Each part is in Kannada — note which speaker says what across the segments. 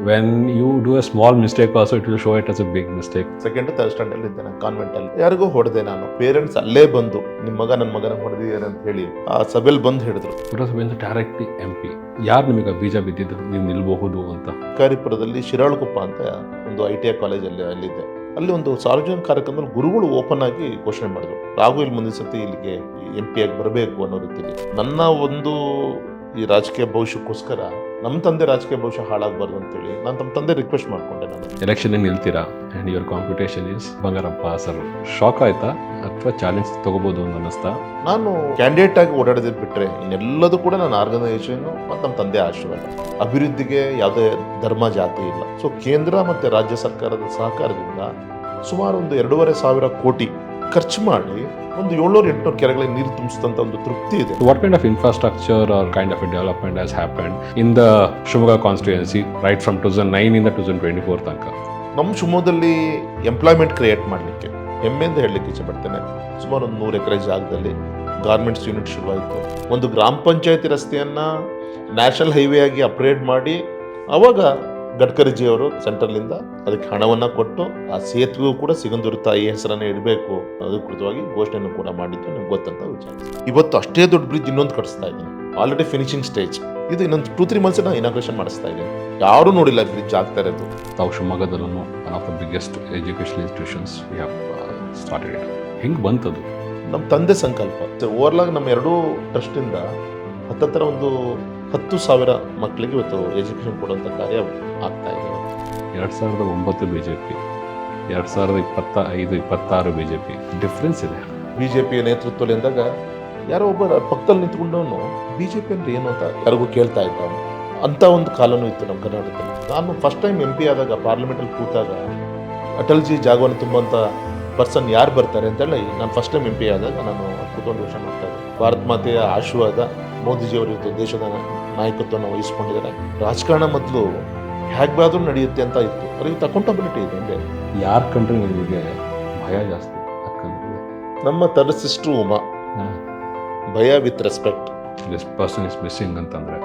Speaker 1: When you do a small mistake also, it will show it as a big mistake.
Speaker 2: Second third standard ಇದ್ದೆ ನಾನು ಕಾನ್ವೆಂಟಲ್ಲಿ. ಯಾರಿಗೂ ಹೊಡೆದೆ ನಾನು. ಪೇರೆಂಟ್ಸ್ ಅಲ್ಲೇ ಬಂದು ನಿಮ್ಮ ಮಗ ನನ್ನ ಮಗನ ಹೊಡೆದಿದ್ದಾರೆ ಅಂತ ಹೇಳಿ ಆ ಸಭೆಯಲ್ಲಿ ಬಂದು ಹೇಳಿದ್ರು.
Speaker 1: ಪುರಸಭೆಯಿಂದ ಡೈರೆಕ್ಟ್ಲಿ MP. ಯಾರು ನಿಮಗೆ ಬೀಜ ಬಿದ್ದಿದ್ದು ನೀವು ನಿಲ್ಬಹುದು ಅಂತ?
Speaker 2: ಶಿಕಾರಿಪುರದಲ್ಲಿ ಶಿರಾಳಕೊಪ್ಪ ಅಂತ ಒಂದು ITI ಕಾಲೇಜಲ್ಲಿ ಅಲ್ಲಿದ್ದೆ. ಅಲ್ಲಿ ಒಂದು ಸಾರ್ವಜನಿಕ ಕಾರ್ಯಕ್ರಮದಲ್ಲಿ ಗುರುಗಳು ಓಪನ್ ಆಗಿ ಘೋಷಣೆ ಮಾಡಿದ್ರು, ರಾಘು ಇಲ್ಲಿ ಮುಂದಿನ ಸತಿ ಇಲ್ಲಿಗೆ MP ಆಗಿ ಬರಬೇಕು ಅನ್ನೋ ರೀತಿಯಲ್ಲಿ. ನನ್ನ ಒಂದು ಈ ರಾಜಕೀಯ ಭವಿಷ್ಯಕ್ಕೋಸ್ಕರ ನಮ್ಮ ತಂದೆ ರಾಜಕೀಯ ಭವಿಷ್ಯ ಹಾಳಾಗಬಾರ್ದು ಅಂತೇಳಿ ನಾನು ನಮ್ಮ ತಂದೆ ರಿಕ್ವೆಸ್ಟ್ ಮಾಡ್ಕೊಂಡೆ. ನಾನು
Speaker 1: ಎಲೆಕ್ಷನ್ ನಿಲ್ತೀರಾ and your competition is Bangarappa sir. Shock ಆಯ್ತಾ ಅಥವಾ ಚಾಲೆಂಜ್ ತಗೋಬಹುದು ಅಂತ ಅನ್ನಿಸ್ತಾ?
Speaker 2: ನಾನು ಕ್ಯಾಂಡಿಡೇಟ್ ಆಗಿ ಓಡಾಡೋದು ಬಿಟ್ಟರೆ ಇನ್ನೆಲ್ಲದೂ ಕೂಡ ನನ್ನ ಆರ್ಗನೈಸೇಷನ್ ಮತ್ತು ನಮ್ಮ ತಂದೆ ಆಶೀರ್ವಾದ. ಅಭಿವೃದ್ಧಿಗೆ ಯಾವುದೇ ಧರ್ಮ ಜಾತಿ ಇಲ್ಲ. ಸೊ ಕೇಂದ್ರ ಮತ್ತು ರಾಜ್ಯ ಸರ್ಕಾರದ ಸಹಕಾರದಿಂದ ಸುಮಾರು ಒಂದು 2,500 ಕೋಟಿ ಖರ್ಚು ಮಾಡಿ ಒಂದು 700-800 ಕೆರೆಗಳಿಗೆ ನೀರು ತುಂಬಿಸಿದಂಥ ಒಂದು ತೃಪ್ತಿ ಇದೆ.
Speaker 1: What kind of infrastructure or kind of a development has happened in the Shimoga constituency right from 2009 ಇಂದ 2024 ತನಕ?
Speaker 2: ನಮ್ಮ ಶಿವಮೊಗ್ಗದಲ್ಲಿ ಎಂಪ್ಲಾಯ್ಮೆಂಟ್ ಕ್ರಿಯೇಟ್ ಮಾಡಲಿಕ್ಕೆ ಹೆಮ್ಮೆಯಿಂದ ಹೇಳಲಿಕ್ಕೆ ಇಷ್ಟಪಡ್ತೇನೆ. ಸುಮಾರು ಒಂದು 100 ಎಕರೆ ಜಾಗದಲ್ಲಿ ಗಾರ್ಮೆಂಟ್ಸ್ ಯೂನಿಟ್ ಶುರುವಾಯಿತು. ಒಂದು ಗ್ರಾಮ ಪಂಚಾಯತಿ ರಸ್ತೆಯನ್ನು ನ್ಯಾಷನಲ್ ಹೈವೇ ಆಗಿ ಅಪ್ಗ್ರೇಡ್ ಮಾಡಿ ಅವಾಗ ಗಡ್ಕರಿಜಿ ಅವರು ಸೆಂಟ್ರಲಿಂದ ಅದಕ್ಕೆ ಹಣವನ್ನು ಕೊಟ್ಟು ಆ ಸೇತುವೆಗೂ ಕೂಡ ಸಿಗಂದೂರು ತಾಯಿ ಹೆಸರನ್ನು ಇಡಬೇಕು ಅಧಿಕೃತವಾಗಿ ಘೋಷಣೆಯನ್ನು ಕೂಡ ಮಾಡಿದ್ದು ನಿಮ್ಗೆ ಗೊತ್ತಂತ ವಿಚಾರ. ಇವತ್ತು ಅಷ್ಟೇ ದೊಡ್ಡ ಬ್ರಿಡ್ಜ್ ಇನ್ನೊಂದು ಕಟ್ಟಿಸ್ತಾ ಇದ್ದೀನಿ, ಆಲ್ರೆಡಿ ಫಿನಿಶಿಂಗ್ ಸ್ಟೇಜ್. ಇದು ಇನ್ನೊಂದು 2-3 ಮಂತ್ಸ್ ನಾನು ಇನಾಗ್ರೇಷನ್ ಮಾಡಿಸ್ತಾ ಇದ್ದೀನಿ. ಯಾರೂ ನೋಡಿಲ್ಲ ಬ್ರಿಡ್ಜ್ ಆಗ್ತಾ ಇರೋದು.
Speaker 1: ತಾವು ಶಿವಮೊಗ್ಗದಲ್ಲೂ one of the biggest educational institutions we have started it. ಹೆಂಗೆ ಬಂತದು?
Speaker 2: ನಮ್ಮ ತಂದೆ ಸಂಕಲ್ಪ. ಓವರ್ಲಾಗ್ ನಮ್ಮ ಎರಡೂ ಟ್ರಸ್ಟಿಂದ ಹತ್ತತ್ರ ಒಂದು 10,000 ಮಕ್ಕಳಿಗೆ ಇವತ್ತು ಎಜುಕೇಷನ್ ಕೊಡುವಂಥ ಕಾರ್ಯ ಆಗ್ತಾ ಇದೆ.
Speaker 1: 2009 BJP, 2025-26 BJP ಡಿಫ್ರೆನ್ಸ್ ಇದೆ.
Speaker 2: BJPಯ ನೇತೃತ್ವದಲ್ಲಿ ಅಂದಾಗ ಯಾರೋ ಒಬ್ಬ ಪಕ್ಕದಲ್ಲಿ ನಿಂತ್ಕೊಂಡವನು BJP ಅಂದ್ರೆ ಏನು ಅಂತ ಯಾರಿಗೂ ಕೇಳ್ತಾ ಇದ್ದ. ಅಂಥ ಒಂದು ಕಾಲನೂ ಇತ್ತು ನಮ್ಮ ಕರ್ನಾಟಕದಲ್ಲಿ. ನಾನು ಫಸ್ಟ್ ಟೈಮ್ MP ಆದಾಗ ಪಾರ್ಲಿಮೆಂಟಲ್ಲಿ ಕೂತಾಗ ಅಟಲ್ಜಿ ಜಾಗವನ್ನು ತುಂಬುವಂಥ ಪರ್ಸನ್ ಯಾರು ಬರ್ತಾರೆ ಅಂತೇಳಿ ನಾನು ಫಸ್ಟ್ ಟೈಮ್ MP ಆದಾಗ ನಾನು ಕೂತ್ಕೊಂಡು ಯೋಚನೆ ಮಾಡ್ತಾ ಇದ್ದೆ. ಭಾರತ ಮಾತೆಯ ಆಶೀರ್ವಾದ, ಮೋದಿಜಿಯವರು ಇವತ್ತು ದೇಶದ ನಾಯಕತ್ವವನ್ನು ವಹಿಸ್ಕೊಂಡಿದ್ದಾರೆ. ರಾಜಕಾರಣ ಮೊದಲು ಹೇಗಾದ್ರೂ ನಡೆಯುತ್ತೆ ಅಂತ ಇತ್ತು, ಅವ್ರಿಗೆ ಅಕೌಂಟಬಿಲಿಟಿ ಇದೆ. ಅಂದರೆ
Speaker 1: ಯಾರ ಕಂಡ್ರೆ ನಿಮಗೆ ಭಯ ಜಾಸ್ತಿ?
Speaker 2: ನಮ್ಮ ಥರ್ಡ್ ಸಿಸ್ಟರ್ ಉಮಾ, ಭಯ with respect.
Speaker 1: This person is missing ಅಂತಂದರೆ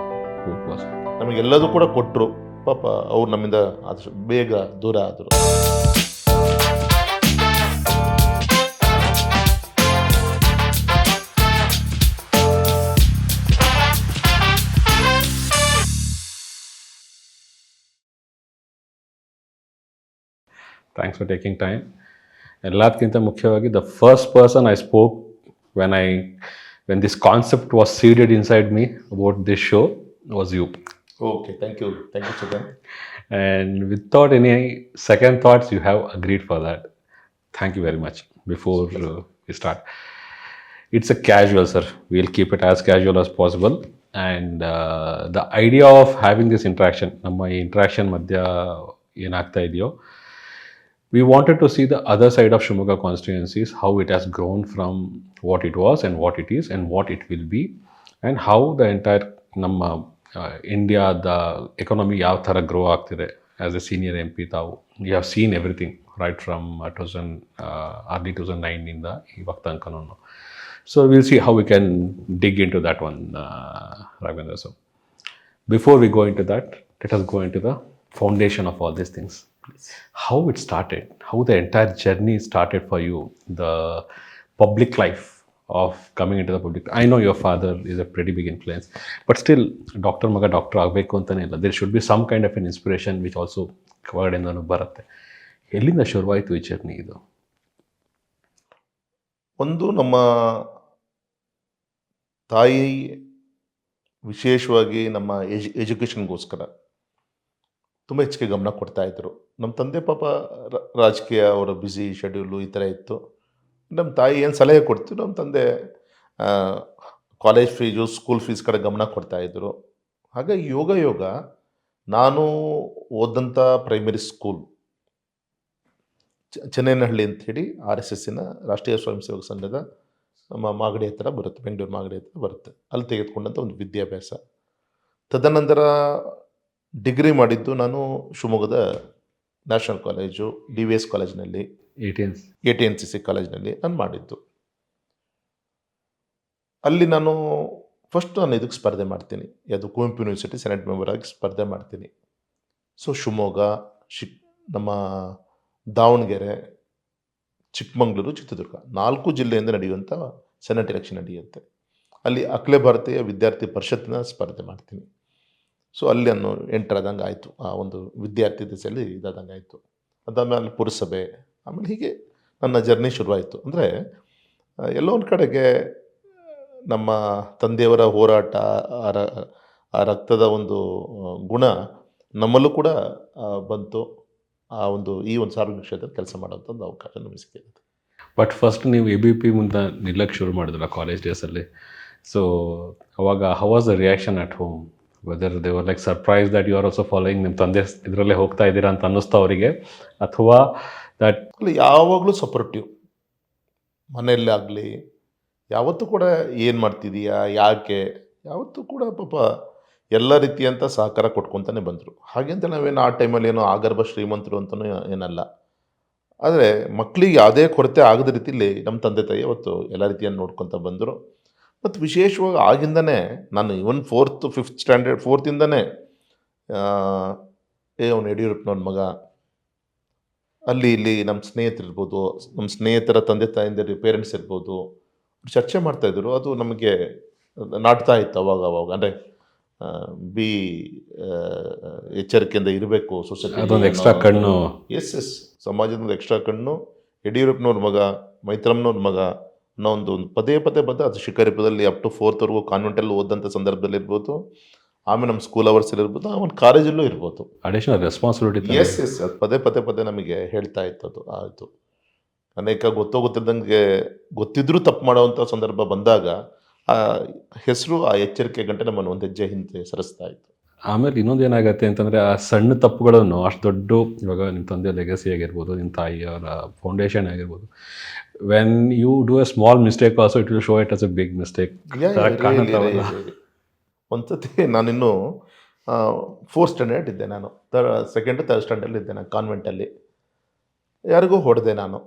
Speaker 2: ನಮಗೆಲ್ಲದೂ ಕೂಡ ಕೊಟ್ಟರು. ಪಾಪ ಅವ್ರು ನಮ್ಮಿಂದ ಆದಷ್ಟು ಬೇಗ ದೂರ ಆದರು.
Speaker 1: Thanks for taking time. ಎಲ್ಲದಕ್ಕಿಂತ ಮುಖ್ಯವಾಗಿ the first person I spoke when this concept was seeded inside me about this show was you.
Speaker 2: Okay, thank you Sugan.
Speaker 1: And without any second thoughts, you have agreed for that. Thank you very much. Before we start, it's a casual, sir. We'll keep it as casual as possible. And the idea of having this interaction, ನಮ್ಮ interaction ಮಧ್ಯ ಏನಾಗ್ತಾ ಇದೆಯೋ, we wanted to see the other side of Shimoga constituencies, how it has grown from what it was and what it is and what it will be, and how the entire ನಮ್ಮ India, the economy ಯಾವ ಥರ ಗ್ರೋ ಆಗ್ತಿದೆ. As a senior MP, ತಾವು you have seen everything right from early 2009 ಇಂದ ಇವಾಗ ತನಕನೂ. So we'll see how we can dig into that one, Raghavendra. So before we go into that, let us go into the foundation of all these things. How it started, how the entire journey started for you, the public life of coming into the public. I know your father is a pretty big influence, but still doctor ಆಗಬೇಕು ಅಂತಲೇ ಇಲ್ಲ. There should be some kind of an inspiration which also ಹೊರಗಡೆಯಿಂದನೂ ಬರುತ್ತೆ. ಎಲ್ಲಿಂದ ಶುರುವಾಯಿತು ಈ ಜರ್ನಿ? ಇದು
Speaker 2: ಒಂದು ನಮ್ಮ ತಾಯಿ ವಿಶೇಷವಾಗಿ ನಮ್ಮ ಎಜುಕೇಷನ್ಗೋಸ್ಕರ ತುಂಬ ಹೆಚ್ಚಿಗೆ ಗಮನ ಕೊಡ್ತಾ ಇದ್ದರು. ನಮ್ಮ ತಂದೆ ಪಾಪ ರಾಜಕೀಯ ಅವರ ಬ್ಯುಸಿ ಶೆಡ್ಯೂಲು ಈ ಥರ ಇತ್ತು. ನಮ್ಮ ತಾಯಿ ಏನು ಸಲಹೆ ಕೊಡ್ತಿದ್ರು, ನಮ್ಮ ತಂದೆ ಕಾಲೇಜ್ ಫೀಸು ಸ್ಕೂಲ್ ಫೀಸ್ ಕಡೆ ಗಮನ ಕೊಡ್ತಾಯಿದ್ರು. ಹಾಗಾಗಿ ಯೋಗ ನಾನು ಓದಂಥ ಪ್ರೈಮರಿ ಸ್ಕೂಲ್ ಚೆನ್ನೈನಹಳ್ಳಿ ಅಂಥೇಳಿ RSSನ ರಾಷ್ಟ್ರೀಯ ಸ್ವಯಂ ಸೇವಕ ಸಂಘದ ನಮ್ಮ ಮಾಗಡಿ ಹತ್ರ ಬರುತ್ತೆ, ಬೆಂಗಳೂರು ಮಾಗಡಿ ಹತ್ರ ಬರುತ್ತೆ. ಅಲ್ಲಿ ತೆಗೆದುಕೊಂಡಂಥ ಒಂದು ವಿದ್ಯಾಭ್ಯಾಸ. ತದನಂತರ ಡಿಗ್ರಿ ಮಾಡಿದ್ದು ನಾನು ಶಿವಮೊಗ್ಗದ ನ್ಯಾಷನಲ್ ಕಾಲೇಜು DVS ಕಾಲೇಜಿನಲ್ಲಿ, ATNCC ಕಾಲೇಜಿನಲ್ಲಿ ನಾನು ಮಾಡಿದ್ದು. ಅಲ್ಲಿ ನಾನು ಫಸ್ಟ್ ನಾನು ಇದಕ್ಕೆ ಸ್ಪರ್ಧೆ ಮಾಡ್ತೀನಿ, ಯಾವುದು ಕುವೆಂಪು ಯೂನಿವರ್ಸಿಟಿ ಸೆನೆಟ್ ಮೆಂಬರ್ ಆಗಿ ಸ್ಪರ್ಧೆ ಮಾಡ್ತೀನಿ. ಸೊ ಶಿವಮೊಗ್ಗ, ನಮ್ಮ ದಾವಣಗೆರೆ, ಚಿಕ್ಕಮಗಳೂರು, ಚಿತ್ರದುರ್ಗ 4 ಜಿಲ್ಲೆಯಿಂದ ನಡೆಯುವಂಥ ಸೆನೆಟ್ ಎಲೆಕ್ಷನ್ ನಡೆಯುತ್ತೆ. ಅಲ್ಲಿ ಅಖಿಲ ಭಾರತೀಯ ವಿದ್ಯಾರ್ಥಿ ಪರಿಷತ್ತಿನ ಸ್ಪರ್ಧೆ ಮಾಡ್ತೀನಿ. ಸೊ ಅಲ್ಲಿ ನಾನು ಎಂಟರ್ ಆದಂಗೆ ಆಯಿತು. ಆ ಒಂದು ವಿದ್ಯಾರ್ಥಿ ದೆಸೆಯಲ್ಲಿ ಇದಾದಂಗೆ ಆಯಿತು. ಅದಾದಮೇಲೆ ಪುರಸಭೆ, ಆಮೇಲೆ ಹೀಗೆ ನನ್ನ ಜರ್ನಿ ಶುರುವಾಯಿತು. ಅಂದರೆ ಎಲ್ಲೋ ಒಂದು ಕಡೆಗೆ ನಮ್ಮ ತಂದೆಯವರ ಹೋರಾಟ, ಆ ರ ಆ ರಕ್ತದ ಒಂದು ಗುಣ ನಮ್ಮಲ್ಲೂ ಕೂಡ ಬಂತು. ಈ ಒಂದು ಸಾರ್ವಜನಿಕ ಕ್ಷೇತ್ರದಲ್ಲಿ ಕೆಲಸ ಮಾಡೋಂಥ ಒಂದು ಅವಕಾಶ ನಮಗೆ ಸಿಕ್ಕಿದೆ.
Speaker 1: ಬಟ್ ಫಸ್ಟ್ ನೀವು ಎ ಬಿ ಪಿ ಮುಂದೆ ನಿಲ್ಲಕ್ಕೆ ಶುರು ಮಾಡಿದ್ರಲ್ಲ ಕಾಲೇಜ್ ಡೇಸಲ್ಲಿ. ಸೊ ಅವಾಗ how was the reaction at home? Whether they were like surprise that you are also following, ನಿಮ್ಮ ತಂದೆ ಇದರಲ್ಲೇ ಹೋಗ್ತಾ ಇದ್ದೀರಾ ಅಂತ ಅನ್ನಿಸ್ತಾ ಅವರಿಗೆ, ಅಥವಾ ದಟ್
Speaker 2: ಅಲ್ಲಿ ಯಾವಾಗಲೂ ಸಪೋರ್ಟಿವ್. ಮನೆಯಲ್ಲಾಗಲಿ ಯಾವತ್ತೂ ಕೂಡ ಏನು ಮಾಡ್ತಿದೀಯಾ, ಯಾಕೆ, ಯಾವತ್ತೂ ಕೂಡ ಪಾಪ ಎಲ್ಲ ರೀತಿಯಂಥ ಸಹಕಾರ ಕೊಟ್ಕೊತಾನೆ ಬಂದರು. ಹಾಗೆಂತ ನಾವೇನು ಆ ಟೈಮಲ್ಲಿ ಏನೋ ಆಗರ್ಭ ಶ್ರೀಮಂತರು ಅಂತಲೂ ಏನಲ್ಲ. ಆದರೆ ಮಕ್ಕಳಿಗೆ ಯಾವುದೇ ಕೊರತೆ ಆಗದ ರೀತಿಯಲ್ಲಿ ನಮ್ಮ ತಂದೆ ತಾಯಿ ಅವತ್ತು ಎಲ್ಲ ರೀತಿಯನ್ನು ನೋಡ್ಕೊತ ಬಂದರು. ಮತ್ತು ವಿಶೇಷವಾಗಿ ಆಗಿಂದನೇ ನಾನು ಇವನ್ 4th 5th ಸ್ಟ್ಯಾಂಡರ್ಡ್ 4th ಅವನು ಯಡಿಯೂರಪ್ಪನವ್ರ ಮಗ, ಅಲ್ಲಿ ಇಲ್ಲಿ ನಮ್ಮ ಸ್ನೇಹಿತರಿರ್ಬೋದು, ನಮ್ಮ ಸ್ನೇಹಿತರ ತಂದೆ ತಾಯಿಂದಿರ ಪೇರೆಂಟ್ಸ್ ಇರ್ಬೋದು, ಚರ್ಚೆ ಮಾಡ್ತಾಯಿದ್ರು. ಅದು ನಮಗೆ ನಾಟ್ತಾ ಇತ್ತು ಅವಾಗ. ಅಂದರೆ ಬಿ ಎಚ್ಚರಿಕೆಯಿಂದ ಇರಬೇಕು ಸೊಸೈಟಿ.
Speaker 1: ಅದೊಂದು ಎಕ್ಸ್ಟ್ರಾ ಕಣ್ಣು.
Speaker 2: ಎಸ್ ಸಮಾಜದ ಎಕ್ಸ್ಟ್ರಾ ಕಣ್ಣು. ಯಡಿಯೂರಪ್ಪನವ್ರ ಮಗ, ಮೈತ್ರಮ್ಮನವ್ರ ಮಗ ಅನ್ನೋ ಒಂದು ಪದೇ ಅದು ಶಿಕಾರಿಪುರದಲ್ಲಿ ಅಪ್ ಟು 4th ಕಾನ್ವೆಂಟಲ್ಲಿ ಓದಂಥ ಸಂದರ್ಭದಲ್ಲಿ ಇರ್ಬೋದು, ಆಮೇಲೆ ನಮ್ಮ ಸ್ಕೂಲ್ ಅವರ್ಸಲ್ಲಿ ಇರ್ಬೋದು, ಆಮೇಲೆ ಕಾಲೇಜಲ್ಲೂ ಇರ್ಬೋದು.
Speaker 1: Additional responsibility.
Speaker 2: ಎಸ್ ಅದು ಪದೇ ನಮಗೆ ಹೇಳ್ತಾ ಇತ್ತು. ಅದು ಆಯಿತು. ಅನೇಕ ಗೊತ್ತಿದ್ದಂಗೆ ಗೊತ್ತಿದ್ರೂ ತಪ್ಪು ಮಾಡೋವಂಥ ಸಂದರ್ಭ ಬಂದಾಗ ಆ ಹೆಸರು, ಆ ಎಚ್ಚರಿಕೆ ಗಂಟೆ ನಮ್ಮನ್ನು ಒಂದು ಹೆಜ್ಜೆ ಹಿಂದೆ ಸರಿಸ್ತಾ ಇತ್ತು.
Speaker 1: ಆಮೇಲೆ ಇನ್ನೊಂದು ಏನಾಗುತ್ತೆ ಅಂತಂದರೆ, ಆ ಸಣ್ಣ ತಪ್ಪುಗಳನ್ನು ಅಷ್ಟು ದೊಡ್ಡ, ಇವಾಗ ನಿಮ್ಮ ತಂದೆ ಲೆಗಸಿ ಆಗಿರ್ಬೋದು, ನಿಮ್ಮ ತಾಯಿಯವರ ಫೌಂಡೇಶನ್ ಆಗಿರ್ಬೋದು, when you do a small mistake also it will show it as a big mistake.
Speaker 2: ಒಂದ್ಸತಿ ನಾನಿನ್ನು 4th ಸ್ಟ್ಯಾಂಡರ್ಡ್ ಇದ್ದೆ. ನಾನು 2nd 3rd ಸ್ಟ್ಯಾಂಡರ್ಡ್ ಇದ್ದೆ. ನಾನು ಕಾನ್ವೆಂಟಲ್ಲಿ ಯಾರಿಗೂ ಹೊಡೆದೆ. ನಾನು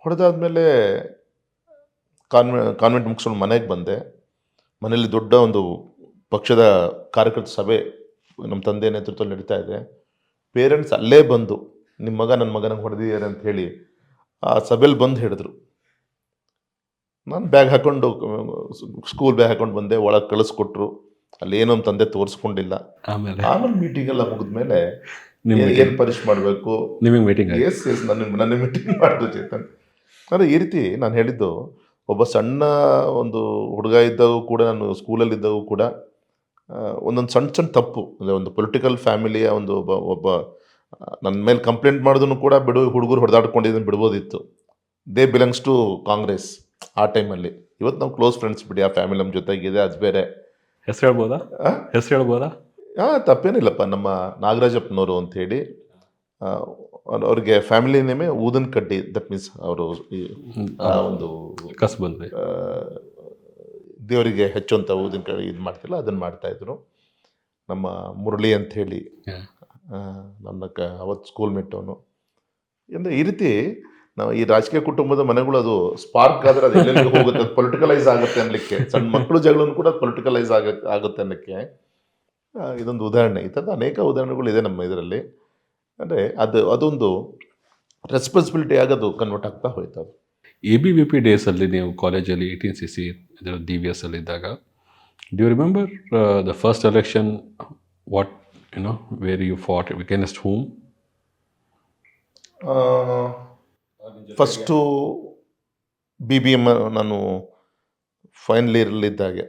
Speaker 2: ಹೊಡೆದಾದ್ಮೇಲೆ ಕಾನ್ವೆಂಟ್ ಮುಗಿಸ್ಕೊಂಡು ಮನೆಗೆ ಬಂದೆ. ಮನೇಲಿ ದೊಡ್ಡ ಒಂದು ಪಕ್ಷದ ಕಾರ್ಯಕರ್ತ ಸಭೆ ನಮ್ಮ ತಂದೆ ನೇತೃತ್ವದಲ್ಲಿ ನಡೀತಾ ಇದೆ. ಪೇರೆಂಟ್ಸ್ ಅಲ್ಲೇ ಬಂದು ನಿಮ್ಮ ಮಗ ನನ್ನ ಮಗನಿಗೆ ಹೊಡೆದಿದ್ದಾರೆ ಅಂತ ಹೇಳಿ ಆ ಸಭೆಯಲ್ಲಿ ಬಂದು ಹೇಳಿದ್ರು. ನಾನು ಬ್ಯಾಗ್ ಹಾಕ್ಕೊಂಡು ಸ್ಕೂಲ್ ಬ್ಯಾಗ್ ಹಾಕ್ಕೊಂಡು ಬಂದೆ. ಒಳಗೆ ಕಳಿಸ್ಕೊಟ್ರು. ಅಲ್ಲೇನು ನಮ್ಮ ತಂದೆ ತೋರಿಸ್ಕೊಂಡಿಲ್ಲ. ಆಮೇಲೆ ಮೀಟಿಂಗ್ ಎಲ್ಲ ಮುಗಿದ್ಮೇಲೆ ಏನು ಪರೀಕ್ಷೆ ಮಾಡಬೇಕು,
Speaker 1: ನಿಮಗೆ ಮೀಟಿಂಗ್.
Speaker 2: ಎಸ್ ನನ್ನ ಮೀಟಿಂಗ್ ಮಾಡಿದ್ರು ಚೇತನ್. ಅಂದರೆ ಈ ರೀತಿ ನಾನು ಹೇಳಿದ್ದು, ಒಬ್ಬ ಸಣ್ಣ ಒಂದು ಹುಡುಗ ಇದ್ದಾಗೂ ಕೂಡ, ನಾನು ಸ್ಕೂಲಲ್ಲಿದ್ದಾಗೂ ಕೂಡ ಒಂದೊಂದು ಸಣ್ಣ ತಪ್ಪು, ಅಂದರೆ ಒಂದು ಪೊಲಿಟಿಕಲ್ ಫ್ಯಾಮಿಲಿಯ ಒಬ್ಬ ನನ್ನ ಮೇಲೆ ಕಂಪ್ಲೇಂಟ್ ಮಾಡೋದನ್ನು ಕೂಡ ಹುಡುಗರು ಹೊಡೆದಾಡ್ಕೊಂಡಿದ್ದನ್ನು ಬಿಡ್ಬೋದಿತ್ತು. ದೇ ಬಿಲಾಂಗ್ಸ್ ಟು ಕಾಂಗ್ರೆಸ್ ಆ ಟೈಮಲ್ಲಿ. ಇವತ್ತು ನಾವು ಕ್ಲೋಸ್ ಫ್ರೆಂಡ್ಸ್ ಬಿಡಿ, ಆ ಫ್ಯಾಮಿಲಿ ನಮ್ಮ ಜೊತೆಗಿದೆ, ಅದು ಬೇರೆ.
Speaker 1: ಹೆಸರು ಹೇಳ್ಬೋದಾ?
Speaker 2: ತಪ್ಪೇನಿಲ್ಲಪ್ಪ. ನಮ್ಮ ನಾಗರಾಜಪ್ಪನವರು ಅಂಥೇಳಿ, ಅವ್ರಿಗೆ ಫ್ಯಾಮಿಲಿ ನೇಮೇ ಊದನ್ ಕಡ್ಡಿ. ದಟ್ ಮೀನ್ಸ್ ಅವರು ಒಂದು
Speaker 1: ಕಸ್ ಬಂದ್ವಿ
Speaker 2: ದೇವರಿಗೆ ಹೆಚ್ಚುವಂಥ ಊದಿನ ಕಡ್ಡಿ ಇದು ಮಾಡ್ತಿಲ್ಲ, ಅದನ್ನು ಮಾಡ್ತಾಯಿದ್ರು. ನಮ್ಮ ಮುರಳಿ ಅಂಥೇಳಿ ನನ್ನ ಅವತ್ತು ಸ್ಕೂಲ್ ಮೇಟ್ ಅವನು. ಅಂದರೆ ಈ ರೀತಿ ನಾವು ಈ ರಾಜಕೀಯ ಕುಟುಂಬದ ಮನೆಗಳು, ಅದು ಸ್ಪಾರ್ಕ್ ಆದರೆ ಅದು ಎಲ್ಲೆಲ್ಲಿ ಹೋಗುತ್ತೆ, ಅದು ಪೊಲಿಟಿಕಲೈಸ್ ಆಗುತ್ತೆ ಅನ್ನಲಿಕ್ಕೆ, ಸಣ್ಣ ಮಕ್ಕಳು ಜಗಳನ್ನು ಕೂಡ ಪೊಲಿಟಿಕಲೈಸ್ ಆಗುತ್ತೆ ಅನ್ನಲಿಕ್ಕೆ ಇದೊಂದು ಉದಾಹರಣೆ. ಈ ಥರದ ಅನೇಕ ಉದಾಹರಣೆಗಳು ಇದೆ ನಮ್ಮ ಇದರಲ್ಲಿ. ಅಂದರೆ ಅದೊಂದು ರೆಸ್ಪಾನ್ಸಿಬಿಲಿಟಿ ಆಗೋದು ಕನ್ವರ್ಟ್ ಆಗ್ತಾ ಹೋಯ್ತು. ಅದು
Speaker 1: ABVP ಡೇಸಲ್ಲಿ ನೀವು ಕಾಲೇಜಲ್ಲಿ 18cc ಇದರ DVS ಅಲ್ಲಿ ಇದ್ದಾಗ, do you remember the first election, what were you fought against whom?
Speaker 2: First BBM ನಾನು ಫೈನಲ್ ಇಯರಲ್ಲಿದ್ದಾಗೆ,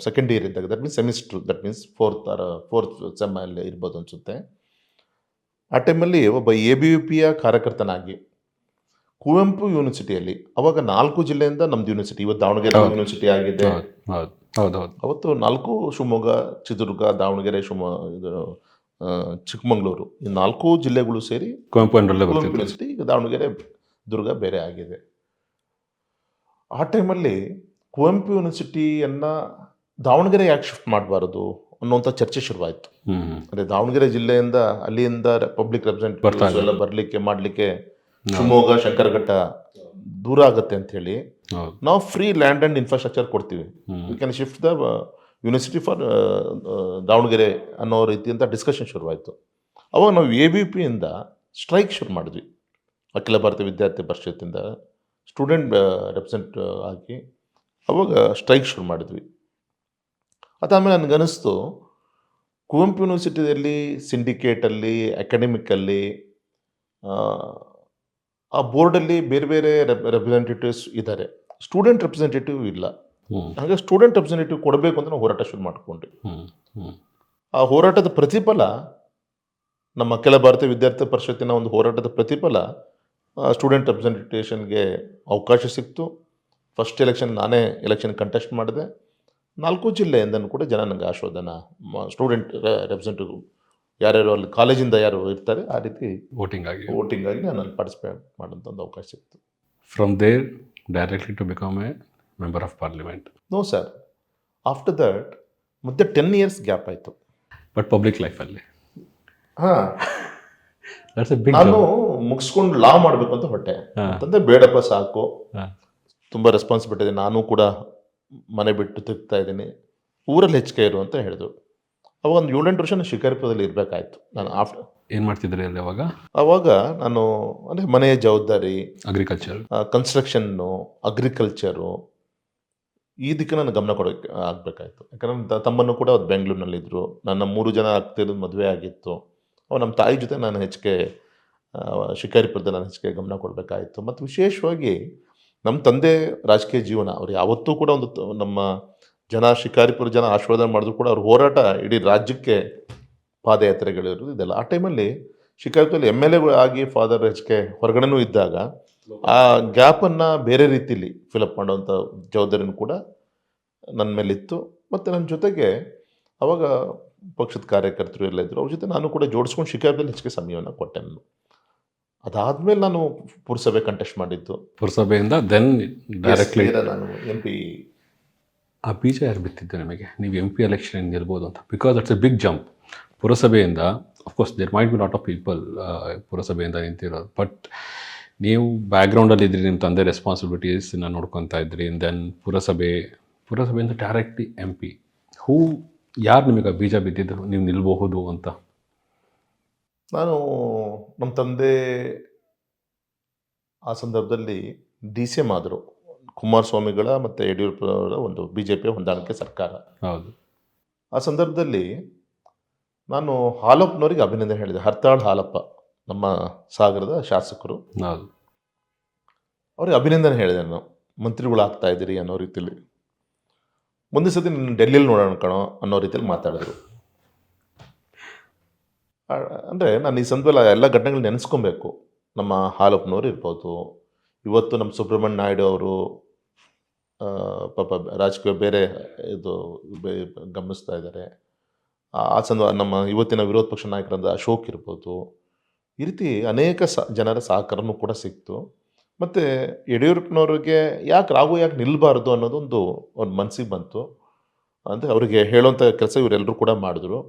Speaker 2: ಸೆಕೆಂಡ್ ಇಯರ್ ಇದ್ದಾಗ, that means semester, that means 4th sem ಅಲ್ಲಿ ಇರ್ಬೋದು ಅನಿಸುತ್ತೆ. ಆ ಟೈಮಲ್ಲಿ ಒಬ್ಬ ABVPಯ ಕಾರ್ಯಕರ್ತನಾಗಿ ಕುವೆಂಪು ಯೂನಿವರ್ಸಿಟಿಯಲ್ಲಿ, ಅವಾಗ 4 ಜಿಲ್ಲೆಯಿಂದ ನಮ್ಮದು ಯೂನಿವರ್ಸಿಟಿ, ಇವತ್ತು ದಾವಣಗೆರೆ ಯೂನಿವರ್ಸಿಟಿ ಆಗಿದೆ. ಅವತ್ತು 4, ಶಿವಮೊಗ್ಗ, ಚಿತ್ರದುರ್ಗ, ದಾವಣಗೆರೆ, ಚಿಕ್ಕಮಗಳೂರು, ಈ 4 ಜಿಲ್ಲೆಗಳು ಸೇರಿ
Speaker 1: ಕುವೆಂಪು
Speaker 2: ಯೂನಿವರ್ಸಿಟಿ. ಈಗ ದಾವಣಗೆರೆ, ದುರ್ಗ ಬೇರೆ ಆಗಿದೆ. ಆ ಟೈಮಲ್ಲಿ ಕುವೆಂಪು ಯೂನಿವರ್ಸಿಟಿಯನ್ನು ದಾವಣಗೆರೆ ಯಾಕೆ ಶಿಫ್ಟ್ ಮಾಡಬಾರದು ಅನ್ನೋಂಥ ಚರ್ಚೆ ಶುರುವಾಯಿತು. ಅಂದರೆ ದಾವಣಗೆರೆ ಜಿಲ್ಲೆಯಿಂದ, ಅಲ್ಲಿಂದ ಪಬ್ಲಿಕ್ ರೆಪ್ರೆಸೆಂಟೇಟಿವ್ಸ್ ಎಲ್ಲ ಮಾಡಲಿಕ್ಕೆ ಶಿವಮೊಗ್ಗ, ಶಂಕರಘಟ್ಟ ದೂರ ಆಗುತ್ತೆ ಅಂಥೇಳಿ, ನಾವು ಫ್ರೀ ಲ್ಯಾಂಡ್ ಆ್ಯಂಡ್ ಇನ್ಫ್ರಾಸ್ಟ್ರಕ್ಚರ್ ಕೊಡ್ತೀವಿ, you can shift the university for Davangere ಅನ್ನೋ ರೀತಿಯಿಂದ ಡಿಸ್ಕಷನ್ ಶುರುವಾಯಿತು. ಅವಾಗ ನಾವು ABPಯಿಂದ ಸ್ಟ್ರೈಕ್ ಶುರು ಮಾಡಿದ್ವಿ. ಅಖಿಲ ಭಾರತ ವಿದ್ಯಾರ್ಥಿ ಪರಿಷತ್ತಿಂದ ಸ್ಟೂಡೆಂಟ್ ರೆಪ್ರೆಸೆಂಟ್ ಆಗಿ ಅವಾಗ ಸ್ಟ್ರೈಕ್ ಶುರು ಮಾಡಿದ್ವಿ. ಅದಾದಮೇಲೆ ನನಗನ್ನಿಸ್ತು ಕುವೆಂಪು ಯೂನಿವರ್ಸಿಟಿಯಲ್ಲಿ ಸಿಂಡಿಕೇಟಲ್ಲಿ, ಅಕಾಡೆಮಿಕಲ್ಲಿ ಆ ಬೋರ್ಡಲ್ಲಿ ಬೇರೆ ಬೇರೆ ರೆಪ್ರೆಸೆಂಟೇಟಿವ್ಸ್ ಇದ್ದಾರೆ. ಸ್ಟೂಡೆಂಟ್ ರೆಪ್ರೆಸೆಂಟೇಟಿವ್ ಇಲ್ಲ. ಹಾಗೆ ಸ್ಟೂಡೆಂಟ್ ರೆಪ್ರೆಸೆಂಟೇಟಿವ್ ಕೊಡಬೇಕು ಅಂತ ನಾವು ಹೋರಾಟ ಶುರು ಮಾಡಿಕೊಂಡ್ವಿ. ಆ ಹೋರಾಟದ ಪ್ರತಿಫಲ ನಮ್ಮ ಅಖಿಲ ಭಾರತ ವಿದ್ಯಾರ್ಥಿ ಪರಿಷತ್ತಿನ ಒಂದು ಹೋರಾಟದ ಪ್ರತಿಫಲ ಸ್ಟೂಡೆಂಟ್ ರೆಪ್ರೆಸೆಂಟೇಷನ್ಗೆ ಅವಕಾಶ ಸಿಕ್ತು. ಫಸ್ಟ್ ಎಲೆಕ್ಷನ್ ನಾನೇ ಎಲೆಕ್ಷನ್ ಕಂಟೆಸ್ಟ್ ಮಾಡಿದೆ. 4 ಜಿಲ್ಲೆಯಿಂದನೂ ಕೂಡ ಜನ ನನಗೆ ಆಶೀರ್ವಾದನ ಸ್ಟೂಡೆಂಟ್ ರೆಪ್ರೆಸೆಂಟೇಟಿವ್ ಯಾರ್ಯಾರು ಅಲ್ಲಿ ಕಾಲೇಜಿಂದ ಯಾರು ಇರ್ತಾರೆ ಆ ರೀತಿ ವೋಟಿಂಗ್ ಆಗಿ ನಾನು ಅಲ್ಲಿ ಪಾರ್ಟಿಸಿಪೇಟ್ ಮಾಡೋಂಥ ಒಂದು ಅವಕಾಶ ಸಿಕ್ತು.
Speaker 1: From there directly to become a member of parliament?
Speaker 2: No sir, after that ಮತ್ತೆ 10 ಇಯರ್ಸ್ ಗ್ಯಾಪ್ ಆಯಿತು.
Speaker 1: ಬಟ್ ಪಬ್ಲಿಕ್ ಲೈಫಲ್ಲಿ
Speaker 2: ಹಾಂ,
Speaker 1: ದಟ್ಸ್ ಎ ಬಿಗ್
Speaker 2: ನಾನು ಮುಗಿಸ್ಕೊಂಡು ಲಾ ಮಾಡಬೇಕು ಅಂತ ಹೊಟ್ಟೆ ಅಂತಂದರೆ ಬೇಡಪ್ಪ ಸಾಕು, ತುಂಬ ರೆಸ್ಪಾನ್ಸಿಬಿಲಿಟಿ ಇದೆ, ನಾನು ಕೂಡ ಮನೆ ಬಿಟ್ಟು ತಿರುಗ್ತಾ ಇದ್ದೀನಿ, ಊರಲ್ಲಿ ಹೆಚ್ಚಿಗೆ ಇರು ಅಂತ ಹೇಳಿದ್ರು. ಅವಾಗ ಒಂದು 7-8 ವರ್ಷ ನಾನು ಶಿಕಾರಿಪುರದಲ್ಲಿ ಇರಬೇಕಾಯ್ತು. ನಾನು
Speaker 1: ಏನು ಮಾಡ್ತಿದ್ರಿ ಅಲ್ಲಿ
Speaker 2: ಅವಾಗ ನಾನು ಅಂದರೆ ಮನೆಯ ಜವಾಬ್ದಾರಿ,
Speaker 1: ಅಗ್ರಿಕಲ್ಚರ್,
Speaker 2: ಕನ್ಸ್ಟ್ರಕ್ಷನ್ನು, ಅಗ್ರಿಕಲ್ಚರು ಈ ದಿಕ್ಕ ನಾನು ಗಮನ ಕೊಡೋಕ್ಕೆ ಆಗಬೇಕಾಯ್ತು. ಯಾಕಂದರೆ ನನ್ನ ತಮ್ಮನ್ನು ಕೂಡ ಅವ್ರು ಬೆಂಗಳೂರಿನಲ್ಲಿದ್ದರು. ನನ್ನ 3 ಜನ ಆಗ್ತಿರೋದು ಮದುವೆ ಆಗಿತ್ತು. ಅವಾಗ ನಮ್ಮ ತಾಯಿ ಜೊತೆ ನಾನು ಹೆಚ್ಚಿಗೆ ಶಿಕಾರಿಪುರದಲ್ಲಿ ನಾನು ಹೆಚ್ಚಿಗೆ ಗಮನ ಕೊಡಬೇಕಾಯಿತು. ಮತ್ತು ವಿಶೇಷವಾಗಿ ನಮ್ಮ ತಂದೆ ರಾಜಕೀಯ ಜೀವನ, ಅವ್ರು ಯಾವತ್ತೂ ಕೂಡ ನಮ್ಮ ಜನ ಶಿಕಾರಿಪುರ ಜನ ಆಶೀರ್ವಾದ ಮಾಡಿದ್ರು ಕೂಡ ಅವ್ರ ಹೋರಾಟ ಇಡೀ ರಾಜ್ಯಕ್ಕೆ ಪಾದಯಾತ್ರೆಗಳಿರೋದು ಇದೆಲ್ಲ. ಆ ಟೈಮಲ್ಲಿ ಶಿಕಾರಿಪುರದಲ್ಲಿ MLA ಆಗಿ ಫಾದರ್ ಹೆಚ್ಚಿಗೆ ಹೊರಗಡೆನೂ ಇದ್ದಾಗ ಆ ಗ್ಯಾಪನ್ನು ಬೇರೆ ರೀತಿಯಲ್ಲಿ ಫಿಲಪ್ ಮಾಡೋವಂಥ ಜವಾಬ್ದಾರಿನೂ ಕೂಡ ನನ್ನ ಮೇಲಿತ್ತು. ಮತ್ತು ನನ್ನ ಜೊತೆಗೆ ಅವಾಗ ಪಕ್ಷದ ಕಾರ್ಯಕರ್ತರು ಎಲ್ಲ ಇದ್ದರು, ಅವ್ರ ಜೊತೆ ನಾನು ಕೂಡ ಜೋಡಿಸ್ಕೊಂಡು ಶಿಕಾರಿಪುರದಲ್ಲಿ ಹೆಚ್ಚಿಗೆ ಸಮಯವನ್ನು ಕೊಟ್ಟೆ ನಾನು. ಅದಾದಮೇಲೆ ನಾನು ಪುರಸಭೆ ಕಂಟೆಸ್ಟ್ ಮಾಡಿದ್ದು.
Speaker 1: ಪುರಸಭೆಯಿಂದ ದೆನ್ ಡೈರೆಕ್ಟ್ಲಿ
Speaker 2: ನಾನು MP.
Speaker 1: ಆ ಬೀಜ ಯಾರು ಬಿತ್ತಿದ್ದು ನಿಮಗೆ ನೀವು MP ಎಲೆಕ್ಷನ್ ಗೆಲ್ಬೋದು ಅಂತ? Because that's a big jump. ಪುರಸಭೆಯಿಂದ of course there might be lot of people ಪುರಸಭೆಯಿಂದ ನಿಂತಿರೋದು, ಬಟ್ ನೀವು ಬ್ಯಾಕ್ಗ್ರೌಂಡಲ್ಲಿ ಇದ್ರಿ, ನಿಮ್ಮ ತಂದೆ ರೆಸ್ಪಾನ್ಸಿಬಿಲಿಟೀಸ್ನ ನೋಡ್ಕೊತಾ ಇದ್ರಿ. ದೆನ್ ಪುರಸಭೆಯಿಂದ ಡೈರೆಕ್ಟ್ಲಿ MP. ಯಾರು ನಿಮಗೆ ಬೀಜ ಬಿದ್ದಿದ್ದು ನೀವು ನಿಲ್ಬಹುದು ಅಂತ?
Speaker 2: ನಾನು ನಮ್ಮ ತಂದೆ ಆ ಸಂದರ್ಭದಲ್ಲಿ DCM ಆದರು. ಕುಮಾರಸ್ವಾಮಿಗಳ ಮತ್ತು ಯಡಿಯೂರಪ್ಪನವರ ಒಂದು BJP ಹೊಂದಾಣಿಕೆ ಸರ್ಕಾರ.
Speaker 1: ಹೌದು.
Speaker 2: ಆ ಸಂದರ್ಭದಲ್ಲಿ ನಾನು ಹಾಲಪ್ಪನವರಿಗೆ ಅಭಿನಂದನೆ ಹೇಳಿದೆ. ಹರ್ತಾಳ್ ಹಾಲಪ್ಪ ನಮ್ಮ ಸಾಗರದ ಶಾಸಕರು.
Speaker 1: ಹೌದು.
Speaker 2: ಅವ್ರಿಗೆ ಅಭಿನಂದನೆ ಹೇಳಿದೆ ನಾನು, ಮಂತ್ರಿಗಳಾಗ್ತಾ ಇದ್ದೀರಿ ಅನ್ನೋ ರೀತಿಯಲ್ಲಿ. ಮುಂದೆ ಸತಿ ನೀನು ಡೆಲ್ಲಿಯಲ್ಲಿ ನೋಡೋಣ ಕಣೋ ಅನ್ನೋ ರೀತಿಯಲ್ಲಿ ಮಾತಾಡಿದ್ರು. ಅಂದರೆ ನಾನು ಈ ಸಂದರ್ಭದಲ್ಲಿ ಎಲ್ಲ ಘಟನೆಗಳು ನೆನೆಸ್ಕೊಬೇಕು. ನಮ್ಮ ಹಾಲಪ್ಪನವರು ಇರ್ಬೋದು, ಇವತ್ತು ನಮ್ಮ ಸುಬ್ರಹ್ಮಣ್ಯ ನಾಯ್ಡು ಅವರು ಪಾಪ ರಾಜಕೀಯ ಬೇರೆ ಇದು ಗಮನಿಸ್ತಾ ಇದ್ದಾರೆ. ಆ ನಮ್ಮ ಇವತ್ತಿನ ವಿರೋಧ ಪಕ್ಷ ನಾಯಕರಾದ ಅಶೋಕ್ ಇರ್ಬೋದು, ಈ ರೀತಿ ಅನೇಕ ಜನರ ಸಹಕಾರನೂ ಕೂಡ ಸಿಕ್ತು. ಮತ್ತು ಯಡಿಯೂರಪ್ಪನವ್ರಿಗೆ ರಾಘು ಯಾಕೆ ನಿಲ್ಲಬಾರ್ದು ಅನ್ನೋದೊಂದು ಅವ್ರ ಮನಸ್ಸಿಗೆ ಬಂತು. ಅಂದರೆ ಅವರಿಗೆ ಹೇಳೋಂಥ ಕೆಲಸ ಇವರೆಲ್ಲರೂ ಕೂಡ ಮಾಡಿದ್ರು.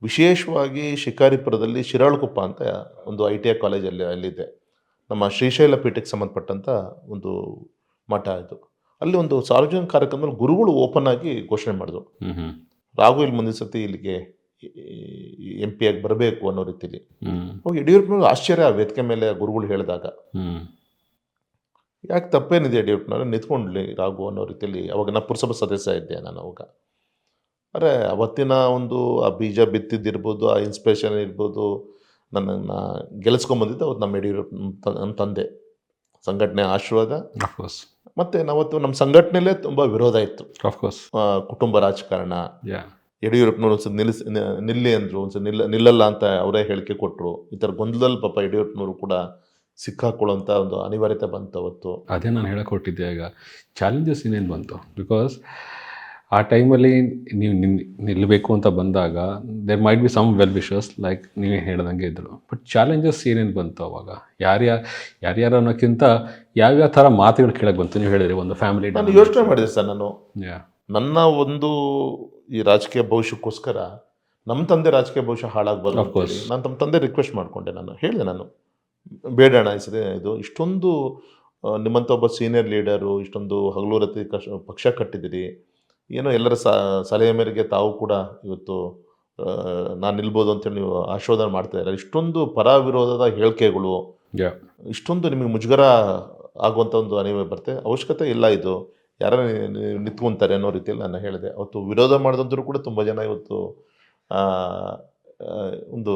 Speaker 2: ವಿಶೇಷವಾಗಿ ಶಿಕಾರಿಪುರದಲ್ಲಿ ಶಿರಾಳಕೊಪ್ಪ ಅಂತ ಒಂದು ITI ಕಾಲೇಜಲ್ಲಿ ಅಲ್ಲಿದೆ, ನಮ್ಮ ಶ್ರೀಶೈಲ ಪೀಠಕ್ಕೆ ಸಂಬಂಧಪಟ್ಟಂಥ ಒಂದು ಮಠ ಇದು. ಅಲ್ಲಿ ಒಂದು ಸಾರ್ವಜನಿಕ ಕಾರ್ಯಕ್ರಮದಲ್ಲಿ ಗುರುಗಳು ಓಪನ್ ಆಗಿ ಘೋಷಣೆ ಮಾಡಿದ್ರು, ರಾಘು ಇಲ್ಲಿ ಮುಂದಿನ ಸತಿ ಇಲ್ಲಿಗೆ MP ಆಗಿ ಬರಬೇಕು ಅನ್ನೋ ರೀತಿಯಲ್ಲಿ. ಅವಾಗ ಯಡಿಯೂರಪ್ಪನವ್ರು ಆಶ್ಚರ್ಯ ಆ ವೇದಿಕೆ ಮೇಲೆ ಗುರುಗಳು ಹೇಳಿದಾಗ, ಯಾಕೆ ತಪ್ಪೇನಿದೆ ಯಡಿಯೂರಪ್ಪನವ್ರು, ನಿಂತ್ಕೊಂಡ್ಲಿ ರಾಘು ಅನ್ನೋ ರೀತಿಯಲ್ಲಿ. ಅವಾಗ ನಾನು ಪುರಸಭಾ ಸದಸ್ಯ ಇದ್ದೆ ನಾನು ಅವಾಗ. ಅರೆ ಅವತ್ತಿನ ಒಂದು ಆ ಬೀಜ ಬಿತ್ತಿದ್ದಿರ್ಬೋದು, ಆ ಇನ್ಸ್ಪಿರೇಷನ್ ಇರ್ಬೋದು, ನನ್ನನ್ನು ಗೆಲ್ಲಿಸ್ಕೊಂಬಂದಿದ್ದು ಅವತ್ತು ನಮ್ಮ ಯಡಿಯೂರಪ್ಪ ನಮ್ಮ ತಂದೆ ಸಂಘಟನೆ ಆಶೀರ್ವಾದ. ಮತ್ತು ನಾವತ್ತು ನಮ್ಮ ಸಂಘಟನೆಯಲ್ಲೇ ತುಂಬ ವಿರೋಧ ಇತ್ತು. ಕುಟುಂಬ ರಾಜಕಾರಣ, ಯಡಿಯೂರಪ್ಪನವ್ರು ಒಂದ್ಸತಿ ನಿಲ್ಲಿ ಅಂದರು, ಒಂದ್ಸತಿ ನಿಲ್ಲಲ್ಲ ಅಂತ ಅವರೇ ಹೇಳಿಕೆ ಕೊಟ್ಟರು. ಈ ಥರ ಗೊಂದಲದಲ್ಲಿ ಪಾಪ ಯಡಿಯೂರಪ್ಪನವರು ಕೂಡ ಸಿಕ್ಕಾಕೊಳ್ಳೋಂಥ ಒಂದು ಅನಿವಾರ್ಯತೆ ಬಂತು ಅವತ್ತು.
Speaker 1: ಅದೇ ನಾನು ಹೇಳಕೊಟ್ಟಿದ್ದೆ. ಈಗ ಚಾಲೆಂಜಸ್ ಏನೇನು ಬಂತು, ಬಿಕಾಸ್ ಆ ಟೈಮಲ್ಲಿ ನೀವು ನಿಲ್ಲಬೇಕು ಅಂತ ಬಂದಾಗ there might be some well wishes like ನೀವೇ ಹೇಳ್ದಂಗೆ ಇದ್ದರು. ಬಟ್ ಚಾಲೆಂಜಸ್ ಏನೇನು ಬಂತು ಅವಾಗ? ಯಾರ್ಯಾರು ಅನ್ನೋಕ್ಕಿಂತ ಯಾವ್ಯಾವ ಥರ ಮಾತುಗಳು ಕೇಳಕ್ಕೆ ಬಂತು? ನೀವು ಹೇಳಿದ್ರಿ ಒಂದು ಫ್ಯಾಮಿಲಿ.
Speaker 2: ನಾನು ಯೋಚನೆ ಮಾಡಿದೆ ಸರ್, ನನ್ನ ಒಂದು ಈ ರಾಜಕೀಯ ಭವಿಷ್ಯಕ್ಕೋಸ್ಕರ ನಮ್ಮ ತಂದೆ ರಾಜಕೀಯ ಭವಿಷ್ಯ ಹಾಳಾಗಬಾರ್ದು. ನಾನು ನಮ್ಮ ತಂದೆ ರಿಕ್ವೆಸ್ಟ್ ಮಾಡಿಕೊಂಡೆ. ನಾನು ಹೇಳಿದೆ, ನಾನು ಬೇಡಣ ಇದು ಇಷ್ಟೊಂದು ನಿಮ್ಮಂಥ ಒಬ್ಬ ಸೀನಿಯರ್ ಲೀಡರು, ಇಷ್ಟೊಂದು ಹಗಲು ರಾತ್ರಿ ಪಕ್ಷ ಕಟ್ಟಿದಿರಿ, ಏನೋ ಎಲ್ಲರ ಸಲಹೆ ಮೇರೆಗೆ ತಾವು ಕೂಡ ಇವತ್ತು ನಾನು ನಿಲ್ಬೋದು ಅಂತೇಳಿ ನೀವು ಆಶೋಧನೆ ಮಾಡ್ತಾ ಇದ್ದಾರೆ. ಇಷ್ಟೊಂದು ಪರ ವಿರೋಧದ ಹೇಳಿಕೆಗಳು,
Speaker 1: Yeah.
Speaker 2: ಇಷ್ಟೊಂದು ನಿಮಗೆ ಮುಜುಗರ ಆಗುವಂಥ ಒಂದು ಅನಿವಾರ್ಯ ಬರುತ್ತೆ. ಅವಶ್ಯಕತೆ ಇಲ್ಲ ಇದು. ಯಾರೋ ನಿಂತ್ಕೊಂತಾರೆ ಅನ್ನೋ ರೀತಿಯಲ್ಲಿ ನಾನು ಹೇಳಿದೆ. ಅವತ್ತು ವಿರೋಧ ಮಾಡಿದಂಥವ್ರು ಕೂಡ ತುಂಬ ಜನ ಇವತ್ತು ಆ, ಆ, ಒಂದು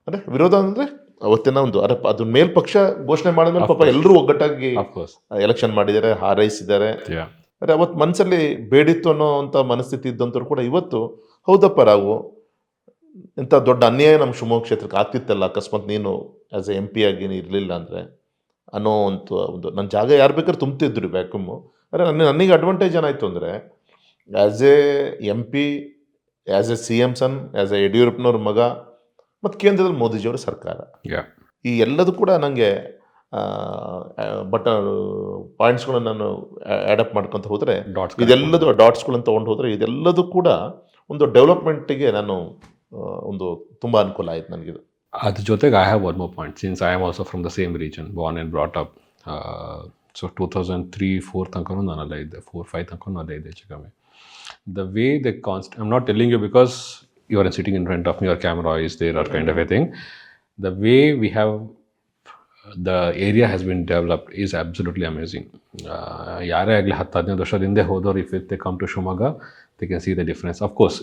Speaker 2: ಅಂದರೆ ವಿರೋಧ ಅಂದರೆ ಅವತ್ತಿನ ಒಂದು ಅದ್ರ ಮೇಲ್ಪಕ್ಷ ಘೋಷಣೆ ಮಾಡಿದ್ಮೇಲೆ
Speaker 1: Of
Speaker 2: ಪಾಪ
Speaker 1: course.
Speaker 2: ಎಲ್ಲರೂ ಒಗ್ಗಟ್ಟಾಗಿ
Speaker 1: Of course.
Speaker 2: ಎಲೆಕ್ಷನ್ ಮಾಡಿದ್ದಾರೆ, ಹಾರೈಸಿದ್ದಾರೆ.
Speaker 1: Yeah.
Speaker 2: ಆದರೆ ಅವತ್ತು ಮನಸ್ಸಲ್ಲಿ ಬೇಡಿತ್ತು ಅನ್ನೋವಂಥ ಮನಸ್ಥಿತಿ ಇದ್ದಂಥವ್ರು ಕೂಡ ಇವತ್ತು ಹೌದಪ್ಪ ರಾವು, ಇಂಥ ದೊಡ್ಡ ಅನ್ಯಾಯ ನಮ್ಮ ಶಿವಮೊಗ್ಗ ಕ್ಷೇತ್ರಕ್ಕೆ ಆಗ್ತಿತ್ತಲ್ಲ, ಅಕಸ್ಮಾತ್ ನೀನು ಆ್ಯಸ್ ಎ MP ಆಗಿ ಇರಲಿಲ್ಲ ಅಂದರೆ ಅನ್ನೋ ಒಂದು ನನ್ನ ಜಾಗ ಯಾರು ಬೇಕಾದ್ರೆ ತುಂಬ್ತಿದ್ರು ವ್ಯಾಕ್ಯೂಮು. ಆದರೆ ನನಗೆ ಅಡ್ವಾಂಟೇಜ್ ಏನಾಯಿತು ಅಂದರೆ as a MP, as a CM son, as a ಯಡಿಯೂರಪ್ಪನವ್ರ ಮಗ ಮತ್ತು ಕೇಂದ್ರದಲ್ಲಿ ಮೋದಿಜಿಯವರ ಸರ್ಕಾರ,
Speaker 1: Yeah.
Speaker 2: ಈ ಎಲ್ಲದೂ ಕೂಡ ನನಗೆ ಪಾಯಿಂಟ್ಸ್ಗಳನ್ನ ನಾನು ಆ್ಯಡಪ್ ಮಾಡ್ಕೊತ ಹೋದರೆ
Speaker 1: Dots.
Speaker 2: ಇದೆಲ್ಲದು ಡಾಟ್ಸ್ಗಳನ್ನು ತೊಗೊಂಡು ಹೋದರೆ ಇದೆಲ್ಲದೂ ಕೂಡ ಒಂದು ಡೆವಲಪ್ಮೆಂಟಿಗೆ ನಾನು ಒಂದು ತುಂಬ ಅನುಕೂಲ ಆಯಿತು ನನಗಿದು.
Speaker 1: ಅದ್ರ ಜೊತೆಗೆ I have one more point. Since I am also from the same region, born and brought up. So 2003-4 ತನಕನೂ ನಾನು ಅಲ್ಲೇ ಇದ್ದೆ, 4-5 ತನಕನೂ ಅಲ್ಲೇ ಇದ್ದೆ ಹೆಚ್ಚು ಕಮ್ಮಿ. The way they I'm not telling you because you are sitting in front of me or camera is there or kind of a thing. The way we have the area has been developed is absolutely amazing. ಯಾರೇ ಆಗಲಿ 10-15 ವರ್ಷದ ಹಿಂದೆ ಹೋದವರು if they come to Shumaga, they can see the difference. Of course,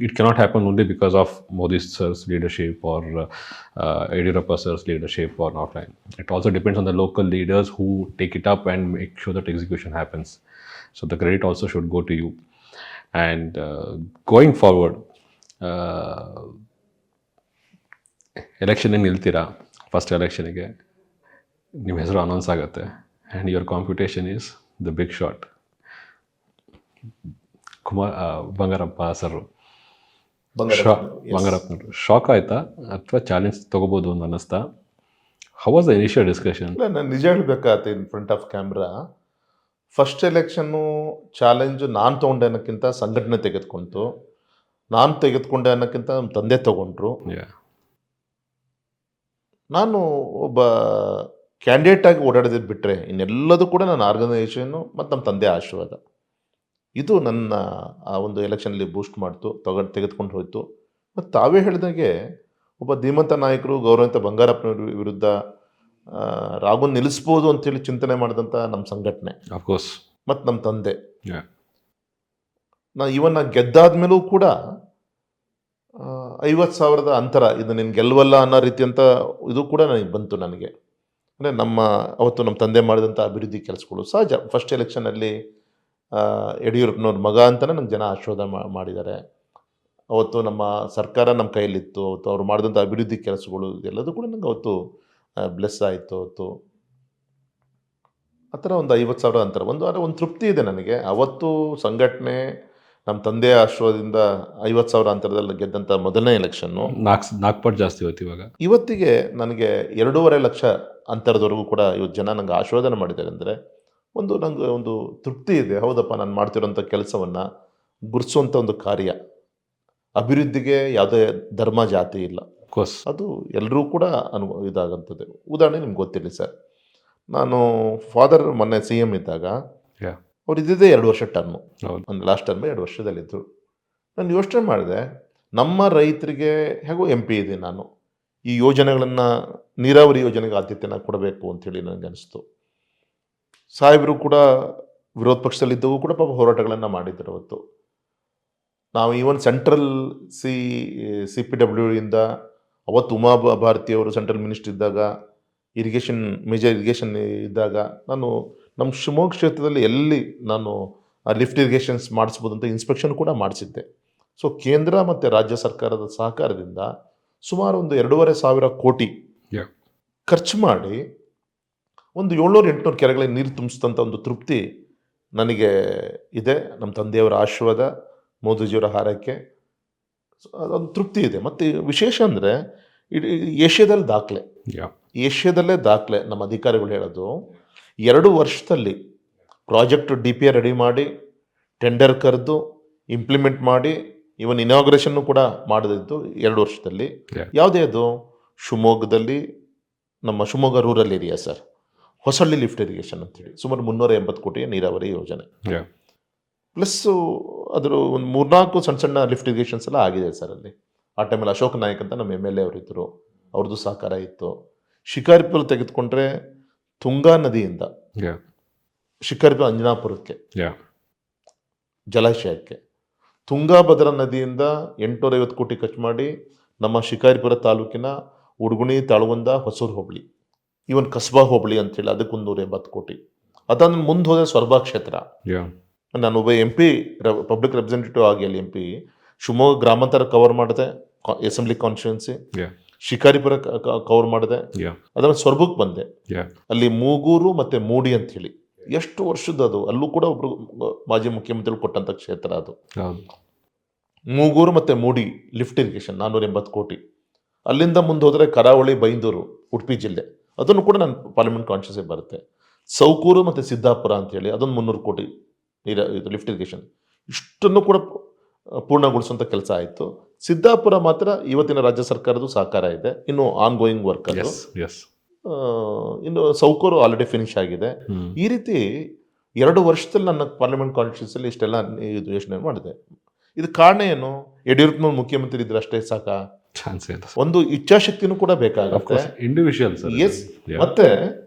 Speaker 1: it cannot happen only because of Modi sir's leadership or Yediyurappa sir's leadership or not. It also depends on the local leaders who take it up and make sure that execution happens. So the credit also should go to you. And going forward, ಎಲೆಕ್ಷನಿಗೆ ನಿಲ್ತೀರಾ, ಫಸ್ಟ್ ಎಲೆಕ್ಷನಿಗೆ ನಿಮ್ಮ ಹೆಸರು ಅನೌನ್ಸ್ ಆಗುತ್ತೆ and your competition is the big shot Bangarappa sir. ಬಂಗಾರಪ್ಪನವರು ಶಾಕ್ ಆಯಿತಾ ಅಥವಾ ಚಾಲೆಂಜ್ ತೊಗೋಬೋದು ಅಂತ ಅನ್ನಿಸ್ತಾ? How was the initial discussion?
Speaker 2: ಇಲ್ಲ, ನಾನು ನಿಜ ಹೇಳಬೇಕಾಗತ್ತೆ in front of camera. First ಎಲೆಕ್ಷನ್ನು ಚಾಲೆಂಜು ನಾನು ತೊಗೊಂಡೆ ಅನ್ನೋಕ್ಕಿಂತ ಸಂಘಟನೆ ತೆಗೆದುಕೊಂತು. ನಾನು ತೆಗೆದುಕೊಂಡೆ ಅನ್ನೋಕ್ಕಿಂತ ನಮ್ಮ ತಂದೆ ತೊಗೊಂಡ್ರು. ನಾನು ಒಬ್ಬ ಕ್ಯಾಂಡಿಡೇಟಾಗಿ ಓಡಾಡೋದು ಬಿಟ್ಟರೆ ಇನ್ನೆಲ್ಲದೂ ಕೂಡ ನನ್ನ ಆರ್ಗನೈಸೇಷನ್ನು ಮತ್ತು ನಮ್ಮ ತಂದೆ ಆಶೀರ್ವಾದ, ಇದು ನನ್ನ ಆ ಒಂದು ಎಲೆಕ್ಷನಲ್ಲಿ ಬೂಸ್ಟ್ ಮಾಡ್ತು, ತೆಗೆದುಕೊಂಡು ಹೋಯಿತು. ಮತ್ತು ತಾವೇ ಹೇಳಿದಾಗೆ ಒಬ್ಬ ಧೀಮಂತ ನಾಯಕರು ಗೌರವಿತ ಬಂಗಾರಪ್ಪನವ್ರ ವಿರುದ್ಧ ರಾಘವನ್ ನಿಲ್ಲಿಸ್ಬೋದು ಅಂತೇಳಿ ಚಿಂತನೆ ಮಾಡಿದಂಥ ನಮ್ಮ ಸಂಘಟನೆ
Speaker 1: ಅಫ್ಕೋರ್ಸ್
Speaker 2: ಮತ್ತು ನಮ್ಮ ತಂದೆ. ನಾನು ಗೆದ್ದಾದ್ಮೇಲೂ ಕೂಡ 50,000 ಅಂತರ, ಇದು ನೀನು ಗೆಲ್ಲವಲ್ಲ ಅನ್ನೋ ರೀತಿ ಅಂತ ಇದು ಕೂಡ ನನಗೆ ಬಂತು. ನನಗೆ ಅಂದರೆ ಅವತ್ತು ನಮ್ಮ ತಂದೆ ಮಾಡಿದಂಥ ಅಭಿವೃದ್ಧಿ ಕೆಲಸಗಳು ಸಹಜ. ಫಸ್ಟ್ ಎಲೆಕ್ಷನಲ್ಲಿ ಯಡಿಯೂರಪ್ಪನವ್ರ ಮಗ ಅಂತಲೇ ನಂಗೆ ಜನ ಆಶೀರ್ವಾದ ಮಾಡಿದ್ದಾರೆ. ಅವತ್ತು ನಮ್ಮ ಸರ್ಕಾರ ನಮ್ಮ ಕೈಯಲ್ಲಿತ್ತು. ಅವತ್ತು ಅವ್ರು ಮಾಡಿದಂಥ ಅಭಿವೃದ್ಧಿ ಕೆಲಸಗಳು ಎಲ್ಲದೂ ಕೂಡ ನಂಗೆ ಅವತ್ತು ಬ್ಲೆಸ್ ಆಯಿತು. ಅವತ್ತು ಆ ಥರ ಒಂದು 50,000 ಅಂತರ ಒಂದು ತೃಪ್ತಿ ಇದೆ ನನಗೆ. ಅವತ್ತು ಸಂಘಟನೆ ನಮ್ಮ ತಂದೆಯ ಆಶೀರ್ವಾದದಿಂದ 50,000 ಅಂತರದಲ್ಲಿ ಗೆದ್ದಂಥ ಮೊದಲನೇ ಎಲೆಕ್ಷನ್ನು
Speaker 1: 4 ಪಟ್ಟು ಜಾಸ್ತಿ ಹೋಯ್ತು.
Speaker 2: ಇವತ್ತಿಗೆ ನನಗೆ 2.5 ಲಕ್ಷ ಅಂತರದವರೆಗೂ ಕೂಡ ಇವತ್ತು ಜನ ನಂಗೆ ಆಶೀರ್ವಾದನೆ ಮಾಡಿದ್ದಾರೆ ಅಂದರೆ ನನಗೆ ಒಂದು ತೃಪ್ತಿ ಇದೆ. ಹೌದಪ್ಪ, ನಾನು ಮಾಡ್ತಿರೋಂಥ ಕೆಲಸವನ್ನು ಗುರುತಿಸುವಂಥ ಒಂದು ಕಾರ್ಯ. ಅಭಿವೃದ್ಧಿಗೆ ಯಾವುದೇ ಧರ್ಮ ಜಾತಿ ಇಲ್ಲ,
Speaker 1: ಕೋರ್ಸ್
Speaker 2: ಅದು ಎಲ್ಲರೂ ಕೂಡ ಇದಾಗಂಥದ್ದು. ಉದಾಹರಣೆ ನಿಮ್ಗೆ ಗೊತ್ತಿರಲಿ ಸರ್, ನಾನು ಫಾದರ್ ಮೊನ್ನೆ CM ಇದ್ದಾಗ ಅವ್ರು ಇದ್ದಿದ್ದೇ 2 ವರ್ಷ ಟರ್ಮು. ಒಂದು ಲಾಸ್ಟ್ ಟರ್ಮ್ 2 ವರ್ಷದಲ್ಲಿದ್ದರು. ನಾನು ಯೋಚನೆ ಮಾಡಿದೆ, ನಮ್ಮ ರೈತರಿಗೆ ಹೇಗೋ MP ಇದೆ, ನಾನು ಈ ಯೋಜನೆಗಳನ್ನು ನೀರಾವರಿ ಯೋಜನೆಗೆ ಆದ್ಯತೆನ ಕೊಡಬೇಕು ಅಂಥೇಳಿ ನನಗೆ ಅನಿಸ್ತು. ಸಾಹೇಬರು ಕೂಡ ವಿರೋಧ ಪಕ್ಷದಲ್ಲಿದ್ದವು ಕೂಡ ಪಾಪ ಹೋರಾಟಗಳನ್ನು ಮಾಡಿದ್ರು. ಅವತ್ತು ನಾವು ಈವನ್ ಸೆಂಟ್ರಲ್ CPW ಇಂದ ಅವತ್ತು ಉಮಾ ಭಾರತಿಯವರು ಸೆಂಟ್ರಲ್ ಮಿನಿಸ್ಟರ್ ಇದ್ದಾಗ, ಮೇಜರ್ ಇರಿಗೇಷನ್ ಇದ್ದಾಗ ನಾನು ನಮ್ಮ ಶಿವಮೊಗ್ಗ ಕ್ಷೇತ್ರದಲ್ಲಿ ಎಲ್ಲಿ ನಾನು ಲಿಫ್ಟ್ ಇರಿಗೇಷನ್ಸ್ ಮಾಡಿಸ್ಬೋದು ಅಂತ ಇನ್ಸ್ಪೆಕ್ಷನ್ ಕೂಡ ಮಾಡಿಸಿದ್ದೆ. ಸೊ ಕೇಂದ್ರ ಮತ್ತು ರಾಜ್ಯ ಸರ್ಕಾರದ ಸಹಕಾರದಿಂದ ಸುಮಾರು ಒಂದು 2,500 ಕೋಟಿ ಖರ್ಚು ಮಾಡಿ ಒಂದು 700-800 ಕೆರೆಗಳಿಗೆ ನೀರು ತುಂಬಿಸಿದಂಥ ಒಂದು ತೃಪ್ತಿ ನನಗೆ ಇದೆ. ನಮ್ಮ ತಂದೆಯವರ ಆಶೀರ್ವಾದ, ಮೋದಿಜಿಯವರ ಹಾರೈಕೆ, ಅದೊಂದು ತೃಪ್ತಿ ಇದೆ. ಮತ್ತು ವಿಶೇಷ ಅಂದರೆ ಏಷ್ಯಾದಲ್ಲಿ ದಾಖಲೆ, ಏಷ್ಯಾದಲ್ಲೇ ದಾಖಲೆ ನಮ್ಮ ಅಧಿಕಾರಿಗಳು ಹೇಳೋದು, 2 ವರ್ಷದಲ್ಲಿ ಪ್ರಾಜೆಕ್ಟ್ DPR ರೆಡಿ ಮಾಡಿ, ಟೆಂಡರ್ ಕರೆದು, ಇಂಪ್ಲಿಮೆಂಟ್ ಮಾಡಿ, ಇವನ್ ಇನಾಗ್ರೇಷನ್ನು ಕೂಡ ಮಾಡಿದ್ದು 2 ವರ್ಷದಲ್ಲಿ. ಯಾವುದೇ ಅದು ಶಿವಮೊಗ್ಗದಲ್ಲಿ, ನಮ್ಮ Shivamogga rural area sir, Hosalli lift irrigation ಅಂತೇಳಿ ಸುಮಾರು 380 ಕೋಟಿಯ ನೀರಾವರಿ ಯೋಜನೆ. ಪ್ಲಸ್ಸು ಅದರ ಒಂದು 3-4 ಸಣ್ಣ ಸಣ್ಣ ಲಿಫ್ಟ್ ಇರಿಗೇಷನ್ಸ್ ಎಲ್ಲ ಆಗಿದೆ ಸರ್ ಅಲ್ಲಿ. ಆ ಟೈಮಲ್ಲಿ ಅಶೋಕ್ ನಾಯಕ್ ಅಂತ ನಮ್ಮ MLA ಅವರಿದ್ದರು, ಅವ್ರದ್ದು ಸಹಕಾರ ಇತ್ತು. ಶಿಕಾರಿಪುರ ತೆಗೆದುಕೊಂಡ್ರೆ ತುಂಗಾ ನದಿಯಿಂದ
Speaker 1: Yeah.
Speaker 2: ಶಿಕಾರಿಪುರ ಅಂಜನಾಪುರಕ್ಕೆ
Speaker 1: Yeah.
Speaker 2: ಜಲಾಶಯಕ್ಕೆ, ತುಂಗಾಭದ್ರಾ ನದಿಯಿಂದ 850 ಕೋಟಿ ಖರ್ಚು ಮಾಡಿ ನಮ್ಮ ಶಿಕಾರಿಪುರ ತಾಲೂಕಿನ ಉಡುಗುಣಿ, ತಾಳಗುಂದ, ಹೊಸೂರು ಹೋಬಳಿ, ಈವನ್ ಕಸ್ಬಾ ಹೋಬಳಿ ಅಂತೇಳಿ ಅದಕ್ಕೆ 180 ಕೋಟಿ. ಅದಾದ ಮುಂದೆ ಹೋದರೆ ಸೊರಬ ಕ್ಷೇತ್ರ.
Speaker 1: Yeah.
Speaker 2: ನಾನು ಒಬ್ಬ MP ಪಬ್ಲಿಕ್ ರೆಪ್ರೆಸೆಂಟೇಟಿವ್ ಆಗಿ ಅಲ್ಲಿ MP ಶಿವಮೊಗ್ಗ ಗ್ರಾಮಾಂತರ ಕವರ್ ಮಾಡಿದೆ, assembly constituency.
Speaker 1: Yeah.
Speaker 2: Shikaripura cover ಮಾಡಿದೆ.
Speaker 1: Yeah.
Speaker 2: ಅದರ ಸೊರಬಕ್ಕೆ ಬಂದೆ.
Speaker 1: Yeah.
Speaker 2: ಅಲ್ಲಿ ಮೂಗೂರು ಮತ್ತು ಮೂಡಿ ಅಂತ ಹೇಳಿ ಎಷ್ಟು ವರ್ಷದ ಅದು, ಅಲ್ಲೂ ಕೂಡ ಒಬ್ರು ಮಾಜಿ ಮುಖ್ಯಮಂತ್ರಿಗಳು ಕೊಟ್ಟಂಥ ಕ್ಷೇತ್ರ ಅದು.
Speaker 1: ಹೌದು.
Speaker 2: ಮೂಗೂರು ಮತ್ತು ಮೂಡಿ ಲಿಫ್ಟ್ ಇರಿಗೇಷನ್ 480 ಕೋಟಿ. ಅಲ್ಲಿಂದ ಮುಂದೆ ಹೋದರೆ ಕರಾವಳಿ, ಬೈಂದೂರು, ಉಡುಪಿ ಜಿಲ್ಲೆ, ಅದನ್ನು ಕೂಡ ನನ್ನ ಪಾರ್ಲಿಮೆಂಟ್ ಕಾನ್ಸ್ಟಿಟ್ಯೂನ್ಸಿ ಬರುತ್ತೆ. ಸೌಕೂರು ಮತ್ತು ಸಿದ್ದಾಪುರ ಅಂತೇಳಿ ಅದೊಂದು 300 ಕೋಟಿ ಇದು ಲಿಫ್ಟ್ ಇರಿಗೇಷನ್. ಇಷ್ಟನ್ನು ಕೂಡ ಪೂರ್ಣಗೊಳಿಸುವಂಥ ಕೆಲಸ ಆಯಿತು. ಸಿದ್ದಾಪುರ ಮಾತ್ರ ಇವತ್ತಿನ ರಾಜ್ಯ ಸರ್ಕಾರದ ಸಹಕಾರ ಇದೆ, ಇನ್ನು ಆನ್ ಗೋಯಿಂಗ್ ವರ್ಕ್ ಅದು.
Speaker 1: Yes. Yes.
Speaker 2: ಇನ್ನು ಸೌಕೂರು ಆಲ್ರೆಡಿ ಫಿನಿಶ್ ಆಗಿದೆ. ಈ ರೀತಿ 2 ವರ್ಷದಲ್ಲಿ ನನ್ನ ಪಾರ್ಲಿಮೆಂಟ್ ಕಾನ್ಸ್ಟಿಟ್ಯೂನ್ಸಿಯಲ್ಲಿ ಇಷ್ಟೆಲ್ಲ ಇದು ಯೋಚನೆ ಮಾಡಿದೆ. ಇದು ಕಾರಣ ಏನು? ಯಡಿಯೂರಪ್ಪನವ್ರು ಮುಖ್ಯಮಂತ್ರಿ ಇದ್ರೆ ಅಷ್ಟೇ ಸಾಕ?
Speaker 1: Chance ಇಲ್ಲ.
Speaker 2: ಒಂದು ಇಚ್ಛಾಶಕ್ತಿನೂ ಕೂಡ
Speaker 1: Of
Speaker 2: ಬೇಕಾಗುತ್ತೆ.
Speaker 1: course, individual, sir.
Speaker 2: Yes.
Speaker 1: Yeah.
Speaker 2: ಮತ್ತೆ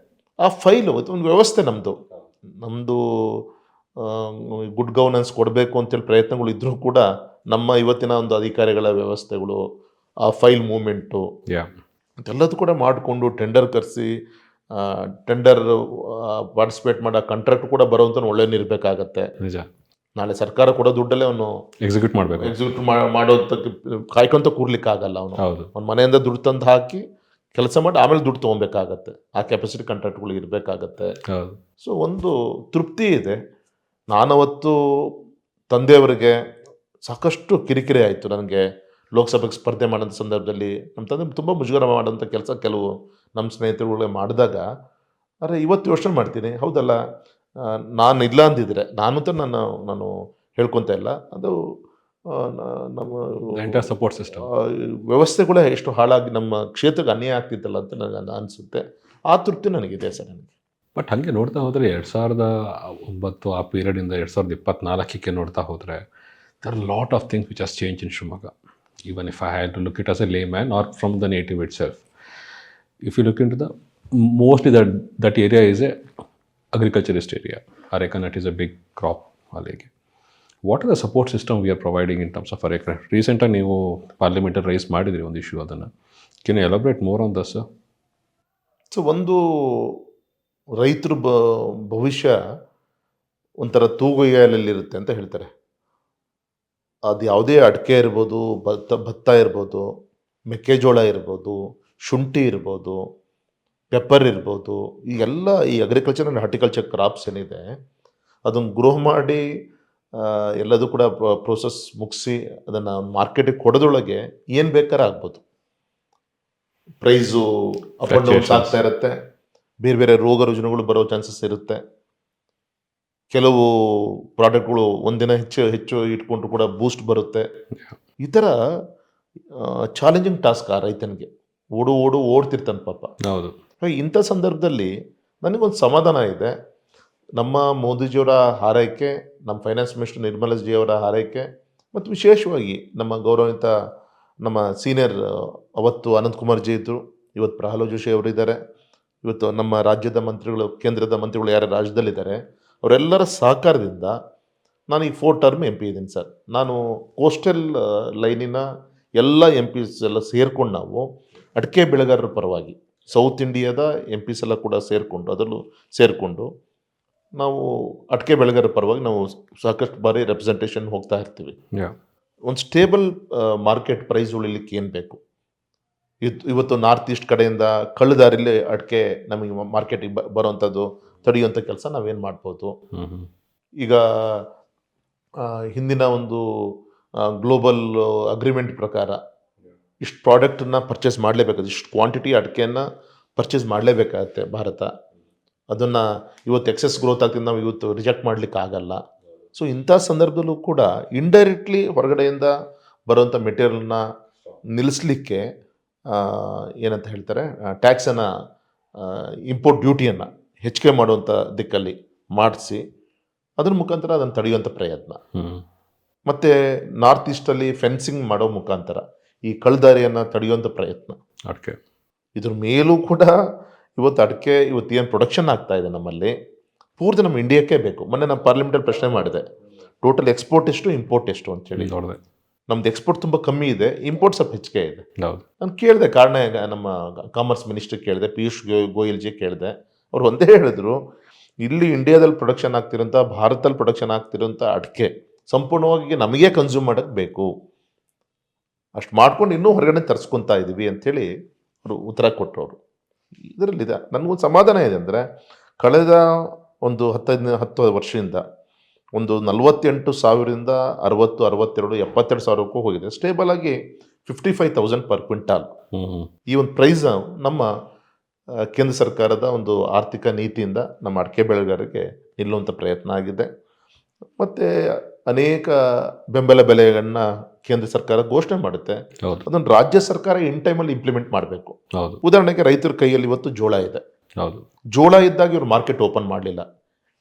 Speaker 2: ಆ ಫೈಲು ಒಂದು ವ್ಯವಸ್ಥೆ ನಮ್ಮದು ಗುಡ್ ಗವರ್ನೆನ್ಸ್ ಕೊಡಬೇಕು ಅಂತೇಳಿ ಪ್ರಯತ್ನಗಳು ಇದ್ರೂ ಕೂಡ ನಮ್ಮ ಇವತ್ತಿನ ಒಂದು ಅಧಿಕಾರಿಗಳ ವ್ಯವಸ್ಥೆಗಳು, ಆ ಫೈಲ್ ಮೂವ್ಮೆಂಟು
Speaker 1: Yeah.
Speaker 2: ಎಲ್ಲದೂ ಕೂಡ ಮಾಡಿಕೊಂಡು ಟೆಂಡರ್ ಕರೆಸಿ ಟೆಂಡರ್ ಪಾರ್ಟಿಸಿಪೇಟ್ ಮಾಡೋ ಕಾಂಟ್ರಾಕ್ಟ್ ಕೂಡ ಬರೋವಂಥ ಒಳ್ಳೆಯ ಇರಬೇಕಾಗತ್ತೆ.
Speaker 1: ನಿಜ.
Speaker 2: ನಾಳೆ ಸರ್ಕಾರ ಕೊಡೋ ದುಡ್ಡಲ್ಲೇ ಅವನು
Speaker 1: ಎಕ್ಸಿಕ್ಯೂಟ್ ಮಾಡಬೇಕು.
Speaker 2: ಎಕ್ಸಿಕ್ಯೂಟ್ ಮಾಡೋದಕ್ಕೆ ಕಾಯ್ಕೊಂತ ಕೂರ್ಲಿಕ್ಕೆ ಆಗಲ್ಲ. ಅವನು
Speaker 1: ಹೌದು.
Speaker 2: ಅವ್ನ ಮನೆಯಿಂದ ದುಡ್ಡು ತಂದು ಹಾಕಿ ಕೆಲಸ ಮಾಡಿ ಆಮೇಲೆ ದುಡ್ಡು ತೊಗೊಬೇಕಾಗತ್ತೆ. ಆ ಕೆಪಾಸಿಟಿ ಕಾಂಟ್ರಾಕ್ಟ್ಗಳು ಇರಬೇಕಾಗತ್ತೆ.
Speaker 1: ಹೌದು.
Speaker 2: ಸೊ ಒಂದು ತೃಪ್ತಿ ಇದೆ. ನಾನವತ್ತು ತಂದೆಯವರಿಗೆ ಸಾಕಷ್ಟು ಕಿರಿಕಿರಿ ಆಯಿತು. ನನಗೆ ಲೋಕಸಭೆಗೆ ಸ್ಪರ್ಧೆ ಮಾಡೋಂಥ ಸಂದರ್ಭದಲ್ಲಿ ನಮ್ಮ ತಂದೆ ತುಂಬ ಮುಜುಗರ ಮಾಡೋಂಥ ಕೆಲಸ ಕೆಲವು ನಮ್ಮ ಸ್ನೇಹಿತರುಗಳೇ ಮಾಡಿದಾಗ, ಅರೆ ಇವತ್ತು ಯೋಚನೆ ಮಾಡ್ತೀನಿ, ಹೌದಲ್ಲ, ನಾನು ಇಲ್ಲ ಅಂದಿದ್ರೆ ನಾನು ಹೇಳ್ಕೊತ ಇಲ್ಲ, ಅದು ನಮ್ಮ
Speaker 1: ಎಂಟೈರ್ ಸಪೋರ್ಟ್ ಸಿಸ್ಟಮ್,
Speaker 2: ವ್ಯವಸ್ಥೆಗಳೇ ಎಷ್ಟು ಹಾಳಾಗಿ ನಮ್ಮ ಕ್ಷೇತ್ರಕ್ಕೆ ಅನ್ಯಾಯ ಆಗ್ತಿತ್ತಲ್ಲ ಅಂತ ನನಗೆ ಅನಿಸುತ್ತೆ. ಆ ತೃಪ್ತಿ ನನಗಿದೆ ಸರ್. ನನಗೆ
Speaker 1: ಬಟ್ ಹಾಗೆ ನೋಡ್ತಾ ಹೋದರೆ 2009 ಆ ಪೀರಿಯಡಿಂದ 2024ಕ್ಕೆ ನೋಡ್ತಾ ಹೋದರೆ there are lot of things which has change in Shivamogga. Even if I had to look it as a layman or from the native itself, if you look into the mostly that area is a agriculturist area. Arecanut is a big crop ಅಲ್ಲಿಗೆ. What are the support system we are providing in terms of arecanut? ರೀಸೆಂಟಾಗಿ ನೀವು ಪಾರ್ಲಿಮೆಂಟಲ್ಲಿ ರೈಸ್ ಮಾಡಿದ್ರಿ ಒಂದು ಇಶ್ಯೂ, ಅದನ್ನು can you elaborate more on this?
Speaker 2: So ಒಂದು ರೈತರ ಭವಿಷ್ಯ ಒಂಥರ ತೂಗುಯ್ಯಾಲಲ್ಲಿರುತ್ತೆ ಅಂತ ಹೇಳ್ತಾರೆ. ಅದು ಯಾವುದೇ ಅಡಿಕೆ ಇರ್ಬೋದು, ಭತ್ತ ಇರ್ಬೋದು, ಮೆಕ್ಕೆಜೋಳ ಇರ್ಬೋದು, ಶುಂಠಿ ಇರ್ಬೋದು, ಪೆಪ್ಪರ್ ಇರ್ಬೋದು, ಈಗೆಲ್ಲ ಈ ಅಗ್ರಿಕಲ್ಚರ್ ಆ್ಯಂಡ್ ಹಾರ್ಟಿಕಲ್ಚರ್ ಕ್ರಾಪ್ಸ್ ಏನಿದೆ ಅದನ್ನು ಗ್ರೋ ಮಾಡಿ ಎಲ್ಲದೂ ಕೂಡ ಪ್ರೋಸೆಸ್ ಮುಗಿಸಿ ಅದನ್ನು ಮಾರ್ಕೆಟಿಗೆ ಕೊಡೋದ್ರೊಳಗೆ ಏನು ಬೇಕಾದ್ರೆ ಆಗ್ಬೋದು. ಪ್ರೈಸು ಅಪ್ ಆ್ಯಂಡ್ ಡೌನ್ಸ್ ಆಗ್ತಾ ಇರುತ್ತೆ, ಬೇರೆ ಬೇರೆ ರೋಗ ರುಜಿನಗಳು ಬರೋ ಚಾನ್ಸಸ್ ಇರುತ್ತೆ. ಕೆಲವು ಪ್ರಾಡಕ್ಟ್ಗಳು ಒಂದಿನ ಹೆಚ್ಚು ಇಟ್ಕೊಂಡ್ರು ಕೂಡ ಬೂಸ್ಟ್ ಬರುತ್ತೆ. ಈ ಥರ ಚಾಲೆಂಜಿಂಗ್ ಟಾಸ್ಕ್ ಆ ರೈತನಿಗೆ. ಓಡ್ತಿರ್ತಾನೆ ಪಾಪ.
Speaker 1: ಹೌದು.
Speaker 2: ಇಂಥ ಸಂದರ್ಭದಲ್ಲಿ ನನಗೊಂದು ಸಮಾಧಾನ ಇದೆ. ನಮ್ಮ ಮೋದಿಜಿಯವರ ಹಾರೈಕೆ, ನಮ್ಮ ಫೈನಾನ್ಸ್ ಮಿನಿಸ್ಟರ್ ನಿರ್ಮಲಾ ಜಿ ಅವರ ಹಾರೈಕೆ, ಮತ್ತು ವಿಶೇಷವಾಗಿ ನಮ್ಮ ಗೌರವಿತ ನಮ್ಮ ಸೀನಿಯರ್ ಅವತ್ತು ಅನಂತಕುಮಾರ್ ಜಿ ಇದ್ದರು, ಇವತ್ತು ಪ್ರಹ್ಲಾದ್ ಜೋಶಿ ಅವರಿದ್ದಾರೆ, ಇವತ್ತು ನಮ್ಮ ರಾಜ್ಯದ ಮಂತ್ರಿಗಳು, ಕೇಂದ್ರದ ಮಂತ್ರಿಗಳು ಯಾರು ರಾಜ್ಯದಲ್ಲಿದ್ದಾರೆ, ಅವರೆಲ್ಲರ ಸಹಕಾರದಿಂದ ನಾನು ಈ 4 ಟರ್ಮ್ MP ಇದ್ದೀನಿ ಸರ್. ನಾನು ಕೋಸ್ಟಲ್ ಲೈನಿನ ಎಲ್ಲ MPs ಎಲ್ಲ ಸೇರ್ಕೊಂಡು ನಾವು ಅಡಿಕೆ ಬೆಳೆಗಾರರ ಪರವಾಗಿ ಸೌತ್ ಇಂಡಿಯಾದ MPs ಎಲ್ಲ ಕೂಡ ಸೇರಿಕೊಂಡು ನಾವು ಅಡಿಕೆ ಬೆಳೆಗಾರರ ಪರವಾಗಿ ನಾವು ಸಾಕಷ್ಟು ಬಾರಿ ರೆಪ್ರೆಸೆಂಟೇಷನ್ ಹೋಗ್ತಾ ಇರ್ತೀವಿ. ಒಂದು ಸ್ಟೇಬಲ್ ಮಾರ್ಕೆಟ್ ಪ್ರೈಸ್ ಉಳಿಲಿಕ್ಕೆ ಏನು ಬೇಕು, ಇವತ್ತು ನಾರ್ತ್ ಈಸ್ಟ್ ಕಡೆಯಿಂದ ಕಳ್ಳದಾರಿಲಿ ಅಡಿಕೆ ನಮಗೆ ಮಾರ್ಕೆಟಿಗೆ ಬರೋವಂಥದ್ದು ತಡೆಯುವಂಥ ಕೆಲಸ ನಾವೇನು ಮಾಡ್ಬೋದು. ಈಗ ಹಿಂದಿನ ಒಂದು ಗ್ಲೋಬಲ್ ಅಗ್ರಿಮೆಂಟ್ ಪ್ರಕಾರ ಇಷ್ಟು ಪ್ರಾಡಕ್ಟನ್ನು ಪರ್ಚೇಸ್ ಮಾಡಲೇಬೇಕಾಗುತ್ತೆ, ಇಷ್ಟು ಕ್ವಾಂಟಿಟಿ ಅಡಿಕೆಯನ್ನು ಪರ್ಚೇಸ್ ಮಾಡಲೇಬೇಕಾಗತ್ತೆ ಭಾರತ. ಅದನ್ನು ಇವತ್ತು ಎಕ್ಸೆಸ್ ಗ್ರೋತ್ ಆಗ್ತಿದ್ದು ನಾವು ಇವತ್ತು ರಿಜೆಕ್ಟ್ ಮಾಡಲಿಕ್ಕೆ ಆಗಲ್ಲ. ಸೊ ಇಂಥ ಸಂದರ್ಭದಲ್ಲೂ ಕೂಡ ಇಂಡೈರೆಕ್ಟ್ಲಿ ಹೊರಗಡೆಯಿಂದ ಬರುವಂಥ ಮೆಟೀರಿಯಲ್ನ ನಿಲ್ಲಿಸಲಿಕ್ಕೆ ಏನಂತ ಹೇಳ್ತಾರೆ, ಟ್ಯಾಕ್ಸನ್ನು, ಇಂಪೋರ್ಟ್ ಡ್ಯೂಟಿಯನ್ನು ಹೆಚ್ಚಿಗೆ ಮಾಡುವಂಥ ದಿಕ್ಕಲ್ಲಿ ಮಾಡಿಸಿ ಅದ್ರ ಮುಖಾಂತರ ಅದನ್ನು ತಡೆಯುವಂಥ ಪ್ರಯತ್ನ.
Speaker 1: ಹ್ಮ್.
Speaker 2: ಮತ್ತು ನಾರ್ತ್ ಈಸ್ಟಲ್ಲಿ ಫೆನ್ಸಿಂಗ್ ಮಾಡೋ ಮುಖಾಂತರ ಈ ಕಳ್ದಾರಿಯನ್ನು ತಡೆಯುವಂಥ ಪ್ರಯತ್ನ.
Speaker 1: ಓಕೆ.
Speaker 2: ಇದ್ರ ಮೇಲೂ ಕೂಡ ಇವತ್ತು ಅಡಿಕೆ ಇವತ್ತು ಏನು ಪ್ರೊಡಕ್ಷನ್ ಆಗ್ತಾ ಇದೆ ನಮ್ಮಲ್ಲಿ ಪೂರ್ತಿ ನಮ್ಮ ಇಂಡಿಯಾಕ್ಕೆ ಬೇಕು. ಮೊನ್ನೆ ನಾನು ಪಾರ್ಲಿಮೆಂಟಲ್ಲಿ ಪ್ರಶ್ನೆ ಮಾಡಿದೆ, ಟೋಟಲ್ ಎಕ್ಸ್ಪೋರ್ಟ್ ಎಷ್ಟು, ಇಂಪೋರ್ಟ್ ಎಷ್ಟು ಅಂತೇಳಿ.
Speaker 1: ನೋಡಿದೆ.
Speaker 2: ನಮ್ದು ಎಕ್ಸ್ಪೋರ್ಟ್ ತುಂಬ ಕಮ್ಮಿ ಇದೆ, ಇಂಪೋರ್ಟ್ ಸ್ವಲ್ಪ ಹೆಚ್ಚಿಗೆ ಇದೆ.
Speaker 1: ಹೌದು.
Speaker 2: ನಾನು ಕೇಳಿದೆ ಕಾರಣ, ನಮ್ಮ ಕಾಮರ್ಸ್ ಮಿನಿಸ್ಟರ್ ಕೇಳಿದೆ, ಪಿಯೂಷ್ ಗೋಯಲ್ ಜಿ ಕೇಳಿದೆ. ಅವ್ರು ಒಂದೇ ಹೇಳಿದ್ರು, ಇಲ್ಲಿ ಇಂಡಿಯಾದಲ್ಲಿ ಪ್ರೊಡಕ್ಷನ್ ಆಗ್ತಿರೋಂಥ, ಭಾರತದಲ್ಲಿ ಪ್ರೊಡಕ್ಷನ್ ಆಗ್ತಿರೋಂಥ ಅಡಿಕೆ ಸಂಪೂರ್ಣವಾಗಿ ನಮಗೆ ಕನ್ಸ್ಯೂಮ್ ಮಾಡೋಕ್ಕೆ ಬೇಕು, ಅಷ್ಟು ಮಾಡ್ಕೊಂಡು ಇನ್ನೂ ಹೊರಗಡೆ ತರಿಸ್ಕೊತಾ ಇದ್ದೀವಿ ಅಂಥೇಳಿ ಅವರು ಉತ್ತರ ಕೊಟ್ಟರು. ಅವರು ಇದರಲ್ಲಿದೆ ನನಗೊಂದು ಸಮಾಧಾನ ಇದೆ ಅಂದರೆ, ಕಳೆದ ಒಂದು 10 ವರ್ಷದಿಂದ ಒಂದು 48,000ರಿಂದ 60, 62, 72,000ಕ್ಕೂ ಹೋಗಿದೆ. ಸ್ಟೇಬಲ್ ಆಗಿ 55,000 ಪರ್ ಕ್ವಿಂಟಾಲ್. ಈ ಒಂದು ಪ್ರೈಸ್ ನಮ್ಮ ಕೇಂದ್ರ ಸರ್ಕಾರದ ಒಂದು ಆರ್ಥಿಕ ನೀತಿಯಿಂದ ನಮ್ಮ ಅಡಿಕೆ ಬೆಳೆಗಾರರಿಗೆ ನಿಲ್ಲುವಂಥ ಪ್ರಯತ್ನ ಆಗಿದೆ. ಮತ್ತು ಅನೇಕ ಬೆಂಬಲ ಬೆಲೆಗಳನ್ನ ಕೇಂದ್ರ ಸರ್ಕಾರ ಘೋಷಣೆ ಮಾಡುತ್ತೆ. ಅದನ್ನು ರಾಜ್ಯ ಸರ್ಕಾರ ಇನ್ ಟೈಮಲ್ಲಿ ಇಂಪ್ಲಿಮೆಂಟ್ ಮಾಡಬೇಕು. ಉದಾಹರಣೆಗೆ ರೈತರ ಕೈಯಲ್ಲಿ ಇವತ್ತು ಜೋಳ ಇದೆ. ಜೋಳ ಇದ್ದಾಗ ಇವರು ಮಾರ್ಕೆಟ್ ಓಪನ್ ಮಾಡಲಿಲ್ಲ.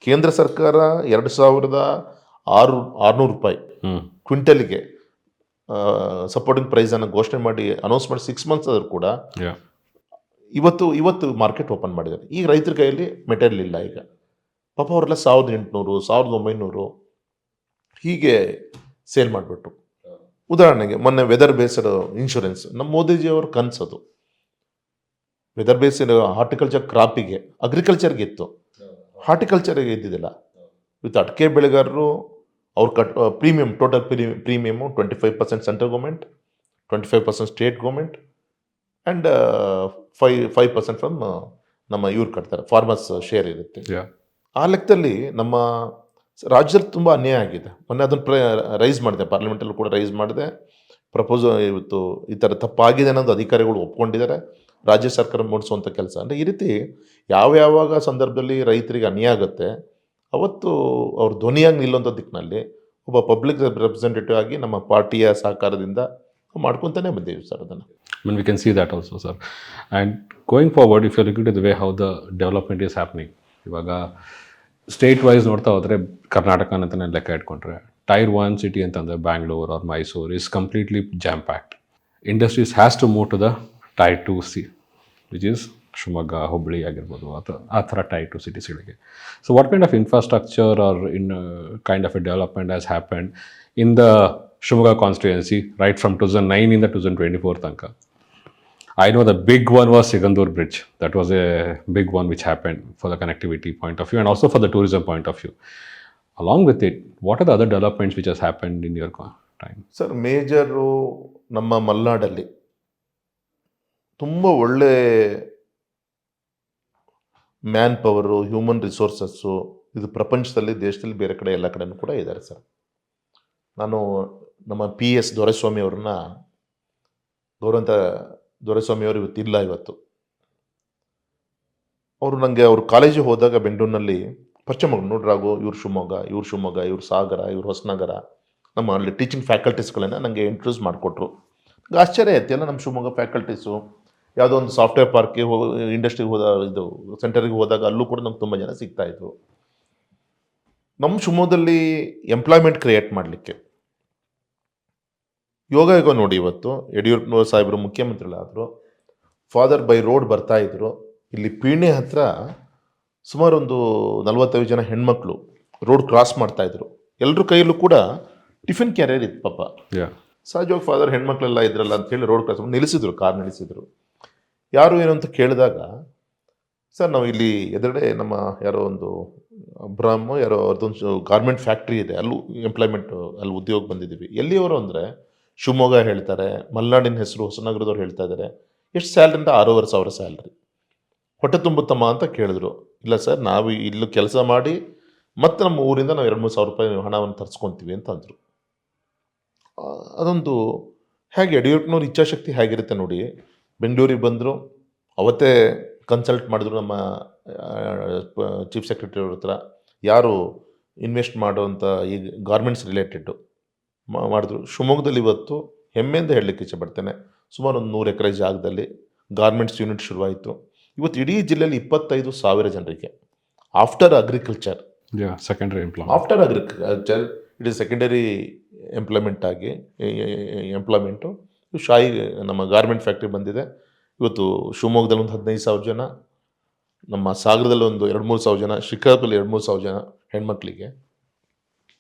Speaker 2: ಕೇಂದ್ರ ಸರ್ಕಾರ 2,600 ರೂಪಾಯಿ ಕ್ವಿಂಟಲ್ಗೆ ಸಪೋರ್ಟಿಂಗ್ ಪ್ರೈಸನ್ನು ಘೋಷಣೆ ಮಾಡಿ ಅನೌನ್ಸ್ ಮಾಡಿ 6 ಮಂತ್ಸ್ ಆದರೂ ಕೂಡ ಇವತ್ತು ಮಾರ್ಕೆಟ್ ಓಪನ್ ಮಾಡಿದ್ದಾರೆ. ಈಗ ರೈತರ ಕೈಯಲ್ಲಿ ಮೆಟೀರಿಯಲ್ ಇಲ್ಲ. ಈಗ ಪಾಪ ಅವರೆಲ್ಲ 1,800, 1,900 ಹೀಗೆ ಸೇಲ್ ಮಾಡಿಬಿಟ್ರು. ಉದಾಹರಣೆಗೆ ಮೊನ್ನೆ ವೆದರ್ ಬೇಸ್ಡ್ ಇನ್ಶೂರೆನ್ಸ್ ನಮ್ಮ ಮೋದಿಜಿಯವ್ರ ಕನಸದು. ವೆದರ್ ಬೇಸ್ಡ್ ಹಾರ್ಟಿಕಲ್ಚರ್ ಕ್ರಾಪಿಗೆ, ಅಗ್ರಿಕಲ್ಚರ್ಗೆ ಇತ್ತು, ಹಾರ್ಟಿಕಲ್ಚರ್ಗೆ ಇದ್ದಿದ್ದಿಲ್ಲ. ಇವತ್ತು ಅಡಿಕೆ ಬೆಳೆಗಾರರು ಅವ್ರು premium, total premium 25% central government, 25% state government and 5% from ನಮ್ಮ ಇವ್ರು ಕಟ್ತಾರೆ, ಫಾರ್ಮರ್ಸ್ ಶೇರ್ ಇರುತ್ತೆ. ಆ ಲೆಕ್ಕದಲ್ಲಿ ನಮ್ಮ ರಾಜ್ಯದಲ್ಲಿ ತುಂಬ ಅನ್ಯಾಯ ಆಗಿದೆ. ಮೊನ್ನೆ ಅದನ್ನು ರೈಸ್ ಮಾಡಿದೆ, ಪಾರ್ಲಿಮೆಂಟಲ್ಲೂ ಕೂಡ ರೈಸ್ ಮಾಡಿದೆ. ಪ್ರಪೋಸಲ್ ಇವತ್ತು ಈ ಥರ ತಪ್ಪಾಗಿದೆ ಅನ್ನೋದು ಅಧಿಕಾರಿಗಳು ಒಪ್ಕೊಂಡಿದ್ದಾರೆ. ರಾಜ್ಯ ಸರ್ಕಾರ ಮೂಡಿಸುವಂಥ ಕೆಲಸ ಅಂದರೆ ಈ ರೀತಿ ಯಾವ್ಯಾವಾಗ ಸಂದರ್ಭದಲ್ಲಿ ರೈತರಿಗೆ ಅನ್ಯಾಯ ಆಗುತ್ತೆ ಅವತ್ತು ಅವ್ರ ಧ್ವನಿಯಾಗಿ ನಿಲ್ಲುವಂಥ ದಿಕ್ಕಿನಲ್ಲಿ ಒಬ್ಬ ಪಬ್ಲಿಕ್ ರೆಪ್ರೆಸೆಂಟೇಟಿವ್ ಆಗಿ ನಮ್ಮ ಪಾರ್ಟಿಯ ಸಹಕಾರದಿಂದ ಮಾಡ್ಕೊತಾನೆ ಬಂದೀವಿ ಸರ್ ಅದನ್ನು.
Speaker 1: When we can see that also, sir. And going forward, if you're looking at the way how the development is happening, ಇವಾಗ ಸ್ಟೇಟ್ ವೈಸ್ ನೋಡ್ತಾ ಹೋದರೆ ಕರ್ನಾಟಕ ಅಂತಲೇ ಲೆಕ್ಕ ಇಟ್ಕೊಂಡ್ರೆ Tier 1 ಸಿಟಿ ಅಂತಂದರೆ Bangalore or Mysuru is completely jam packed. Industries has to move to the Tier 2 which is Shivamogga, Hubballi ಆಗಿರ್ಬೋದು, ಆ ಥರ Tier 2 ಸಿಟೀಸ್ಗಳಿಗೆ. So what kind of infrastructure or kind of a development has happened in the Shumaga constituency right from 2009 in the 2024 tanka? I know the big one was Sigandur Bridge. That was a big one which happened for the connectivity point of view and also for the tourism point of view. Along with it, what are the other developments which has happened in your time?
Speaker 2: Sir, major ನಮ್ಮ ಮಲೆನಾಡಲ್ಲಿ ತುಂಬ ಒಳ್ಳೆ ಮ್ಯಾನ್ ಪವರು, ಹ್ಯೂಮನ್ ರಿಸೋರ್ಸಸ್ಸು ಇದು ಪ್ರಪಂಚದಲ್ಲಿ, ದೇಶದಲ್ಲಿ ಬೇರೆ ಕಡೆ ಎಲ್ಲ ಕಡೆನೂ ಕೂಡ ಇದ್ದಾರೆ ಸರ್. ನಾನು ನಮ್ಮ PS ದೊರೆಸ್ವಾಮಿ ಅವ್ರನ್ನ, ಗೌರವಂತ ದೊರೆಸ್ವಾಮಿ ಅವರು ಇವತ್ತಿಲ್ಲ. ಇವತ್ತು ಅವರು ನನಗೆ ಅವ್ರ ಕಾಲೇಜಿಗೆ ಹೋದಾಗ ಬೆಂಗಳೂರಿನಲ್ಲಿ ಪರಿಚಯ ಮಾಡಿ, ನೋಡ್ರಾಗು ಇವ್ರು ಶಿವಮೊಗ್ಗ, ಇವ್ರು ಸಾಗರ, ಇವ್ರು ಹೊಸನಗರ, ನಮ್ಮ ಅಲ್ಲಿ ಟೀಚಿಂಗ್ ಫ್ಯಾಕಲ್ಟೀಸ್ಗಳನ್ನು ನನಗೆ ಇಂಟ್ರೊಡ್ಯೂಸ್ ಮಾಡಿಕೊಟ್ರು. ಆಶ್ಚರ್ಯ ಆಯ್ತು, ಎಲ್ಲ ನಮ್ಮ ಶಿವಮೊಗ್ಗ ಫ್ಯಾಕಲ್ಟೀಸು ಯಾವುದೋ ಒಂದು ಸಾಫ್ಟ್ವೇರ್ ಪಾರ್ಕ್ಗೆ ಇಂಡಸ್ಟ್ರಿಗೆ ಇದು ಸೆಂಟರ್ಗೆ ಹೋದಾಗ ಅಲ್ಲೂ ಕೂಡ ನಮ್ಗೆ ತುಂಬ ಜನ ಸಿಗ್ತಾಯಿದ್ರು. ನಮ್ಮ ಶಿವಮೊಗ್ಗದಲ್ಲಿ ಎಂಪ್ಲಾಯ್ಮೆಂಟ್ ಕ್ರಿಯೇಟ್ ಮಾಡಲಿಕ್ಕೆ ಯೋಗ ನೋಡಿ, ಇವತ್ತು ಯಡಿಯೂರಪ್ಪ ಸಾಹೇಬರು ಮುಖ್ಯಮಂತ್ರಿಗಳಾದರು, ಫಾದರ್ ಬೈ ರೋಡ್ ಬರ್ತಾಯಿದ್ರು. ಇಲ್ಲಿ ಪೀಣ್ಯ ಹತ್ರ ಸುಮಾರು ಒಂದು 45 ಜನ ಹೆಣ್ಮಕ್ಳು ರೋಡ್ ಕ್ರಾಸ್ ಮಾಡ್ತಾಯಿದ್ರು. ಎಲ್ಲರ ಕೈಯಲ್ಲೂ ಕೂಡ ಟಿಫಿನ್ ಕ್ಯಾರಿಯರ್ ಇತ್ತು. ಪಾಪ ಸಹಜವಾಗಿ ಫಾದರ್ ಹೆಣ್ಮಕ್ಳೆಲ್ಲ ಇದ್ರಲ್ಲ ಅಂತೇಳಿ ರೋಡ್ ಕ್ರಾಸ್ ನಿಲ್ಲಿಸಿದ್ರು, ಕಾರ್ ನಿಲ್ಲಿಸಿದ್ರು. ಯಾರು ಏನು ಅಂತ ಕೇಳಿದಾಗ, ಸರ್ ನಾವು ಇಲ್ಲಿ ಎದುರುಗಡೆ ನಮ್ಮ ಯಾರೋ ಒಂದು ಬ್ರಾಹ್ಮ ಯಾರೋ ಅವ್ರದ್ದೊಂದು ಗಾರ್ಮೆಂಟ್ ಫ್ಯಾಕ್ಟ್ರಿ ಇದೆ, ಅಲ್ಲೂ ಎಂಪ್ಲಾಯ್ಮೆಂಟ್, ಅಲ್ಲಿ ಉದ್ಯೋಗ ಬಂದಿದ್ದೀವಿ. ಎಲ್ಲಿಯವರು ಅಂದರೆ ಶಿವಮೊಗ್ಗ ಹೇಳ್ತಾರೆ, ಮಲೆನಾಡಿನ ಹೆಸರು ಹೊಸನಗರದವ್ರು ಹೇಳ್ತಾ ಇದ್ದಾರೆ. ಎಷ್ಟು ಸ್ಯಾಲ್ರಿ ಅಂತ 6,500 ಸ್ಯಾಲ್ರಿ. ಹೊಟ್ಟೆ ತುಂಬುತ್ತಮ್ಮ ಅಂತ ಕೇಳಿದ್ರು. ಇಲ್ಲ ಸರ್, ನಾವು ಇಲ್ಲೂ ಕೆಲಸ ಮಾಡಿ ಮತ್ತು ನಮ್ಮ ಊರಿಂದ ನಾವು 2-3 ಸಾವಿರ ರೂಪಾಯಿ ಹಣವನ್ನು ತರಿಸ್ಕೊತೀವಿ ಅಂತ ಅಂದರು. ಅದೊಂದು ಹೇಗೆ ಯಡಿಯೂರಪ್ಪನವ್ರ ಇಚ್ಛಾಶಕ್ತಿ ಹೇಗಿರುತ್ತೆ ನೋಡಿ. ಬೆಂಗಳೂರಿಗೆ ಬಂದರು, ಅವತ್ತೇ ಕನ್ಸಲ್ಟ್ ಮಾಡಿದ್ರು ನಮ್ಮ ಚೀಫ್ ಸೆಕ್ರೆಟರಿ ಅವ್ರ ಹತ್ರ, ಯಾರು ಇನ್ವೆಸ್ಟ್ ಮಾಡುವಂಥ ಈ ಗಾರ್ಮೆಂಟ್ಸ್ ರಿಲೇಟೆಡ್ಡು ಮಾಡಿದ್ರು. ಶಿವಮೊಗ್ಗದಲ್ಲಿ ಇವತ್ತು ಹೆಮ್ಮೆಯಿಂದ ಹೇಳಲಿಕ್ಕೆ ಇಷ್ಟಪಡ್ತೇನೆ, ಸುಮಾರು ಒಂದು 100 ಎಕರೆ ಜಾಗದಲ್ಲಿ ಗಾರ್ಮೆಂಟ್ಸ್ ಯೂನಿಟ್ ಶುರುವಾಯಿತು. ಇವತ್ತು ಇಡೀ ಜಿಲ್ಲೆಯಲ್ಲಿ 25,000 ಜನರಿಗೆ after agriculture
Speaker 1: secondary employment.
Speaker 2: After agriculture it is secondary employment ಆಗಿ ಎಂಪ್ಲಾಯ್ಮೆಂಟು ಶಾಯಿ ನಮ್ಮ ಗಾರ್ಮೆಂಟ್ ಫ್ಯಾಕ್ಟ್ರಿ ಬಂದಿದೆ. ಇವತ್ತು ಶಿವಮೊಗ್ಗದಲ್ಲಿ ಒಂದು 15,000 ಜನ, ನಮ್ಮ ಸಾಗರದಲ್ಲಿ ಒಂದು 2-3 ಸಾವಿರ ಜನ, ಶ್ರೀಕಾಕುಳದಲ್ಲಿ 2-3 ಸಾವಿರ ಜನ ಹೆಣ್ಮಕ್ಳಿಗೆ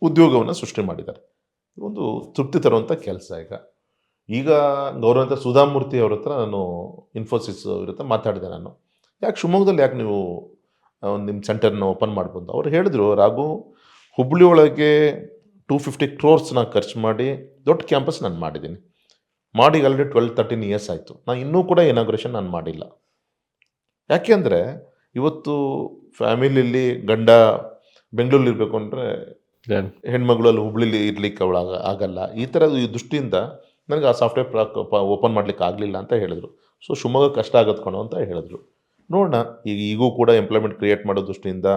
Speaker 2: ಉದ್ಯೋಗವನ್ನು ಸೃಷ್ಟಿ ಮಾಡಿದ್ದಾರೆ. ಒಂದು ತೃಪ್ತಿ ತರುವಂಥ ಕೆಲಸ. ಈಗ ಗೌರವಂತ ಸುಧಾಮೂರ್ತಿ ಅವ್ರ ಹತ್ರ ನಾನು ಇನ್ಫೋಸಿಸ್ ಅವ್ರ ಹತ್ರ ಮಾತಾಡಿದೆ ನಾನು, ಯಾಕೆ ಶಿವಮೊಗ್ಗದಲ್ಲಿ ಯಾಕೆ ನೀವು ನಿಮ್ಮ ಸೆಂಟರ್ನ ಓಪನ್ ಮಾಡ್ಬೋದು? ಅವ್ರು ಹೇಳಿದ್ರು, ರಾಘು, ಹುಬ್ಬಳ್ಳಿ ಒಳಗೆ 250 crores ಖರ್ಚು ಮಾಡಿ ದೊಡ್ಡ ಕ್ಯಾಂಪಸ್ ನಾನು ಮಾಡಿದ್ದೀನಿ. ಮಾಡಿ ಆಲ್ರೆಡಿ 12-13 years ಆಯಿತು. ನಾನು ಇನ್ನೂ ಕೂಡ ಇನಾಗ್ರೇಷನ್ ನಾನು ಮಾಡಿಲ್ಲ. ಯಾಕೆ ಅಂದರೆ ಇವತ್ತು ಫ್ಯಾಮಿಲಿಯಲ್ಲಿ ಗಂಡ ಬೆಂಗಳೂರಲ್ಲಿ ಇರಬೇಕು ಅಂದರೆ ಹೆಣ್ಮಗಳು ಅಲ್ಲಿ ಹುಬ್ಳಿಲಿ ಇರ್ಲಿಕ್ಕೆ ಆಗಲ್ಲ. ಈ ಥರದ ಈ ದೃಷ್ಟಿಯಿಂದ ನನಗೆ ಆ ಸಾಫ್ಟ್ವೇರ್ ಓಪನ್ ಮಾಡ್ಲಿಕ್ಕೆ ಆಗಲಿಲ್ಲ ಅಂತ ಹೇಳಿದ್ರು. ಸೊ ಶಿವಮೊಗ್ಗ ಕಷ್ಟ ಆಗತ್ತೆ ಕಣೋ ಅಂತ ಹೇಳಿದ್ರು. ನೋಡೋಣ, ಈಗೂ ಕೂಡ ಎಂಪ್ಲಾಯ್ಮೆಂಟ್ ಕ್ರಿಯೇಟ್ ಮಾಡೋ ದೃಷ್ಟಿಯಿಂದ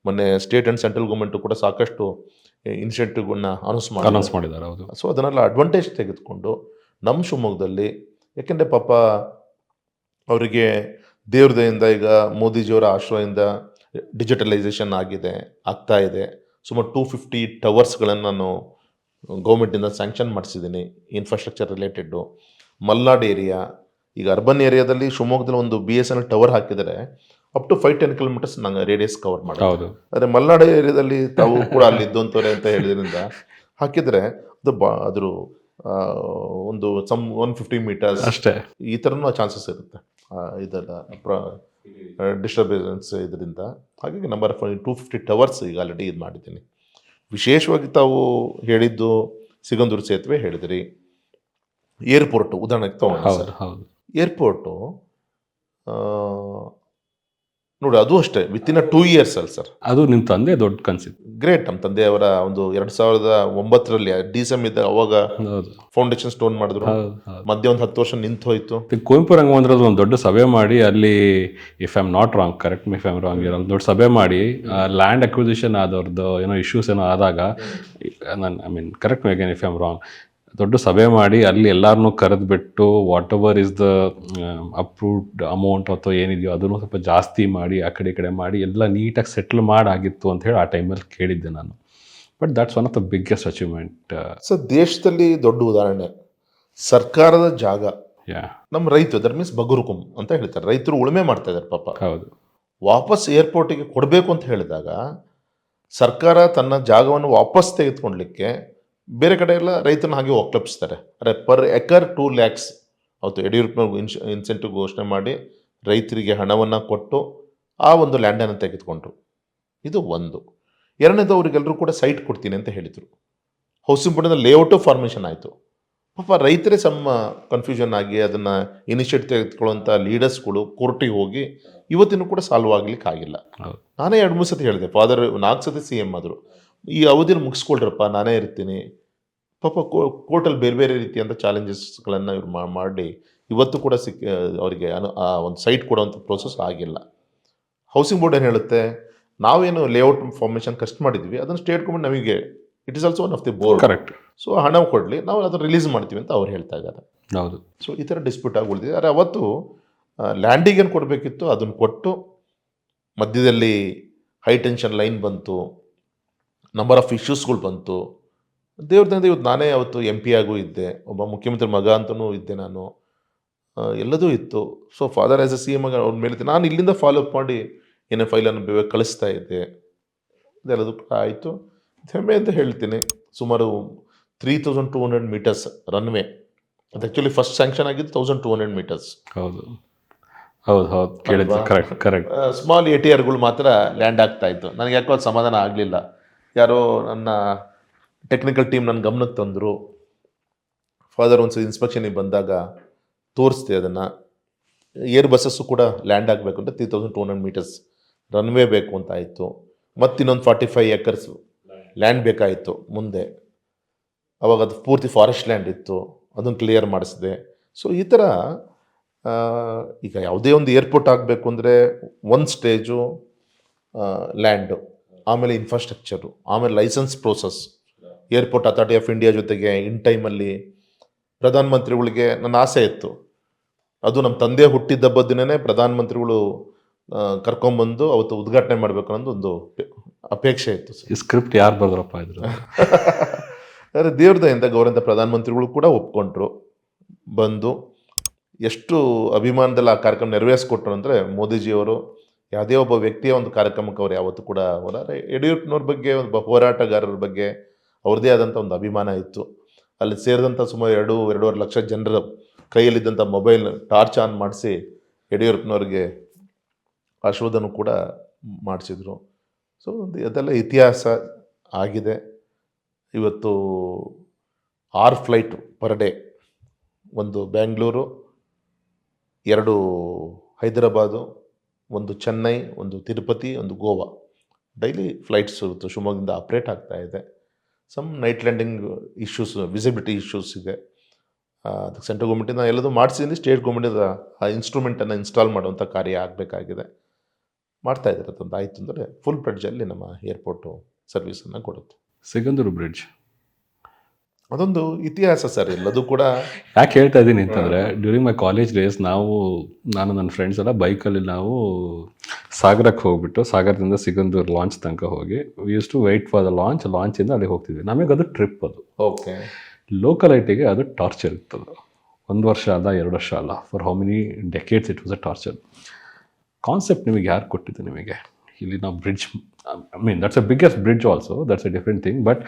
Speaker 2: ಮೊನ್ನೆ ಸ್ಟೇಟ್ ಆ್ಯಂಡ್ ಸೆಂಟ್ರಲ್ ಗೌರ್ಮೆಂಟು ಕೂಡ ಸಾಕಷ್ಟು ಇನಿಷಿಯೇಟಿವ್ಗಳನ್ನ ಅನೌನ್ಸ್
Speaker 1: ಮಾಡಿದ್ದಾರೆ. ಹೌದು.
Speaker 2: ಸೊ ಅದನ್ನೆಲ್ಲ ಅಡ್ವಾಂಟೇಜ್ ತೆಗೆದುಕೊಂಡು ನಮ್ಮ ಶಿವಮೊಗ್ಗದಲ್ಲಿ, ಯಾಕೆಂದರೆ ಪಾಪ ಅವರಿಗೆ ದೇವ್ರ ದಯಿಂದ ಈಗ ಮೋದಿಜಿಯವರ ಆಶ್ರಯದಿಂದ ಡಿಜಿಟಲೈಸೇಷನ್ ಆಗ್ತಾ ಇದೆ. ಸುಮಾರು 250 ಟವರ್ಸ್ಗಳನ್ನು ನಾನು ಗೌರ್ಮೆಂಟಿಂದ ಸ್ಯಾಂಕ್ಷನ್ ಮಾಡಿಸಿದ್ದೀನಿ, ಇನ್ಫ್ರಾಸ್ಟ್ರಕ್ಚರ್ ರಿಲೇಟೆಡ್ಡು. ಮಲ್ನಾಡ್ ಏರಿಯಾ, ಈಗ ಅರ್ಬನ್ ಏರಿಯಾದಲ್ಲಿ ಶಿವಮೊಗ್ಗದಲ್ಲಿ ಒಂದು BSNL ಟವರ್ ಹಾಕಿದರೆ ಅಪ್ ಟು 5-10 kilometers ನಂಗೆ ರೇಡಿಯಸ್ ಕವರ್ ಮಾಡೋದು. ಆದರೆ ಮಲ್ನಾಡ್ ಏರಿಯಾದಲ್ಲಿ ತಾವು ಕೂಡ ಅಲ್ಲಿ ಇದ್ದಂಥವ್ರೆ ಅಂತ ಹೇಳಿದ್ರಿಂದ ಹಾಕಿದರೆ ಅದು ಅದ್ರ ಒಂದು 150 meters
Speaker 1: ಅಷ್ಟೇ,
Speaker 2: ಈ ಥರನೂ ಚಾನ್ಸಸ್ ಇರುತ್ತೆ ಇದೆಲ್ಲ ಡಿಸ್ಟರ್ಬೆನ್ಸ್ ಇದರಿಂದ. ಹಾಗಾಗಿ ನಂಬರ್ 250 ಟವರ್ಸ್ ಈಗ ಆಲ್ರೆಡಿ ಇದು ಮಾಡಿದ್ದೀನಿ. ವಿಶೇಷವಾಗಿ ತಾವು ಹೇಳಿದ್ದು ಸಿಗಂದೂರು ಸೇತುವೆ ಹೇಳಿದಿರಿ. ಏರ್ಪೋರ್ಟು ಉದಾಹರಣೆಗೆ ತಗೊಂಡು ಸರ್, ಏರ್ಪೋರ್ಟು ನೋಡಿ, ಅದು ಅಷ್ಟೇ ವಿತಿನ್ 2 years ಅಲ್ಲಿ ಸರ್.
Speaker 1: ಅದು ನಿಮ್ಮ ತಂದೆ ದೊಡ್ಡ ಕನ್ಸಿತ್ತು.
Speaker 2: ಗ್ರೇಟ್. ನಮ್ಮ ತಂದೆಯವರ ಒಂದು 2009ರಲ್ಲಿ DCM ಇದ್ದ ಅವಾಗ ಫೌಂಡೇಶನ್ ಸ್ಟೋನ್ ಮಾಡಿದ್ರು. ಮಧ್ಯೆ ಒಂದು 10 ವರ್ಷ ನಿಂತು ಹೋಯ್ತು.
Speaker 1: ಕುವೆಂಪು ರಂಗಮಂದಿರದಲ್ಲಿ ಒಂದು ದೊಡ್ಡ ಸಭೆ ಮಾಡಿ, ಅಲ್ಲಿ if I am not wrong, correct me if I am wrong, ಇರೋ ದೊಡ್ಡ ಸಭೆ ಮಾಡಿ ಲ್ಯಾಂಡ್ ಅಕ್ವಿಸಿಷನ್ ಆದವ್ರದ್ದು ಏನೋ ಇಶ್ಯೂಸ್ ಏನೋ ಆದಾಗ, ನಾನು I mean correct me again if I am wrong, ದೊಡ್ಡ ಸಭೆ ಮಾಡಿ ಅಲ್ಲಿ ಎಲ್ಲರನ್ನೂ ಕರೆದುಬಿಟ್ಟು whatever is the approved amount ಅಥವಾ ಏನಿದೆಯೋ ಅದನ್ನು ಸ್ವಲ್ಪ ಜಾಸ್ತಿ ಮಾಡಿ ಆ ಕಡೆ ಈ ಕಡೆ ಮಾಡಿ ಎಲ್ಲ ನೀಟಾಗಿ ಸೆಟ್ಲ್ ಮಾಡಾಗಿತ್ತು ಅಂತ ಹೇಳಿ ಆ ಟೈಮಲ್ಲಿ ಕೇಳಿದ್ದೆ ನಾನು. But that's one of the biggest achievement.
Speaker 2: So ದೇಶದಲ್ಲಿ ದೊಡ್ಡ ಉದಾಹರಣೆ, ಸರ್ಕಾರದ ಜಾಗ ನಮ್ಮ ರೈತರು, ದಟ್ ಮೀನ್ಸ್ ಬಗುರುಕುಂ ಅಂತ ಹೇಳ್ತಾರೆ, ರೈತರು ಉಳುಮೆ ಮಾಡ್ತಾ ಇದ್ದಾರೆ ಪಾಪ.
Speaker 1: ಹೌದು. ವಾಪಸ್
Speaker 2: ಏರ್ಪೋರ್ಟಿಗೆ ಕೊಡಬೇಕು ಅಂತ ಹೇಳಿದಾಗ ಸರ್ಕಾರ ತನ್ನ ಜಾಗವನ್ನು ವಾಪಸ್ ತೆಗೆದುಕೊಳ್ಲಿಕ್ಕೆ ಬೇರೆ ಕಡೆ ಎಲ್ಲ ರೈತರನ್ನ ಹಾಗೆ ಒಕ್ಲಪಿಸ್ತಾರೆ. ಅರೆ ಪರ್ ಎಕರ್ 2 lakhs ಅವತ್ತು ಯಡಿಯೂರಪ್ಪನವ್ರು ಇನ್ಸೆಂಟಿವ್ ಘೋಷಣೆ ಮಾಡಿ ರೈತರಿಗೆ ಹಣವನ್ನು ಕೊಟ್ಟು ಆ ಒಂದು ಲ್ಯಾಂಡನ್ನು ತೆಗೆದುಕೊಂಡ್ರು. ಇದು ಒಂದು. ಎರಡನೇದು, ಅವರಿಗೆಲ್ಲರೂ ಕೂಡ ಸೈಟ್ ಕೊಡ್ತೀನಿ ಅಂತ ಹೇಳಿದರು. ಹೌಸಿಂಗ್ ಬೋರ್ಡಿನ ಲೇಔಟು ಫಾರ್ಮೇಷನ್ ಆಯಿತು. ಪಾಪ ರೈತರೇ ಸಮ ಕನ್ಫ್ಯೂಷನ್ ಆಗಿ ಅದನ್ನು ಇನಿಷಿಯೇಟಿವ್ ತೆಗೆದುಕೊಳ್ಳುವಂಥ ಲೀಡರ್ಸ್ಗಳು ಕೋರ್ಟಿಗೆ ಹೋಗಿ ಇವತ್ತಿನೂ ಕೂಡ ಸಾಲ್ವ್ ಆಗಲಿಕ್ಕೆ ಆಗಿಲ್ಲ. ನಾನೇ 2-3 ಸತಿ ಹೇಳಿದೆ, ಫಾದರ್ 4 ಸತಿ CM ಆದರು, ಈ ಅವಧಿಯಲ್ಲಿ ಮುಗಿಸ್ಕೊಳ್ರಪ್ಪ, ನಾನೇ ಇರ್ತೀನಿ. ಪಾಪ ಕೋರ್ಟಲ್ಲಿ ಬೇರೆ ಬೇರೆ ರೀತಿಯಂಥ ಚಾಲೆಂಜಸ್ಗಳನ್ನು ಇವ್ರು ಮಾಡಿ ಇವತ್ತು ಕೂಡ ಅವರಿಗೆ ಆ ಒಂದು ಸೈಟ್ ಕೊಡುವಂಥ ಪ್ರೋಸೆಸ್ ಆಗಿಲ್ಲ. ಹೌಸಿಂಗ್ ಬೋರ್ಡ್ ಏನು ಹೇಳುತ್ತೆ, ನಾವೇನು ಲೇಔಟ್ ಫಾರ್ಮೇಷನ್ ಕಷ್ಟ ಮಾಡಿದ್ವಿ ಅದನ್ನು ಸ್ಟೇಟ್ ಗೌರ್ಮೆಂಟ್ ನಮಗೆ, it is also one of the board,
Speaker 1: correct,
Speaker 2: so ಹಣ ಕೊಡಲಿ, ನಾವು ಅದನ್ನು ರಿಲೀಸ್ ಮಾಡ್ತೀವಿ ಅಂತ ಅವ್ರು ಹೇಳ್ತಾ ಇದ್ದಾರೆ.
Speaker 1: ಹೌದು.
Speaker 2: ಸೊ ಈ ಥರ ಡಿಸ್ಪ್ಯೂಟ್ ಆಗಿ ಉಳಿದಿದೆ. ಆದರೆ ಅವತ್ತು ಲ್ಯಾಂಡಿಗೆ ಏನು ಕೊಡಬೇಕಿತ್ತು ಅದನ್ನು ಕೊಟ್ಟು, ಮಧ್ಯದಲ್ಲಿ ಹೈ ಟೆನ್ಷನ್ ಲೈನ್ ಬಂತು, ನಂಬರ್ ಆಫ್ ಇಶ್ಯೂಸ್ಗಳು ಬಂತು. ದೇವ್ರದಿಂದ ಇವತ್ತು ನಾನೇ ಅವತ್ತು MP ಆಗೂ ಇದ್ದೆ, ಒಬ್ಬ ಮುಖ್ಯಮಂತ್ರಿ ಮಗ ಅಂತಲೂ ಇದ್ದೆ ನಾನು, ಎಲ್ಲದೂ ಇತ್ತು. So father as a CM ಆಗಿ ಅವ್ರ ಮೇಲೆ ನಾನು ಇಲ್ಲಿಂದ ಫಾಲೋ ಅಪ್ ಮಾಡಿ ಏನೇ ಫೈಲನ್ನು ಕಳಿಸ್ತಾ ಇದ್ದೆ. ಇದೆಲ್ಲದೂ ಕೂಡ ಆಯಿತು. ಹೆಮ್ಮೆ ಅಂತ ಹೇಳ್ತೀನಿ. ಸುಮಾರು 3200 meters ರನ್ವೇ, ಅದು ಆ್ಯಕ್ಚುಲಿ ಫಸ್ಟ್ ಸ್ಯಾಂಕ್ಷನ್ ಆಗಿದ್ದು 1200 meters.
Speaker 1: ಹೌದು ಹೌದು ಹೌದು, ಕೇಳಿದ್ದೆ, ಕರೆಕ್ಟ್ ಕರೆಕ್ಟ್.
Speaker 2: ಸ್ಮಾಲ್ ATRಗಳು ಮಾತ್ರ ಲ್ಯಾಂಡ್ ಆಗ್ತಾ ಇತ್ತು. ನನಗೆ ಯಾಕೋ ಅದು ಸಮಾಧಾನ ಆಗಲಿಲ್ಲ. ಯಾರೋ ನನ್ನ ಟೆಕ್ನಿಕಲ್ ಟೀಮ್ ನನ್ನ ಗಮನಕ್ಕೆ ತಂದರು. ಫಾದರ್ ಒಂದು ಇನ್ಸ್ಪೆಕ್ಷನಿಗೆ ಬಂದಾಗ ತೋರಿಸ್ದೆ ಅದನ್ನು. ಏರ್ ಬಸ್ಸಸ್ಸು ಕೂಡ ಲ್ಯಾಂಡ್ ಆಗಬೇಕು ಅಂತ 3200 meters ರನ್ವೇ ಬೇಕು ಅಂತ ಆಯಿತು. ಮತ್ತಿನ್ನೊಂದು 45 acres ಲ್ಯಾಂಡ್ ಬೇಕಾಯಿತು ಮುಂದೆ. ಅವಾಗ ಅದು ಪೂರ್ತಿ ಫಾರೆಸ್ಟ್ ಲ್ಯಾಂಡ್ ಇತ್ತು, ಅದನ್ನು ಕ್ಲಿಯರ್ ಮಾಡಿಸಿದೆ. ಸೊ ಈ ಥರ ಈಗ ಯಾವುದೇ ಒಂದು ಏರ್ಪೋರ್ಟ್ ಆಗಬೇಕು ಅಂದರೆ ಒಂದು ಸ್ಟೇಜು ಲ್ಯಾಂಡು, ಆಮೇಲೆ ಇನ್ಫ್ರಾಸ್ಟ್ರಕ್ಚರು, ಆಮೇಲೆ licence process. Airport authority of India ಜೊತೆಗೆ ಇನ್ ಟೈಮಲ್ಲಿ ಪ್ರಧಾನಮಂತ್ರಿಗಳಿಗೆ ನನ್ನ ಆಸೆ ಇತ್ತು. ಅದು ನಮ್ಮ ತಂದೆ ಹುಟ್ಟಿದ ಹಬ್ಬದ ದಿನವೇ ಪ್ರಧಾನಮಂತ್ರಿಗಳು ಕರ್ಕೊಂಬಂದು ಅವತ್ತು ಉದ್ಘಾಟನೆ ಮಾಡಬೇಕು ಅನ್ನೋದು ಒಂದು ಅಪೇಕ್ಷೆ ಇತ್ತು ಸರ್.
Speaker 1: ಈ ಸ್ಕ್ರಿಪ್ಟ್ ಯಾರು ಬರ್ದ್ರಪ್ಪ ಇದ್ರು?
Speaker 2: ಆದರೆ ದೇವ್ರ ದಯಿಂದ ಗೌರವಂತ ಪ್ರಧಾನಮಂತ್ರಿಗಳು ಕೂಡ ಒಪ್ಕೊಂಡ್ರು, ಬಂದು ಎಷ್ಟು ಅಭಿಮಾನದಲ್ಲಿ ಆ ಕಾರ್ಯಕ್ರಮ ನೆರವೇರಿಸ್ಕೊಟ್ರು ಅಂದರೆ, ಮೋದಿಜಿಯವರು ಯಾವುದೇ ಒಬ್ಬ ವ್ಯಕ್ತಿಯ ಒಂದು ಕಾರ್ಯಕ್ರಮಕ್ಕೆ ಅವ್ರು ಯಾವತ್ತೂ ಕೂಡ ಹೋರಾಟ, ಯಡಿಯೂರಪ್ಪನವ್ರ ಬಗ್ಗೆ ಒಬ್ಬ ಹೋರಾಟಗಾರರ ಬಗ್ಗೆ ಅವ್ರದ್ದೇ ಆದಂಥ ಒಂದು ಅಭಿಮಾನ ಇತ್ತು. ಅಲ್ಲಿ ಸೇರಿದಂಥ ಸುಮಾರು 2-2.5 ಲಕ್ಷ ಜನರ ಕೈಯಲ್ಲಿದ್ದಂಥ ಮೊಬೈಲ್ ಟಾರ್ಚ್ ಆನ್ ಮಾಡಿಸಿ ಯಡಿಯೂರಪ್ಪನವ್ರಿಗೆ ಆಶೀರ್ವಾದನೂ ಕೂಡ ಮಾಡಿಸಿದ್ರು. ಸೊ ಅದೆಲ್ಲ ಇತಿಹಾಸ ಆಗಿದೆ. ಇವತ್ತು 6 ಫ್ಲೈಟ್ ಪರ್ ಡೇ, ಒಂದು ಬ್ಯಾಂಗ್ಳೂರು, 2 ಹೈದರಾಬಾದು, 1 ಚೆನ್ನೈ, 1 ತಿರುಪತಿ, 1 ಗೋವಾ, ಡೈಲಿ ಫ್ಲೈಟ್ಸ್ ಇರುತ್ತೆ ಶಿವಮೊಗ್ಗದಿಂದ ಆಪ್ರೇಟ್ ಆಗ್ತಾ ಇದೆ. Some night landing issues, visibility issues ಇದೆ. ಅದಕ್ಕೆ ಸೆಂಟ್ರಲ್ ಗೌರ್ಮೆಂಟಿಂದ ಎಲ್ಲದೂ ಮಾಡಿಸಿದ್ರೆ ಸ್ಟೇಟ್ ಗೌರ್ಮೆಂಟಿಂದ ಆ ಇನ್ಸ್ಟ್ರೂಮೆಂಟನ್ನು ಇನ್ಸ್ಟಾಲ್ ಮಾಡುವಂಥ ಕಾರ್ಯ ಆಗಬೇಕಾಗಿದೆ. ಮಾಡ್ತಾ ಇದ್ದಾರೆ. ಅದೊಂದು ಆಯಿತು ಅಂದರೆ ಫುಲ್ ಫ್ಲೆಡ್ಜಲ್ಲಿ ನಮ್ಮ ಏರ್ಪೋರ್ಟು ಸರ್ವಿಸನ್ನು ಕೊಡುತ್ತೆ.
Speaker 1: ಸಿಗಂದೂರು ಬ್ರಿಡ್ಜ್
Speaker 2: ಅದೊಂದು ಇತಿಹಾಸ ಸರ್. ಎಲ್ಲದೂ ಕೂಡ
Speaker 1: ಯಾಕೆ ಹೇಳ್ತಾ ಇದ್ದೀನಿ ಅಂತಂದರೆ, ಡ್ಯೂರಿಂಗ್ ಮೈ ಕಾಲೇಜ್ ಡೇಸ್ ನಾನು ನನ್ನ ಫ್ರೆಂಡ್ಸ್ ಎಲ್ಲ ಬೈಕಲ್ಲಿ ನಾವು ಸಾಗರಕ್ಕೆ ಹೋಗ್ಬಿಟ್ಟು, ಸಾಗರದಿಂದ ಸಿಗಂದೂರು ಲಾಂಚ್ ತನಕ ಹೋಗಿ we use to wait for the ಲಾಂಚಿಂದ ಅಲ್ಲಿ ಹೋಗ್ತಿದ್ವಿ. ನಮಗೆ ಅದು ಟ್ರಿಪ್, ಅದು
Speaker 2: ಓಕೆ.
Speaker 1: ಲೋಕಲೈಟಿಗೆ ಅದು ಟಾರ್ಚರ್ ಇರ್ತದೆ. 1 ವರ್ಷ ಅಲ್ಲ, 2 ವರ್ಷ ಅಲ್ಲ, for how many decades it was a torture. Concept ನಿಮಗೆ ಯಾರು ಕೊಟ್ಟಿದ್ದು? ನಿಮಗೆ ಇಲ್ಲಿ ನಾವು bridge, I mean that's a biggest bridge also, that's a different thing, but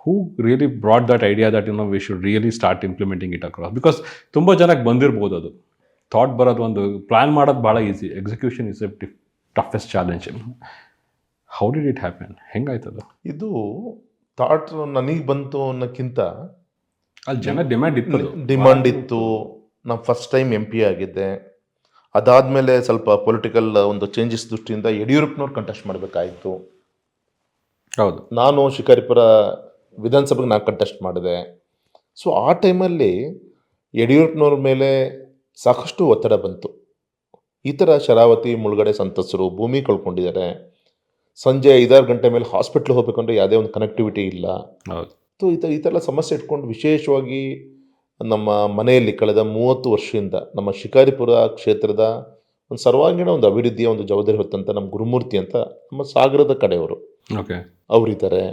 Speaker 1: who really brought that idea that we should really start implementing it across? Because ತುಂಬ ಜನಕ್ಕೆ ಬಂದಿರ್ಬೋದು ಅದು ಥಾಟ್ ಬರೋದು, ಒಂದು ಪ್ಲ್ಯಾನ್ ಮಾಡೋದು ಭಾಳ easy, execution is a toughest challenge. How did it happen? ಹೆಂಗಾಯ್ತದು?
Speaker 2: ಇದು ಥಾಟ್ ನನಗೆ ಬಂತು ಅನ್ನೋಕ್ಕಿಂತ
Speaker 1: ಅಲ್ಲಿ ಜನ ಡಿಮ್ಯಾಂಡ್
Speaker 2: ಇತ್ತು. ನಾನು ಫಸ್ಟ್ ಟೈಮ್ MP ಆಗಿದ್ದೆ. ಅದಾದಮೇಲೆ ಸ್ವಲ್ಪ ಪೊಲಿಟಿಕಲ್ ಒಂದು ಚೇಂಜಸ್ ದೃಷ್ಟಿಯಿಂದ ಯಡಿಯೂರಪ್ಪನವ್ರು ಕಂಟೆಸ್ಟ್ ಮಾಡಬೇಕಾಯಿತು.
Speaker 1: ಹೌದು,
Speaker 2: ನಾನು ಶಿಕಾರಿಪುರ ವಿಧಾನಸಭೆಗೆ ನಾನು ಕಂಟೆಸ್ಟ್ ಮಾಡಿದೆ. ಸೊ ಆ ಟೈಮಲ್ಲಿ ಯಡಿಯೂರಪ್ಪನವ್ರ ಮೇಲೆ ಸಾಕಷ್ಟು ಒತ್ತಡ ಬಂತು. ಈ ಥರ ಶರಾವತಿ ಮುಳುಗಡೆ ಸಂತ್ರಸ್ತರು ಭೂಮಿ ಕಳ್ಕೊಂಡಿದ್ದಾರೆ, ಸಂಜೆ 5-6 ಗಂಟೆ ಮೇಲೆ ಹಾಸ್ಪಿಟ್ಲಿಗೆ ಹೋಗ್ಬೇಕಂದ್ರೆ ಯಾವುದೇ ಒಂದು ಕನೆಕ್ಟಿವಿಟಿ ಇಲ್ಲ. ಸೊ ಈ ಥರ ಸಮಸ್ಯೆ ಇಟ್ಕೊಂಡು ವಿಶೇಷವಾಗಿ ನಮ್ಮ ಮನೆಯಲ್ಲಿ ಕಳೆದ 30 ವರ್ಷದಿಂದ ನಮ್ಮ ಶಿಕಾರಿಪುರ ಕ್ಷೇತ್ರದ ಒಂದು ಸರ್ವಾಂಗೀಣ ಒಂದು ಅಭಿವೃದ್ಧಿಯ ಒಂದು ಜವಾಬ್ದಾರಿ ಹೊತ್ತಂತ ನಮ್ಮ ಗುರುಮೂರ್ತಿ ಅಂತ ನಮ್ಮ ಸಾಗರದ ಕಡೆಯವರು ಅವರಿದ್ದಾರೆ.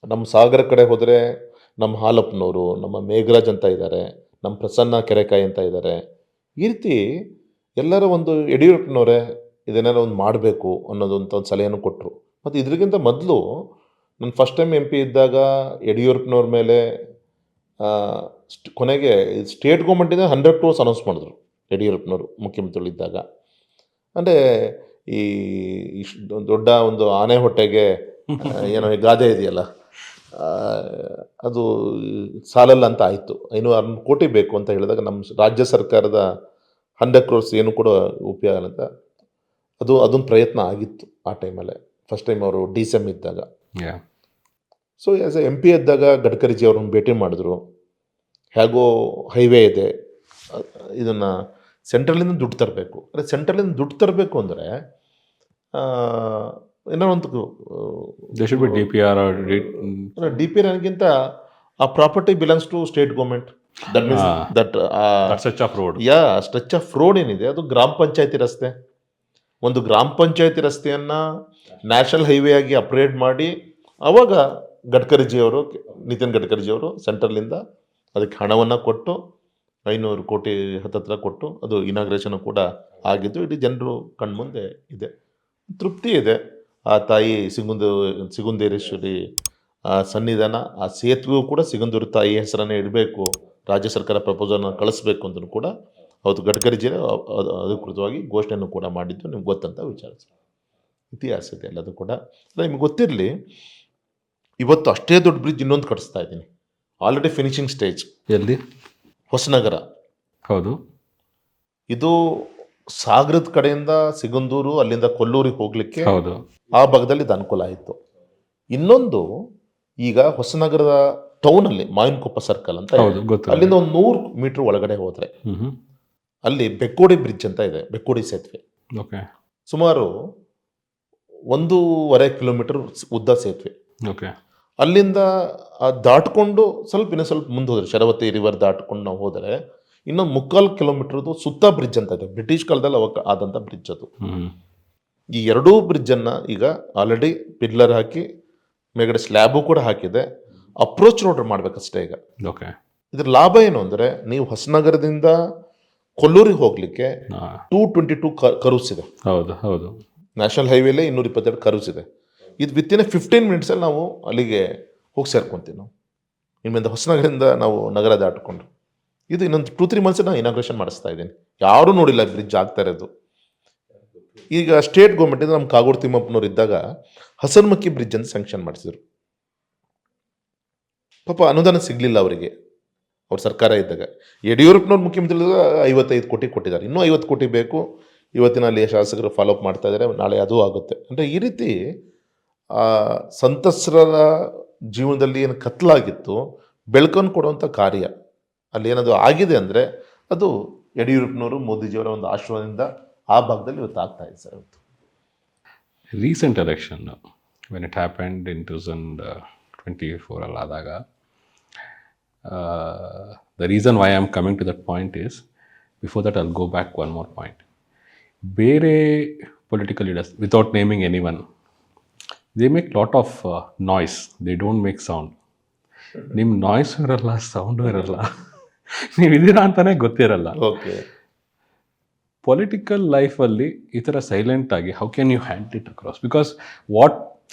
Speaker 2: ನಮ್ಮ ಸಾಗರ ಕಡೆ ಹೋದರೆ ನಮ್ಮ ಹಾಲಪ್ಪನವರು, ನಮ್ಮ ಮೇಘರಾಜ್ ಅಂತ ಇದ್ದಾರೆ, ನಮ್ಮ ಪ್ರಸನ್ನ ಕೆರೆಕಾಯಿ ಅಂತ ಇದ್ದಾರೆ. ಈ ರೀತಿ ಎಲ್ಲರ ಒಂದು ಯಡಿಯೂರಪ್ಪನವರೇ ಇದನ್ನೆಲ್ಲ ಒಂದು ಮಾಡಬೇಕು ಅನ್ನೋದಂಥ ಒಂದು ಸಲಹೆಯನ್ನು ಕೊಟ್ಟರು. ಮತ್ತು ಇದರಿಗಿಂತ ಮೊದಲು ನಾನು ಫಸ್ಟ್ ಟೈಮ್ MP ಇದ್ದಾಗ ಯಡಿಯೂರಪ್ಪನವ್ರ ಮೇಲೆ ಕೊನೆಗೆ ಸ್ಟೇಟ್ ಗೌರ್ಮೆಂಟಿಂದ 100 crores ಅನೌನ್ಸ್ ಮಾಡಿದ್ರು ಯಡಿಯೂರಪ್ಪನವರು ಮುಖ್ಯಮಂತ್ರಿಗಳಿದ್ದಾಗ. ಅಂದರೆ ಈ ದೊಡ್ಡ ಒಂದು ಆನೆ ಹೊಟ್ಟೆಗೆ ಏನೋ ಗಾದೆ ಇದೆಯಲ್ಲ, ಅದು ಸಾಲಲ್ಲ ಅಂತ ಆಯಿತು. 500 ಕೋಟಿ ಬೇಕು ಅಂತ ಹೇಳಿದಾಗ ನಮ್ಮ ರಾಜ್ಯ ಸರ್ಕಾರದ 100 crores ಏನು ಕೂಡ ಉಪಯೋಗ ಅಂತ ಅದೊಂದು ಪ್ರಯತ್ನ ಆಗಿತ್ತು ಆ ಟೈಮಲ್ಲೇ, ಫಸ್ಟ್ ಟೈಮ್ ಅವರು DCM ಇದ್ದಾಗ. ಸೊ ಆ್ಯಸ್ ಎ MP ಇದ್ದಾಗ ಗಡ್ಕರಿಜಿ ಅವ್ರನ್ನ ಭೇಟಿ ಮಾಡಿದ್ರು. ಹೇಗೋ ಹೈವೇ ಇದೆ, ಇದನ್ನು ಸೆಂಟ್ರಲಿಂದ ದುಡ್ಡು ತರಬೇಕು. ಅಂದರೆ ಸೆಂಟ್ರಲಿಂದ ದುಡ್ಡು ತರಬೇಕು ಅಂದರೆ ಏನೋ ಒಂದು
Speaker 1: DPR
Speaker 2: ಅನ್ನೋಕ್ಕಿಂತ ಆ property belongs to state government. That means that
Speaker 1: stretch of road,
Speaker 2: stretch of road ಏನಿದೆ ಅದು ಗ್ರಾಮ ಪಂಚಾಯತಿ ರಸ್ತೆ. ಒಂದು ಗ್ರಾಮ ಪಂಚಾಯತಿ ರಸ್ತೆಯನ್ನು ನ್ಯಾಷನಲ್ ಹೈವೇ ಆಗಿ ಅಪ್ಗ್ರೇಡ್ ಮಾಡಿ, ಆವಾಗ ನಿತಿನ್ ಗಡ್ಕರಿಜಿಯವರು ಸೆಂಟ್ರಲಿಂದ ಅದಕ್ಕೆ ಹಣವನ್ನು ಕೊಟ್ಟು 500 ಕೋಟಿ ಹತ್ತತ್ರ ಕೊಟ್ಟು ಅದು ಇನಾಗ್ರೇಷನ್ ಕೂಡ ಆಗಿದ್ದು. ಇಡೀ ಜನರು ಕಣ್ಮುಂದೆ ಇದೆ, ತೃಪ್ತಿ ಇದೆ. ಆ ತಾಯಿ ಸಿಗುಂದೇರೇಶ್ವರಿ ಸನ್ನಿಧಾನ, ಆ ಸೇತುವೆಗೂ ಕೂಡ ಸಿಗಂದೂರು ತಾಯಿ ಹೆಸರನ್ನೇ ಇಡಬೇಕು, ರಾಜ್ಯ ಸರ್ಕಾರ ಪ್ರಪೋಸಲ್ನ ಕಳಿಸ್ಬೇಕು ಅಂತಲೂ ಕೂಡ ಅವತ್ತು ಗಡ್ಕರಿಜಿ ಅಧಿಕೃತವಾಗಿ ಘೋಷಣೆಯನ್ನು ಕೂಡ ಮಾಡಿದ್ದು ನಿಮ್ಗೆ ಗೊತ್ತಂತ ವಿಚಾರ. ಇತಿಹಾಸ ಇದೆ ಎಲ್ಲದು ಕೂಡ. ನಿಮ್ಗೆ ಗೊತ್ತಿರಲಿ, ಇವತ್ತು ಅಷ್ಟೇ ದೊಡ್ಡ ಬ್ರಿಡ್ಜ್ ಇನ್ನೊಂದು ಕಟ್ಟಿಸ್ತಾ ಇದ್ದೀನಿ, ಆಲ್ರೆಡಿ ಫಿನಿಶಿಂಗ್ ಸ್ಟೇಜ್.
Speaker 1: ಎಲ್ಲಿ?
Speaker 2: ಹೊಸನಗರ.
Speaker 1: ಹೌದು.
Speaker 2: ಇದು ಸಾಗರದ ಕಡೆಯಿಂದ ಸಿಗಂದೂರು, ಅಲ್ಲಿಂದ ಕೊಲ್ಲೂರಿಗೆ ಹೋಗ್ಲಿಕ್ಕೆ
Speaker 1: ಹೌದು,
Speaker 2: ಆ ಭಾಗದಲ್ಲಿ ಇದು ಅನುಕೂಲ ಆಯಿತು. ಇನ್ನೊಂದು ಈಗ ಹೊಸನಗರದ ಟೌನಲ್ಲಿ ಮಾವಿನಕೊಪ್ಪ ಸರ್ಕಲ್ ಅಂತ, ಅಲ್ಲಿಂದ ಒಂದು 100 ಮೀಟರ್ ಒಳಗಡೆ ಹೋದರೆ ಅಲ್ಲಿ ಬೆಕ್ಕೋಡಿ ಬ್ರಿಡ್ಜ್ ಅಂತ ಇದೆ, ಬೆಕ್ಕೋಡಿ ಸೇತುವೆ. ಸುಮಾರು 1.5 ಕಿಲೋಮೀಟರ್ ಉದ್ದ ಸೇತುವೆ. ಅಲ್ಲಿಂದ ದಾಟ್ಕೊಂಡು ಇನ್ನೂ ಸ್ವಲ್ಪ ಮುಂದೆ ಹೋದರೆ, ಶರಾವತಿ ರಿವರ್ ದಾಟ್ಕೊಂಡು ನಾವು ಹೋದರೆ ಇನ್ನೊಂದು 3/4 ಕಿಲೋಮೀಟರ್ದು ಸುತ್ತ ಬ್ರಿಡ್ಜ್ ಅಂತ ಇದೆ. ಬ್ರಿಟಿಷ್ ಕಾಲದಲ್ಲಿ ಅವಾಗ ಆದಂಥ ಬ್ರಿಡ್ಜ್ ಅದು. ಈ ಎರಡೂ ಬ್ರಿಡ್ಜನ್ನು ಈಗ ಆಲ್ರೆಡಿ ಪಿಲ್ಲರ್ ಹಾಕಿ ಮೇಲ್ಗಡೆ ಸ್ಲ್ಯಾಬು ಕೂಡ ಹಾಕಿದೆ. ಅಪ್ರೋಚ್ ರೋಡ್ ಮಾಡಬೇಕಷ್ಟೇ ಈಗ.
Speaker 1: ಓಕೆ.
Speaker 2: ಇದ್ರ ಲಾಭ ಏನು ಅಂದರೆ, ನೀವು ಹೊಸನಗರದಿಂದ ಕೊಲ್ಲೂರಿಗೆ ಹೋಗಲಿಕ್ಕೆ 222 ಕರ್ವ್ಸ್ ಇದೆ.
Speaker 1: ಹೌದು ಹೌದು.
Speaker 2: ನ್ಯಾಷನಲ್ ಹೈವೇಲೇ 222 ಕರ್ವ್ಸ್ ಇದೆ. ಇದು ವಿತಿನ್ 15 ಮಿನಿಟ್ಸಲ್ಲಿ ನಾವು ಅಲ್ಲಿಗೆ ಹೋಗಿ ಸೇರ್ಕೊತೀವಿ. ನಾವು ಇನ್ಮೇಲೆ ಹೊಸನಗರದಿಂದ ನಾವು ನಗರ ದಾಟಿಕೊಂಡು ಇದು ಇನ್ನೊಂದು 2-3 ಮಂತ್ಸ್ ನಾನು ಇನಾಗ್ರೇಷನ್ ಮಾಡಿಸ್ತಾ ಇದ್ದೀನಿ. ಯಾರೂ ನೋಡಿಲ್ಲ ಬ್ರಿಡ್ಜ್ ಆಗ್ತಾ ಇರೋದು. ಈಗ ಸ್ಟೇಟ್ ಗೌರ್ಮೆಂಟಿಂದ ನಮ್ಮ ಕಾಗೋಡು ತಿಮ್ಮಪ್ಪನವ್ರು ಇದ್ದಾಗ ಹಸನ್ಮಕ್ಕಿ ಬ್ರಿಡ್ಜ್ ಅಂತ ಸ್ಯಾಂಕ್ಷನ್ ಮಾಡಿಸಿದ್ರು. ಪಾಪ ಅನುದಾನ ಸಿಗಲಿಲ್ಲ ಅವರಿಗೆ, ಅವ್ರ ಸರ್ಕಾರ ಇದ್ದಾಗ. ಯಡಿಯೂರಪ್ಪನವ್ರು ಮುಖ್ಯಮಂತ್ರಿ 55 ಕೋಟಿ ಕೊಟ್ಟಿದ್ದಾರೆ. ಇನ್ನೂ 50 ಕೋಟಿ ಬೇಕು. ಇವತ್ತಿನ ಅಲ್ಲಿ ಶಾಸಕರು ಫಾಲೋಅಪ್ ಮಾಡ್ತಾ ಇದ್ದಾರೆ. ನಾಳೆ ಅದು ಆಗುತ್ತೆ. ಅಂದರೆ ಈ ರೀತಿ ಸಂತ್ರಸ್ತರ ಜೀವನದಲ್ಲಿ ಏನು ಕತ್ತಲಾಗಿತ್ತು ಬೆಳಕನ್ನು ಕೊಡುವಂಥ ಕಾರ್ಯ ಅಲ್ಲಿ ಏನದು ಆಗಿದೆ ಅಂದರೆ ಅದು ಯಡಿಯೂರಪ್ಪನವರು ಮೋದಿಜಿಯವರ ಒಂದು ಆಶೀರ್ವಾದದಿಂದ ಆ ಭಾಗದಲ್ಲಿ ಇವತ್ತು ಆಗ್ತಾ ಇದೆ ಸರ್. ಇವತ್ತು
Speaker 1: recent election when it happened in 2024 ಅಲ್ಲಾದಾಗ the reason why I am coming to that point is, before that I'll go back one more point. ಬೇರೆ political leaders, without naming any one, they make lot of noise, they don't make sound. ನಿಮ್ಮ ನಾಯ್ಸು ಇರಲ್ಲ, ಸೌಂಡು ಇರಲ್ಲ, ನೀವು ಇದೀರಾ ಅಂತಲೇ ಗೊತ್ತಿರಲ್ಲ.
Speaker 2: ಓಕೆ.
Speaker 1: ಪೊಲಿಟಿಕಲ್ ಲೈಫಲ್ಲಿ ಈ ಥರ ಸೈಲೆಂಟಾಗಿ how can you hand it across? Because what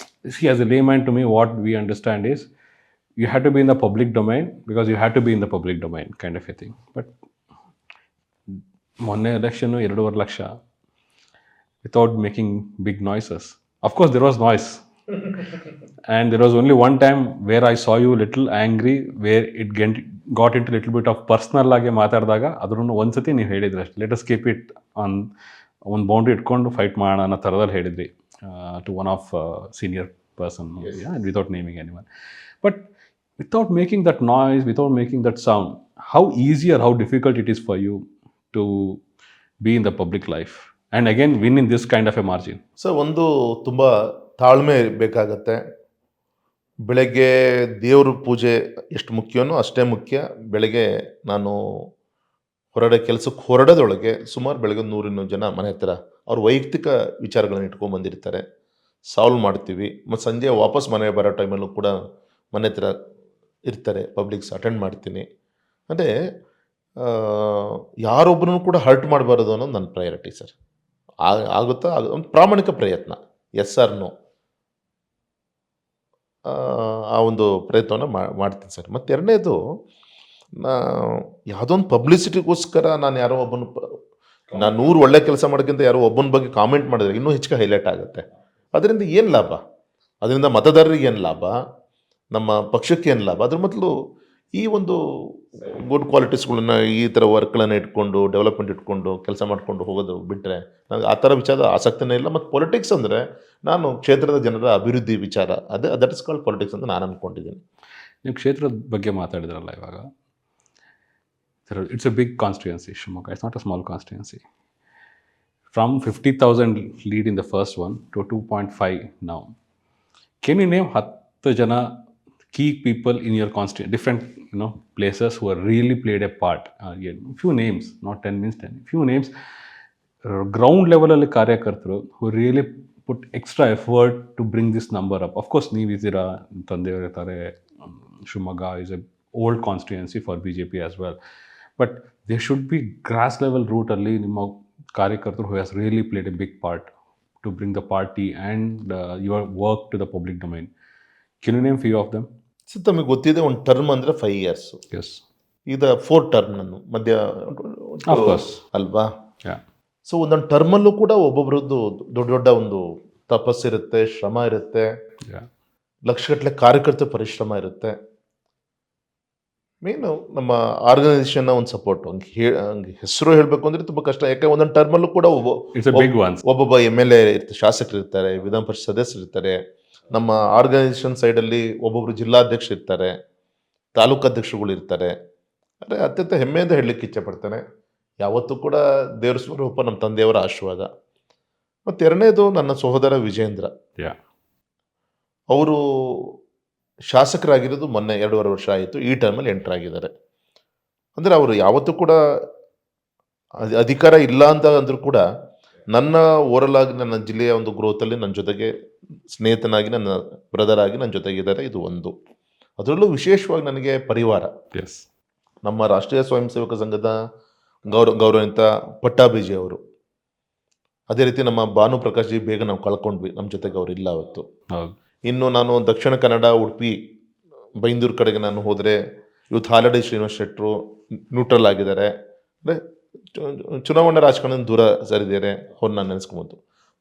Speaker 1: see as a layman to me what we understand is you had to be in the public domain because you had to be in the public domain kind of a thing. But ಮೊನ್ನೆ election 2.5 lakh without making big noises. Of course there was noise and there was only one time where I saw you little angry where it got into little bit of personal ಆಗಿ ಮಾತಾಡಿದಾಗ ಅದನ್ನು ಒಂದ್ಸತಿ ನೀವು ಹೇಳಿದ್ರಿ ಅಷ್ಟೇ, let us keep it on ಒಂದು ಬೌಂಡ್ರಿ ಇಟ್ಕೊಂಡು ಫೈಟ್ ಮಾಡೋಣ ಅನ್ನೋ ಥರದಲ್ಲಿ ಹೇಳಿದ್ರಿ to one of senior person without naming anyone. But without making that noise, without making that sound, how easy or how difficult it is for you to be in the public life and again win in this kind of a margin?
Speaker 2: So ಒಂದು ತುಂಬ ತಾಳ್ಮೆ ಬೇಕಾಗತ್ತೆ. ಬೆಳಗ್ಗೆ ದೇವ್ರ ಪೂಜೆ ಎಷ್ಟು ಮುಖ್ಯನೋ ಅಷ್ಟೇ ಮುಖ್ಯ. ಬೆಳಗ್ಗೆ ನಾನು ಕೆಲಸಕ್ಕೆ ಹೊರಡೋದೊಳಗೆ ಸುಮಾರು ಬೆಳಗ್ಗೆ 100-200 ಜನ ಮನೆ ಹತ್ತಿರ ಅವ್ರ ವೈಯಕ್ತಿಕ ವಿಚಾರಗಳನ್ನು ಇಟ್ಕೊಂಡ್ಬಂದಿರ್ತಾರೆ, ಸಾಲ್ವ್ ಮಾಡ್ತೀವಿ. ಮತ್ತು ಸಂಜೆ ವಾಪಸ್ ಮನೆ ಬರೋ ಟೈಮಲ್ಲೂ ಕೂಡ ಮನೆ ಹತ್ರ ಇರ್ತಾರೆ, ಪಬ್ಲಿಕ್ಸ್ ಅಟೆಂಡ್ ಮಾಡ್ತೀನಿ. ಅಂದರೆ ಯಾರೊಬ್ಬರನ್ನು ಕೂಡ ಹರ್ಟ್ ಮಾಡಬಾರ್ದು ಅನ್ನೋದು ನನ್ನ ಪ್ರಯಾರಿಟಿ ಸರ್. ಆಗುತ್ತಾ ಒಂದು ಪ್ರಾಮಾಣಿಕ ಪ್ರಯತ್ನ, ಎಸ್ ಆರ್ ನೋ, ಆ ಒಂದು ಪ್ರಯತ್ನವನ್ನು ಮಾಡ್ತೀನಿ ಸರ್. ಮತ್ತು ಎರಡನೇದು, ಯಾವುದೋ ಒಂದು ಪಬ್ಲಿಸಿಟಿಗೋಸ್ಕರ ನಾನು ಯಾರೋ ಒಬ್ಬನು ನಾನು 100 ಒಳ್ಳೆ ಕೆಲಸ ಮಾಡೋಕ್ಕಿಂತ ಯಾರೋ ಒಬ್ಬನ ಬಗ್ಗೆ ಕಾಮೆಂಟ್ ಮಾಡಿದ್ರೆ ಇನ್ನೂ ಹೆಚ್ಚಿಗೆ ಹೈಲೈಟ್ ಆಗುತ್ತೆ. ಅದರಿಂದ ಏನು ಲಾಭ? ಅದರಿಂದ ಮತದಾರರಿಗೆ ಏನು ಲಾಭ? ನಮ್ಮ ಪಕ್ಷಕ್ಕೆ ಏನು ಲಾಭ? ಅದ್ರ ಮೊದಲು ಈ ಒಂದು ಗುಡ್ ಕ್ವಾಲಿಟೀಸ್ಗಳನ್ನ, ಈ ಥರ ವರ್ಕ್ಗಳನ್ನು ಇಟ್ಕೊಂಡು, ಡೆವಲಪ್ಮೆಂಟ್ ಇಟ್ಕೊಂಡು ಕೆಲಸ ಮಾಡ್ಕೊಂಡು ಹೋಗೋದು ಬಿಟ್ಟರೆ ನನಗೆ ಆ ಥರ ವಿಚಾರ ಆಸಕ್ತಿನೇ ಇಲ್ಲ. ಮತ್ತು ಪೊಲಿಟಿಕ್ಸ್ ಅಂದರೆ ನಾನು ಕ್ಷೇತ್ರದ ಜನರ ಅಭಿವೃದ್ಧಿ ವಿಚಾರ, ದಟ್ ಇಸ್ ಕಾಲ್ಡ್ ಪೊಲಿಟಿಕ್ಸ್ ಅಂತ ನಾನು ಅಂದ್ಕೊಂಡಿದ್ದೀನಿ.
Speaker 1: ನೀವು ಕ್ಷೇತ್ರದ ಬಗ್ಗೆ ಮಾತಾಡಿದ್ರಲ್ಲ ಇವಾಗ, it's a big constituency Shivamogga. It's not a small constituency. From 50,000 lead in the first one to 2.5 now. Can you name 10 ಜನ key people in your different places who have really played a part? Few names, not 10 means 10, few names, ground level alli ಕಾರ್ಯಕರ್ತರು who really put extra effort to bring this number up. Of course ನೀವು ಇದ್ದೀರಾ, ತಂದೆಯವರು ಇರ್ತಾರೆ, Shivamogga is a old constituency for BJP as well, but there should be grass level root ಅಲ್ಲಿ ನಿಮ್ಮ ಕಾರ್ಯಕರ್ತರು who has really played a big part to bring the party and your work to the public domain. Can you name few of them?
Speaker 2: So ತಮಗೆ ಗೊತ್ತಿದೆ, ಒಂದು ಟರ್ಮ್ ಅಂದರೆ 5 years.
Speaker 1: Yes.
Speaker 2: ಇದು 4 ಟರ್ಮ್ ನಾನು ಮಧ್ಯ
Speaker 1: Of course.
Speaker 2: ಅಲ್ವಾ?
Speaker 1: Yeah.
Speaker 2: ಸೊ ಒಂದೊಂದು ಟರ್ಮಲ್ಲೂ ಕೂಡ ಒಬ್ಬೊಬ್ರದ್ದು ದೊಡ್ಡ ದೊಡ್ಡ ಒಂದು ತಪಸ್ಸಿರುತ್ತೆ, ಶ್ರಮ ಇರುತ್ತೆ,
Speaker 1: Yeah.
Speaker 2: ಲಕ್ಷಗಟ್ಟಲೆ ಕಾರ್ಯಕರ್ತರ ಪರಿಶ್ರಮ ಇರುತ್ತೆ. ಮೇನು ನಮ್ಮ ಆರ್ಗನೈಸೇಷನ್ನ ಒಂದು ಸಪೋರ್ಟು. ಹಂಗೆ ಹೆಸರು ಹೇಳಬೇಕು ಅಂದರೆ ತುಂಬ ಕಷ್ಟ. ಯಾಕೆ ಒಂದೊಂದು ಟರ್ಮಲ್ಲೂ ಕೂಡ
Speaker 1: It's a big one.
Speaker 2: ಒಬ್ಬೊಬ್ಬ MLA ಇರ್ತಾರೆ, ಶಾಸಕರು ಇರ್ತಾರೆ, ವಿಧಾನ ಪರಿಷತ್ ಸದಸ್ಯರು ಇರ್ತಾರೆ. ನಮ್ಮ ಆರ್ಗನೈಸೇಷನ್ ಸೈಡಲ್ಲಿ ಒಬ್ಬೊಬ್ಬರು ಜಿಲ್ಲಾಧ್ಯಕ್ಷರು ಇರ್ತಾರೆ, ತಾಲೂಕು ಅಧ್ಯಕ್ಷರುಗಳು ಇರ್ತಾರೆ. ಅಂದರೆ ಅತ್ಯಂತ ಹೆಮ್ಮೆಯಿಂದ ಹೇಳಲಿಕ್ಕೆ ಇಚ್ಛೆಪಡ್ತೇನೆ, ಯಾವತ್ತೂ ಕೂಡ ದೇವ್ರ ಸ್ವರೂಪ ನಮ್ಮ ತಂದೆಯವರ ಆಶೀರ್ವಾದ. ಮತ್ತು ಎರಡನೇದು ನನ್ನ ಸಹೋದರ ವಿಜೇಂದ್ರ.
Speaker 1: Yeah.
Speaker 2: ಅವರು ಶಾಸಕರಾಗಿರೋದು ಮೊನ್ನೆ 2.5 ವರ್ಷ ಆಯಿತು. ಈ ಟೈಮಲ್ಲಿ ಎಂಟರ್ ಆಗಿದ್ದಾರೆ. ಅಂದರೆ ಅವರು ಯಾವತ್ತೂ ಕೂಡ ಅಧಿಕಾರ ಇಲ್ಲ ಅಂತ ಅಂದರೂ ಕೂಡ ನನ್ನ ಓವರಲ್ ಆಗಿ ನನ್ನ ಜಿಲ್ಲೆಯ ಒಂದು ಗ್ರೋತಲ್ಲಿ ನನ್ನ ಜೊತೆಗೆ ಸ್ನೇಹಿತನಾಗಿ, ನನ್ನ ಬ್ರದರ್ ಆಗಿ ನನ್ನ ಜೊತೆಗಿದ್ದಾರೆ. ಇದು ಒಂದು. ಅದರಲ್ಲೂ ವಿಶೇಷವಾಗಿ ನನಗೆ ಪರಿವಾರ.
Speaker 1: ಎಸ್.
Speaker 2: ನಮ್ಮ ರಾಷ್ಟ್ರೀಯ ಸ್ವಯಂ ಸೇವಕ ಸಂಘದ ಗೌರವಾನ್ವಿತ ಪಟ್ಟಾಭಿಜಿ ಅವರು, ಅದೇ ರೀತಿ ನಮ್ಮ ಭಾನು ಪ್ರಕಾಶ್ ಜಿ ಬೇಗ ನಾವು ಕಳ್ಕೊಂಡ್ವಿ, ನಮ್ಮ ಜೊತೆಗೆ ಅವರು ಇಲ್ಲ ಅವತ್ತು.
Speaker 1: ಹೌದು.
Speaker 2: ಇನ್ನು ನಾನು ದಕ್ಷಿಣ ಕನ್ನಡ, ಉಡುಪಿ, ಬೈಂದೂರು ಕಡೆಗೆ ನಾನು ಹೋದರೆ ಇವತ್ತು ಹಾಲಡಿ ಶ್ರೀನಿವಾಸ್ ಶೆಟ್ಟರು ನ್ಯೂಟ್ರಲ್ ಆಗಿದ್ದಾರೆ. ಅಂದರೆ ಚುನಾವಣಾ ರಾಜಕಾರಣದಿಂದ ದೂರ ಸರಿದ್ದಾರೆ. ಅವ್ರನ್ನ ನಾನು ನೆನೆಸ್ಕೊಬೋದು.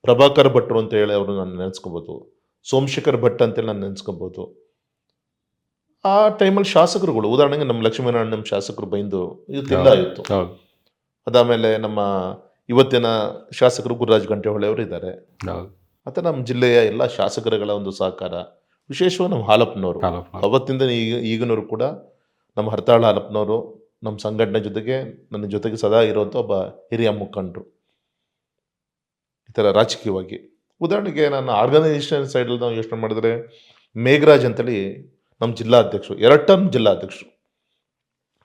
Speaker 2: ಪ್ರಭಾಕರ್ ಭಟ್ರು ಅಂತ ಹೇಳಿ ಅವರು ನಾನು ನೆನೆಸ್ಕೊಬೋದು. ಸೋಮಶೇಖರ್ ಭಟ್ ಅಂತೇಳಿ ನಾನು ನೆನೆಸ್ಕೊಬೋದು. ಆ ಟೈಮಲ್ಲಿ ಶಾಸಕರುಗಳು, ಉದಾಹರಣೆಗೆ ನಮ್ಮ ಲಕ್ಷ್ಮೀನಾರಾಯಣ ನಮ್ಮ ಶಾಸಕರು ಬೈಂದು ಇವತ್ತಿಲ್ಲ ಇತ್ತು.
Speaker 1: ಹೌದು.
Speaker 2: ಅದಾದಮೇಲೆ ನಮ್ಮ ಇವತ್ತಿನ ಶಾಸಕರು ಗುರುರಾಜ್ ಗಂಟೆಹೊಳೆ ಅವರು ಇದ್ದಾರೆ.
Speaker 1: ಹೌದು.
Speaker 2: ಮತ್ತು ನಮ್ಮ ಜಿಲ್ಲೆಯ ಎಲ್ಲ ಶಾಸಕರುಗಳ ಒಂದು ಸಹಕಾರ, ವಿಶೇಷವಾಗಿ ನಮ್ಮ ಹಾಲಪ್ಪನವರು, ಅವತ್ತಿಂದ ಈಗಿನವರು ಕೂಡ ನಮ್ಮ ಹರತಾಳ ಹಾಲಪ್ಪನವರು ನಮ್ಮ ಸಂಘಟನೆ ಜೊತೆಗೆ ನನ್ನ ಜೊತೆಗೆ ಸದಾ ಇರುವಂಥ ಒಬ್ಬ ಹಿರಿಯ ಮುಖಂಡರು. ಈ ಥರ ರಾಜಕೀಯವಾಗಿ ಉದಾಹರಣೆಗೆ ನಾನು ಆರ್ಗನೈಸೇಷನ್ ಸೈಡಲ್ಲಿ ನಾವು ಯೋಚನೆ ಮಾಡಿದ್ರೆ, ಮೇಘರಾಜ್ ಅಂತೇಳಿ ನಮ್ಮ ಜಿಲ್ಲಾಧ್ಯಕ್ಷರು, 2 ಟರ್ಮ್ ಜಿಲ್ಲಾಧ್ಯಕ್ಷರು.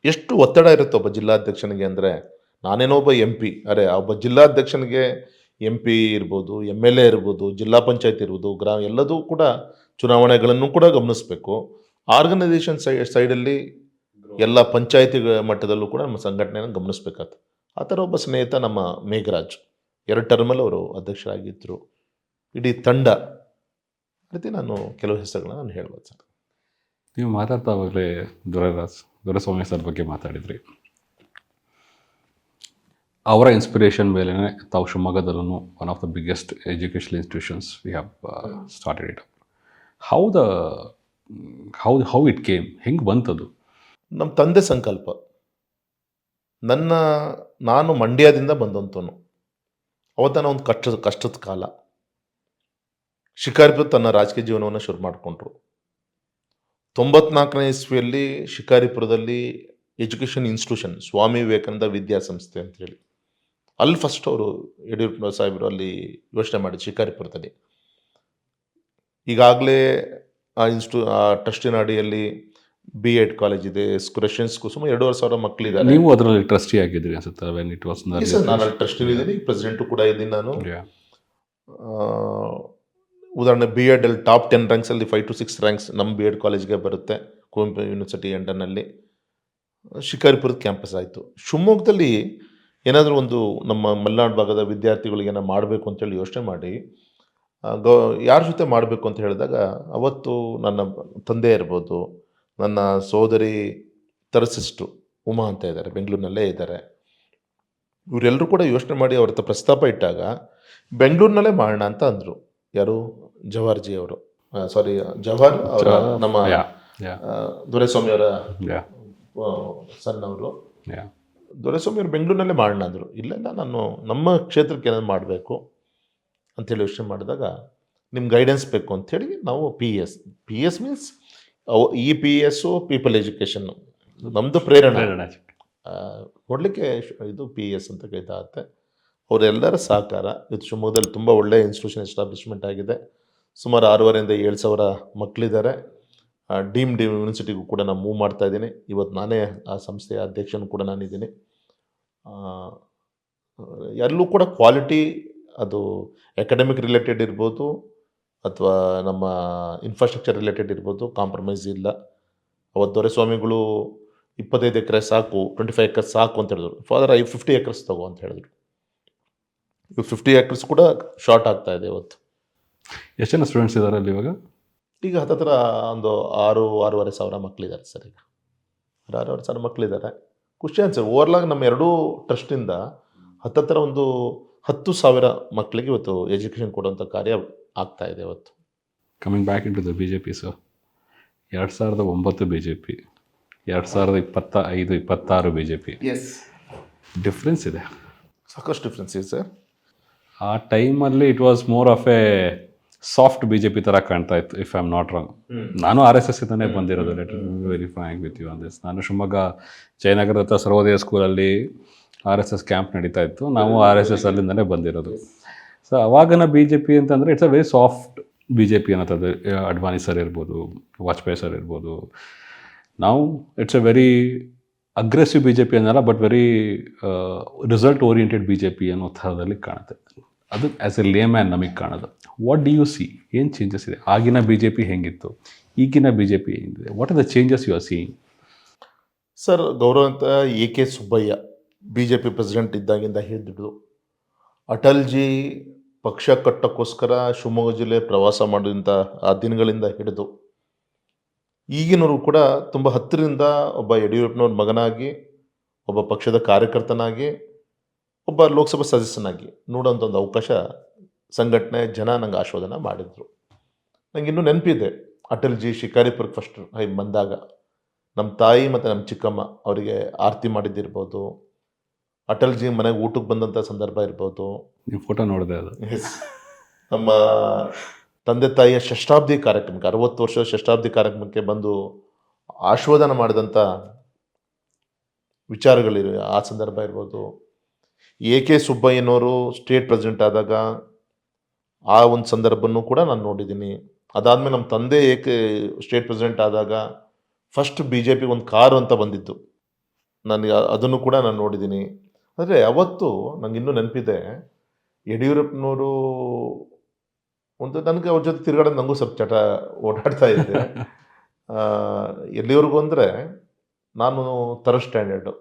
Speaker 2: ಎಷ್ಟು ಒತ್ತಡ ಇರುತ್ತೆ ಒಬ್ಬ ಜಿಲ್ಲಾಧ್ಯಕ್ಷನಿಗೆ ಅಂದರೆ, ನಾನೇನೋ ಒಬ್ಬ MP, ಅರೆ ಒಬ್ಬ ಜಿಲ್ಲಾಧ್ಯಕ್ಷನಿಗೆ MP ಇರ್ಬೋದು, MLA ಇರ್ಬೋದು, ಜಿಲ್ಲಾ ಪಂಚಾಯತ್ ಇರ್ಬೋದು, ಎಲ್ಲದೂ ಕೂಡ ಚುನಾವಣೆಗಳನ್ನು ಕೂಡ ಗಮನಿಸಬೇಕು. ಆರ್ಗನೈಸೇಷನ್ ಸೈಡಲ್ಲಿ ಎಲ್ಲ ಪಂಚಾಯತಿ ಮಟ್ಟದಲ್ಲೂ ಕೂಡ ನಮ್ಮ ಸಂಘಟನೆಯನ್ನು ಗಮನಿಸಬೇಕಾಗ್ತದೆ. ಆ ಥರ ಒಬ್ಬ ಸ್ನೇಹಿತ ನಮ್ಮ ಮೇಘರಾಜ್. 2 ಟರ್ಮಲ್ಲಿ ಅವರು ಅಧ್ಯಕ್ಷರಾಗಿದ್ದರು. ಇಡೀ ತಂಡ ರೀತಿ ನಾನು ಕೆಲವು ಹೆಸರುಗಳನ್ನ ನಾನು ಹೇಳ್ಬೋದು ಸರ್.
Speaker 1: ನೀವು ಮಾತಾಡ್ತಾವಾಗಲೇ ದೊರೆಸ್ವಾಮಿ ಸರ್ ಬಗ್ಗೆ ಮಾತಾಡಿದ್ರಿ. ಅವರ ಇನ್ಸ್ಪಿರೇಷನ್ ಮೇಲೆ ತಾವು ಶಿವಮೊಗ್ಗದಲ್ಲೂ one of the biggest educational institutions we have started it. How it came, ಹೆಂಗೆ ಬಂತದು?
Speaker 2: ನಮ್ಮ ತಂದೆ ಸಂಕಲ್ಪ. ನಾನು ಮಂಡ್ಯದಿಂದ ಬಂದಂಥವನು. ಅವತ್ತನ ಒಂದು ಕಷ್ಟದ ಕಾಲ. ಶಿಕಾರಿಪುರ ತನ್ನ ರಾಜಕೀಯ ಜೀವನವನ್ನು ಶುರು ಮಾಡಿಕೊಂಡ್ರು. 94ನೇ ಇಸ್ವಿಯಲ್ಲಿ ಶಿಕಾರಿಪುರದಲ್ಲಿ ಎಜುಕೇಷನ್ ಇನ್ಸ್ಟಿಟ್ಯೂಷನ್, ಸ್ವಾಮಿ ವಿವೇಕಾನಂದ ವಿದ್ಯಾಸಂಸ್ಥೆ ಅಂತೇಳಿ, ಅಲ್ಲಿ ಫಸ್ಟ್ ಅವರು ಯಡಿಯೂರಪ್ಪ ಸಾಹೇಬರು ಅಲ್ಲಿ ಯೋಚನೆ ಮಾಡಿದ್ರು ಶಿಕಾರಿಪುರದಲ್ಲಿ. ಈಗಾಗಲೇ ಆ ಟ್ರಸ್ಟಿನ ಅಡಿಯಲ್ಲಿ B.Ed ಕಾಲೇಜ್ ಇದೆ, ರಷ್ಯನ್ಸ್ಗೂ ಸುಮಾರು 2,500 ಮಕ್ಕಳಿದ್ದಾರೆ.
Speaker 1: ನೀವು ಅದರಲ್ಲಿ ಟ್ರಸ್ಟಿ ಆಗಿದ್ರಿ ಅನ್ಸುತ್ತೆ. ವೆನ್ ಇಟ್ ವಾಸ್
Speaker 2: ನಾನು ಅಲ್ಲಿ ಟ್ರಸ್ಟಿ ಇದ್ದೀನಿ, ಪ್ರೆಸಿಡೆಂಟು ಕೂಡ ಇದ್ದೀನಿ ನಾನು. ಉದಾಹರಣೆ B.Ed ಅಲ್ಲಿ ಟಾಪ್ 10 ರ್ಯಾಂಕ್ಸಲ್ಲಿ 5 to 6 ರ್ಯಾಂಕ್ಸ್ ನಮ್ಮ B.Ed ಕಾಲೇಜ್ಗೆ ಬರುತ್ತೆ, ಕುವೆಂಪು ಯೂನಿವರ್ಸಿಟಿ ಅಂಡರ್ನಲ್ಲಿ. ಶಿಕಾರಿಪುರದ ಕ್ಯಾಂಪಸ್ ಆಯಿತು. ಶಿವಮೊಗ್ಗದಲ್ಲಿ ಏನಾದರೂ ಒಂದು ನಮ್ಮ ಮಲೆನಾಡು ಭಾಗದ ವಿದ್ಯಾರ್ಥಿಗಳಿಗೆ ಏನೋ ಮಾಡಬೇಕು ಅಂತೇಳಿ ಯೋಚನೆ ಮಾಡಿ, ಯಾರ ಜೊತೆ ಮಾಡಬೇಕು ಅಂತ ಹೇಳಿದಾಗ, ಅವತ್ತು ನನ್ನ ತಂದೆ ಇರ್ಬೋದು, ನನ್ನ ಸೋದರಿ ಸಿಸ್ಟರ್ ಉಮಾ ಅಂತ ಇದ್ದಾರೆ, ಬೆಂಗಳೂರಿನಲ್ಲೇ ಇದ್ದಾರೆ. ಇವರೆಲ್ಲರೂ ಕೂಡ ಯೋಚನೆ ಮಾಡಿ ಅವ್ರ ಹತ್ರ ಪ್ರಸ್ತಾಪ ಇಟ್ಟಾಗ ಬೆಂಗಳೂರಿನಲ್ಲೇ ಮಾಡೋಣ ಅಂತ ಅಂದರು. ಯಾರು? ಜವಾಹರ್ಜಿ ಅವರು, ಸಾರಿ ಜವಾಹರ್ ಅವರ, ನಮ್ಮ ದೊರೆಸ್ವಾಮಿ ಅವರ ಸಣ್ಣವರು. ದೊರೆಸ್ವಾಮಿ ಅವರು ಬೆಂಗಳೂರಿನಲ್ಲೇ ಮಾಡೋಣ ಅಂದರು. ಇಲ್ಲ ನಾನು ನಮ್ಮ ಕ್ಷೇತ್ರಕ್ಕೆ ಏನಾದ್ರು ಮಾಡಬೇಕು ಅಂಥೇಳಿ ಯೋಚನೆ ಮಾಡಿದಾಗ, ನಿಮ್ಮ ಗೈಡೆನ್ಸ್ ಬೇಕು ಅಂಥೇಳಿ ನಾವು PS means EPS people education ನಮ್ಮದು ಪ್ರೇರಣೆ ಕೊಡಲಿಕ್ಕೆ ಇದು PS ಅಂತ ಇದಾಗುತ್ತೆ. ಅವರೆಲ್ಲರ ಸಹಕಾರ. ಇದು ಶಿವಮೊಗ್ಗದಲ್ಲಿ ತುಂಬ ಒಳ್ಳೆಯ ಇನ್ಸ್ಟಿಟ್ಯೂಷನ್ ಎಸ್ಟಾಬ್ಲಿಷ್ಮೆಂಟ್ ಆಗಿದೆ. ಸುಮಾರು 6,500 to 7,000 ಮಕ್ಕಳಿದ್ದಾರೆ. ಡೀಮ್ಡ್ ಯೂನಿವರ್ಸಿಟಿಗೂ ಕೂಡ ನಾನು ಮೂವ್ ಮಾಡ್ತಾ ಇದ್ದೀನಿ. ಇವತ್ತು ನಾನೇ ಆ ಸಂಸ್ಥೆಯ ಅಧ್ಯಕ್ಷನೂ ಕೂಡ ನಾನಿದ್ದೀನಿ. ಎಲ್ಲೂ ಕೂಡ ಕ್ವಾಲಿಟಿ, ಅದು ಅಕಾಡೆಮಿಕ್ ರಿಲೇಟೆಡ್ ಇರ್ಬೋದು ಅಥವಾ ನಮ್ಮ ಇನ್ಫ್ರಾಸ್ಟ್ರಕ್ಚರ್ ರಿಲೇಟೆಡ್ ಇರ್ಬೋದು, ಕಾಂಪ್ರಮೈಸ್ ಇಲ್ಲ. ಅವತ್ತು ದೊರೆಸ್ವಾಮಿಗಳು 25 ಎಕರೆ ಸಾಕು, 25 ಎಕರ್ಸ್ ಸಾಕು ಅಂತ ಹೇಳಿದ್ರು. ಫಾದರ್ 50 ಎಕರ್ಸ್ ತಗೋ ಅಂತ ಹೇಳಿದ್ರು. ಇವಾಗ 50 ಎಕರ್ಸ್ ಕೂಡ ಶಾರ್ಟ್ ಆಗ್ತಾ ಇದೆ ಇವತ್ತು.
Speaker 1: ಎಷ್ಟು ಜನ ಸ್ಟೂಡೆಂಟ್ಸ್ ಇದ್ದಾರೆ ಅಲ್ಲಿ ಇವಾಗ?
Speaker 2: ಈಗ ಹತ್ತತ್ರ ಒಂದು 6,500 ಮಕ್ಕಳಿದ್ದಾರೆ ಸರ್. ಈಗ 6,500 ಮಕ್ಕಳಿದ್ದಾರೆ. ಖುಷಿ ಅನ್ಸರ್. ಓವರ್ಲಾಗ್ ನಮ್ಮ 2 ಟ್ರಸ್ಟಿಂದ ಹತ್ತತ್ರ ಒಂದು 10,000 ಮಕ್ಕಳಿಗೆ ಇವತ್ತು ಎಜುಕೇಷನ್ ಕೊಡುವಂಥ ಕಾರ್ಯ ಆಗ್ತಾ ಇದೆ ಇವತ್ತು.
Speaker 1: Coming back into the BJP sir, 2009 BJP, 2025-26 BJP, difference ಇದೆ,
Speaker 2: ಸಾಕಷ್ಟು ಡಿಫ್ರೆನ್ಸ್ ಇದೆ ಸರ್.
Speaker 1: ಆ ಟೈಮಲ್ಲಿ it was more of a soft BJP ಥರ ಕಾಣ್ತಾ ಇತ್ತು, if I am not wrong. ನಾನು RSS ಇಂದನೇ ಬಂದಿರೋದು. Let be very frank with you on this. ನಾನು ಶಿವಮೊಗ್ಗ ಜಯನಗರದ ಹತ್ರ ಸರ್ವೋದಯ ಸ್ಕೂಲಲ್ಲಿ RSS ಕ್ಯಾಂಪ್ ನಡೀತಾ ಇತ್ತು. ನಾವು RSS ಅಲ್ಲಿಂದನೇ ಬಂದಿರೋದು. ಸೊ ಅವಾಗಿನ BJP ಅಂತಂದರೆ it's a very soft BJP ಅನ್ನೋದು. ಅಡ್ವಾನಿ ಸರ್ ಇರ್ಬೋದು, ವಾಜಪೇಯಿ ಸರ್ ಇರ್ಬೋದು. ನಾವು it's A very aggressive BJP ಅನ್ನಲ್ಲ, but very result oriented BJP ಅನ್ನೋ ಥರದಲ್ಲಿ ಕಾಣುತ್ತೆ. ಅದು ಆ್ಯಸ್ ಎ ಲೇ ಮ್ಯಾನ್ ನಮಗೆ ಕಾಣೋದು. What do you see? ಏನು ಚೇಂಜಸ್ ಇದೆ? ಆಗಿನ ಬಿ ಜೆ ಪಿ ಹೆಂಗಿತ್ತು, ಈಗಿನ ಬಿ ಜೆ ಪಿ ಹೆಂಗಿದೆ? What are the changes you are seeing?
Speaker 2: Sir, ಗೌರವಂತ AK Subbaiah B J P president ಇದ್ದಾಗಿಂದ ಹಿಡಿದು ಅಟಲ್ಜಿ ಪಕ್ಷ ಕಟ್ಟೋಕ್ಕೋಸ್ಕರ ಶಿವಮೊಗ್ಗ ಜಿಲ್ಲೆ ಪ್ರವಾಸ ಮಾಡಿದಂಥ ಆ ದಿನಗಳಿಂದ ಹಿಡಿದು ಈಗಿನವರು ಕೂಡ ತುಂಬ ಹತ್ತಿರದಿಂದ ಒಬ್ಬ ಯಡಿಯೂರಪ್ಪನವ್ರ ಮಗನಾಗಿ, ಒಬ್ಬ ಪಕ್ಷದ ಕಾರ್ಯಕರ್ತನಾಗಿ, ಒಬ್ಬ ಲೋಕಸಭಾ ಸದಸ್ಯನಾಗಿ ನೋಡೋಂಥ ಒಂದು ಅವಕಾಶ ಸಂಘಟನೆ ಜನ ನಂಗೆ ಆಶೀರ್ವಾದನ ಮಾಡಿದರು. ನಂಗೆ ಇನ್ನೂ ನೆನಪಿದೆ, ಅಟಲ್ಜಿ ಶಿಕಾರಿಪುರಕ್ಕೆ ಫಸ್ಟ್ ಟೈಮ್ ಬಂದಾಗ ನಮ್ಮ ತಾಯಿ ಮತ್ತು ನಮ್ಮ ಚಿಕ್ಕಮ್ಮ ಅವರಿಗೆ ಆರತಿ ಮಾಡಿದ್ದಿರ್ಬೋದು, ಅಟಲ್ಜಿ ಮನೆಗೆ ಊಟಕ್ಕೆ ಬಂದಂಥ ಸಂದರ್ಭ ಇರ್ಬೋದು,
Speaker 1: ನೀವು ಫೋಟೋ ನೋಡಿದೆ ಅದು.
Speaker 2: ನಮ್ಮ ತಂದೆ ತಾಯಿಯ ಷಷ್ಠಾಬ್ದಿ ಕಾರ್ಯಕ್ರಮಕ್ಕೆ 60 ವರ್ಷದ ಷಷ್ಠಾಬ್ದಿ ಕಾರ್ಯಕ್ರಮಕ್ಕೆ ಬಂದು ಆಶೀರ್ವಾದನ ಮಾಡಿದಂಥ ವಿಚಾರಗಳಿವೆ. ಆ ಸಂದರ್ಭ ಇರ್ಬೋದು, AK ಸುಬ್ಬಯ್ಯನವರು ಸ್ಟೇಟ್ ಪ್ರೆಸಿಡೆಂಟ್ ಆದಾಗ ಆ ಒಂದು ಸಂದರ್ಭನೂ ಕೂಡ ನಾನು ನೋಡಿದ್ದೀನಿ. ಅದಾದಮೇಲೆ ನಮ್ಮ ತಂದೆ ಸ್ಟೇಟ್ ಪ್ರೆಸಿಡೆಂಟ್ ಆದಾಗ ಫಸ್ಟ್ BJP ಒಂದು ಕಾರು ಅಂತ ಬಂದಿದ್ದು, ನನಗೆ ಅದನ್ನು ಕೂಡ ನಾನು ನೋಡಿದ್ದೀನಿ. ಆದರೆ ಅವತ್ತು ನನಗೆ ಇನ್ನೂ ನೆನಪಿದೆ, ಯಡಿಯೂರಪ್ಪನವರು ಒಂದು ನನಗೆ ಅವ್ರ ಜೊತೆ ತಿರುಗಾಡೋದು ನನಗೂ ಸ್ವಲ್ಪ ಚಟ ಓಡಾಡ್ತಾ ಇದ್ದೆ. ಎಲ್ಲಿವರೆಗೂ ಅಂದರೆ ನಾನು ಥರ್ಡ್ ಸ್ಟ್ಯಾಂಡರ್ಡು,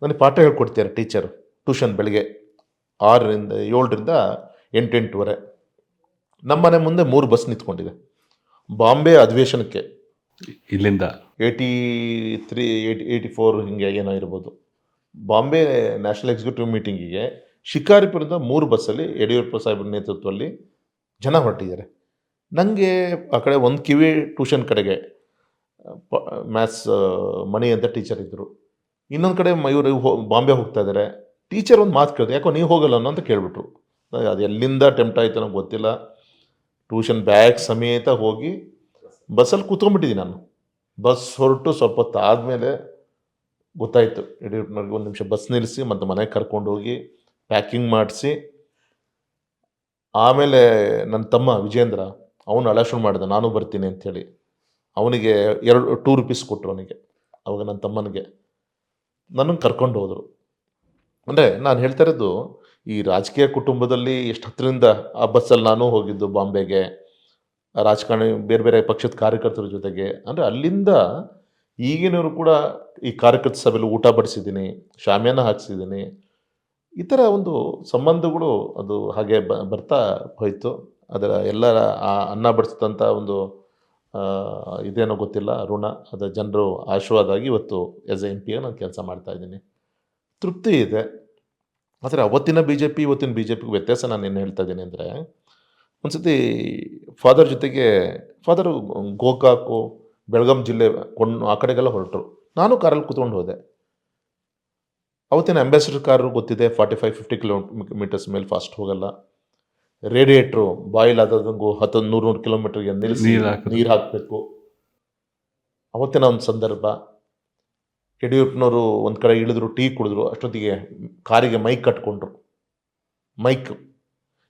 Speaker 2: ನನಗೆ ಪಾಠ ಹೇಳ್ಕೊಡ್ತಾರೆ ಟೀಚರು, ಟ್ಯೂಷನ್ ಬೆಳಿಗ್ಗೆ 6ರಿಂದ 7ರಿಂದ 8, 8:30. ನಮ್ಮ ಮನೆ ಮುಂದೆ 3 ಬಸ್ ನಿಂತ್ಕೊಂಡಿದೆ. ಬಾಂಬೆ ಅಧಿವೇಶನಕ್ಕೆ
Speaker 1: ಇಲ್ಲಿಂದ
Speaker 2: 83, 84 ಹಿಂಗೆ ಏನೋ ಇರ್ಬೋದು, ಬಾಂಬೆ ನ್ಯಾಷನಲ್ ಎಕ್ಸಿಕ್ಯೂಟಿವ್ ಮೀಟಿಂಗಿಗೆ ಶಿಕಾರಿಪುರದ 3 ಬಸ್ಸಲ್ಲಿ ಯಡಿಯೂರಪ್ಪ ಸಾಹೇಬ್ರ ನೇತೃತ್ವದಲ್ಲಿ ಜನ ಹೊರಟಿದ್ದಾರೆ. ನನಗೆ ಆ ಕಡೆ ಒಂದು ಕಿವಿ ಟ್ಯೂಷನ್ ಕಡೆಗೆ ಮ್ಯಾಥ್ಸ್ ಮಣಿ ಅಂತ ಟೀಚರ್ ಇದ್ದರು, ಇನ್ನೊಂದು ಕಡೆ ಇವರು ಬಾಂಬೆ ಹೋಗ್ತಾ ಇದ್ದಾರೆ. ಟೀಚರ್ ಒಂದು ಮಾತು ಕೇಳಿದೆ, ಯಾಕೋ ನೀವು ಹೋಗಲ್ಲ ಅನ್ನೋ ಅಂತ ಕೇಳಿಬಿಟ್ರು. ಅದು ಎಲ್ಲಿಂದ ಟೆಂಪ್ಟ್ ಆಯಿತು ನನಗೆ ಗೊತ್ತಿಲ್ಲ. ಟ್ಯೂಷನ್ ಬ್ಯಾಗ್ ಸಮೇತ ಹೋಗಿ ಬಸ್ಸಲ್ಲಿ ಕೂತ್ಕೊಂಡ್ಬಿಟ್ಟಿದ್ದೀನಿ ನಾನು. ಬಸ್ ಹೊರಟು ಸ್ವಲ್ಪ ಹೊತ್ತು ಆದಮೇಲೆ ಗೊತ್ತಾಯಿತು, ಯಡಿಯೂರಪ್ಪನವ್ರಿಗೆ 1 ನಿಮಿಷ ಬಸ್ ನಿಲ್ಲಿಸಿ ಮತ್ತು ಮನೆಗೆ ಕರ್ಕೊಂಡು ಹೋಗಿ ಪ್ಯಾಕಿಂಗ್ ಮಾಡಿಸಿ, ಆಮೇಲೆ ನನ್ನ ತಮ್ಮ ವಿಜೇಂದ್ರ ಅವನು ಅಳಶುರು ಮಾಡಿದ, ನಾನು ಬರ್ತೀನಿ ಅಂಥೇಳಿ. ಅವನಿಗೆ 2 ರೂಪೀಸ್ ಕೊಟ್ಟರು ಅವನಿಗೆ. ಅವಾಗ ನನ್ನ ತಮ್ಮನಿಗೆ ನನ್ನನ್ನು ಕರ್ಕೊಂಡು ಹೋದರು. ಅಂದರೆ ನಾನು ಹೇಳ್ತಾ ಇರೋದು, ಈ ರಾಜಕೀಯ ಕುಟುಂಬದಲ್ಲಿ ಎಷ್ಟು ಹತ್ತಿರದಿಂದ ಆ ಬಸ್ಸಲ್ಲಿ ನಾನು ಹೋಗಿದ್ದು ಬಾಂಬೆಗೆ, ರಾಜಕಾರಣಿ ಬೇರೆ ಬೇರೆ ಪಕ್ಷದ ಕಾರ್ಯಕರ್ತರ ಜೊತೆಗೆ. ಅಂದರೆ ಅಲ್ಲಿಂದ ಈಗಿನವರು ಕೂಡ ಈ ಕಾರ್ಯಕರ್ತ ಸಭೆಯಲ್ಲಿ ಊಟ ಬಡಿಸಿದ್ದೀನಿ, ಶಾಮಿಯಾನ ಹಾಕ್ಸಿದ್ದೀನಿ. ಈ ಥರ ಒಂದು ಸಂಬಂಧಗಳು ಅದು ಹಾಗೆ ಬರ್ತಾ ಹೋಯಿತು. ಅದರ ಎಲ್ಲರ ಆ ಅನ್ನ ಬಡಿಸಿದಂಥ ಒಂದು ಇದೇನೋ ಗೊತ್ತಿಲ್ಲ, ಋಣ, ಅದು ಜನರು ಆಶೀರ್ವಾದ ಆಗಿ ಇವತ್ತು ಆಸ್ ಎ MP ನಾನು ಕೆಲಸ ಮಾಡ್ತಾಯಿದ್ದೀನಿ. ತೃಪ್ತಿ ಇದೆ. ಆದರೆ ಅವತ್ತಿನ BJP ಇವತ್ತಿನ BJPಗೂ ವ್ಯತ್ಯಾಸ ನಾನು ಏನು ಹೇಳ್ತಾ ಇದ್ದೀನಿ ಅಂದರೆ, ಒಂದು ಸತಿ ಫಾದರ್ ಜೊತೆಗೆ, ಫಾದರು ಗೋಕಾಕು, ಬೆಳಗಾಂ ಜಿಲ್ಲೆ ಆ ಕಡೆಗೆಲ್ಲ ಹೊರಟರು. ನಾನು ಕಾರಲ್ಲಿ ಕೂತ್ಕೊಂಡು ಹೋದೆ. ಅವತ್ತಿನ ಅಂಬಾಸಿಡರ್ ಕಾರು ಗೊತ್ತಿದೆ, 45-50 ಕಿಲೋಮೀಟರ್ಸ್ ಮೇಲೆ ಫಾಸ್ಟ್ ಹೋಗಲ್ಲ. ರೇಡಿಯೇಟ್ರು ಬಾಯಿಲ್ ಆದಂಗೂ 100-100 ಕಿಲೋಮೀಟರ್ಗೆ ನಿಲ್ಲಿಸಿ ನೀರು ಹಾಕಬೇಕು. ಅವತ್ತಿನ ಒಂದು ಸಂದರ್ಭ. ಯಡಿಯೂರಪ್ಪನವರು ಒಂದು ಕಡೆ ಇಳಿದ್ರು, ಟೀ ಕುಡಿದ್ರು. ಅಷ್ಟೊತ್ತಿಗೆ ಕಾರಿಗೆ ಮೈಕ್ ಕಟ್ಕೊಂಡ್ರು. ಮೈಕ್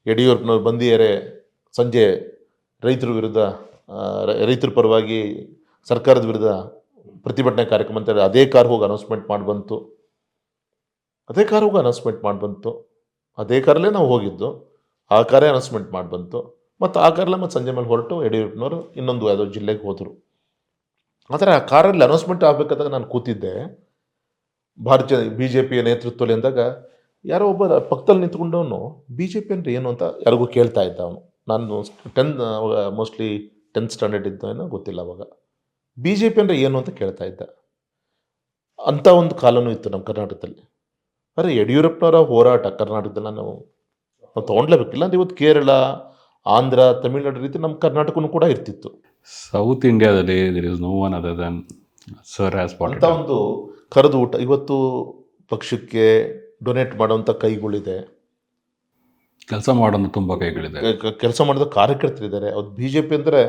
Speaker 2: ಯಡಿಯೂರಪ್ಪನವ್ರು ಬಂದಿದ್ದಾರೆ, ಸಂಜೆ ರೈತರ ವಿರುದ್ಧ, ರೈತರ ಪರವಾಗಿ ಸರ್ಕಾರದ ವಿರುದ್ಧ ಪ್ರತಿಭಟನೆ ಕಾರ್ಯಕ್ರಮ ಅಂತೇಳಿ ಅದೇ ಕಾರ್ ಹೋಗಿ ಅನೌನ್ಸ್ಮೆಂಟ್ ಮಾಡಿ ಬಂತು. ಅದೇ ಕಾರಲ್ಲೇ ನಾವು ಹೋಗಿದ್ದು, ಆ ಕಾರೇ ಅನೌನ್ಸ್ಮೆಂಟ್ ಮಾಡಿ ಬಂತು. ಮತ್ತು ಆ ಕಾರಲ್ಲೇ ಮತ್ತು ಸಂಜೆ ಮೇಲೆ ಹೊರಟು ಯಡಿಯೂರಪ್ಪನವರು ಇನ್ನೊಂದು ಯಾವುದೋ ಜಿಲ್ಲೆಗೆ ಹೋದರು. ಆದರೆ ಆ ಕಾರಲ್ಲಿ ಅನೌನ್ಸ್ಮೆಂಟ್ ಆಗಬೇಕಾದಾಗ ನಾನು ಕೂತಿದ್ದೆ, BJPಯ ನೇತೃತ್ವದಲ್ಲಿ ಅಂದಾಗ ಯಾರೋ ಒಬ್ಬ ಪಕ್ಕದಲ್ಲಿ ನಿಂತ್ಕೊಂಡವನು BJP ಅಂದರೆ ಏನು ಅಂತ ಯಾರಿಗೂ ಕೇಳ್ತಾ ಇದ್ದ ಅವನು. ನಾನು ಮೋಸ್ಟ್ಲಿ 10th ಸ್ಟ್ಯಾಂಡರ್ಡ್ ಇದ್ದೇನೋ ಗೊತ್ತಿಲ್ಲ ಅವಾಗ. BJP ಅಂದರೆ ಏನು ಅಂತ ಕೇಳ್ತಾ ಇದ್ದ. ಅಂಥ ಒಂದು ಕಾಲನೂ ಇತ್ತು ನಮ್ಮ ಕರ್ನಾಟಕದಲ್ಲಿ. ಆದರೆ ಯಡಿಯೂರಪ್ಪನವರ ಹೋರಾಟ ಕರ್ನಾಟಕದಲ್ಲಿ ನಾವು ತೊಗೊಂಡ್ಲೇಬೇಕಿಲ್ಲ ಅಂದರೆ ಇವತ್ತು ಕೇರಳ, ಆಂಧ್ರ, ತಮಿಳುನಾಡು ರೀತಿ ನಮ್ಮ ಕರ್ನಾಟಕನೂ ಕೂಡ ಇರ್ತಿತ್ತು.
Speaker 1: ಸೌತ್ ಇಂಡಿಯಾದಲ್ಲಿ there is no one other than sir has pot.
Speaker 2: ಅಂಥ ಒಂದು ಕರೆದು ಊಟ ಇವತ್ತು ಪಕ್ಷಕ್ಕೆ ಡೊನೇಟ್ ಮಾಡೋವಂಥ ಕೈಗಳಿದೆ,
Speaker 1: ಕೆಲಸ ಮಾಡೋದು ತುಂಬ ಕೈಗಳಿದೆ,
Speaker 2: ಕೆಲಸ ಮಾಡಿದ ಕಾರ್ಯಕರ್ತರಿದ್ದಾರೆ. ಅವ್ರು BJP ಅಂದರೆ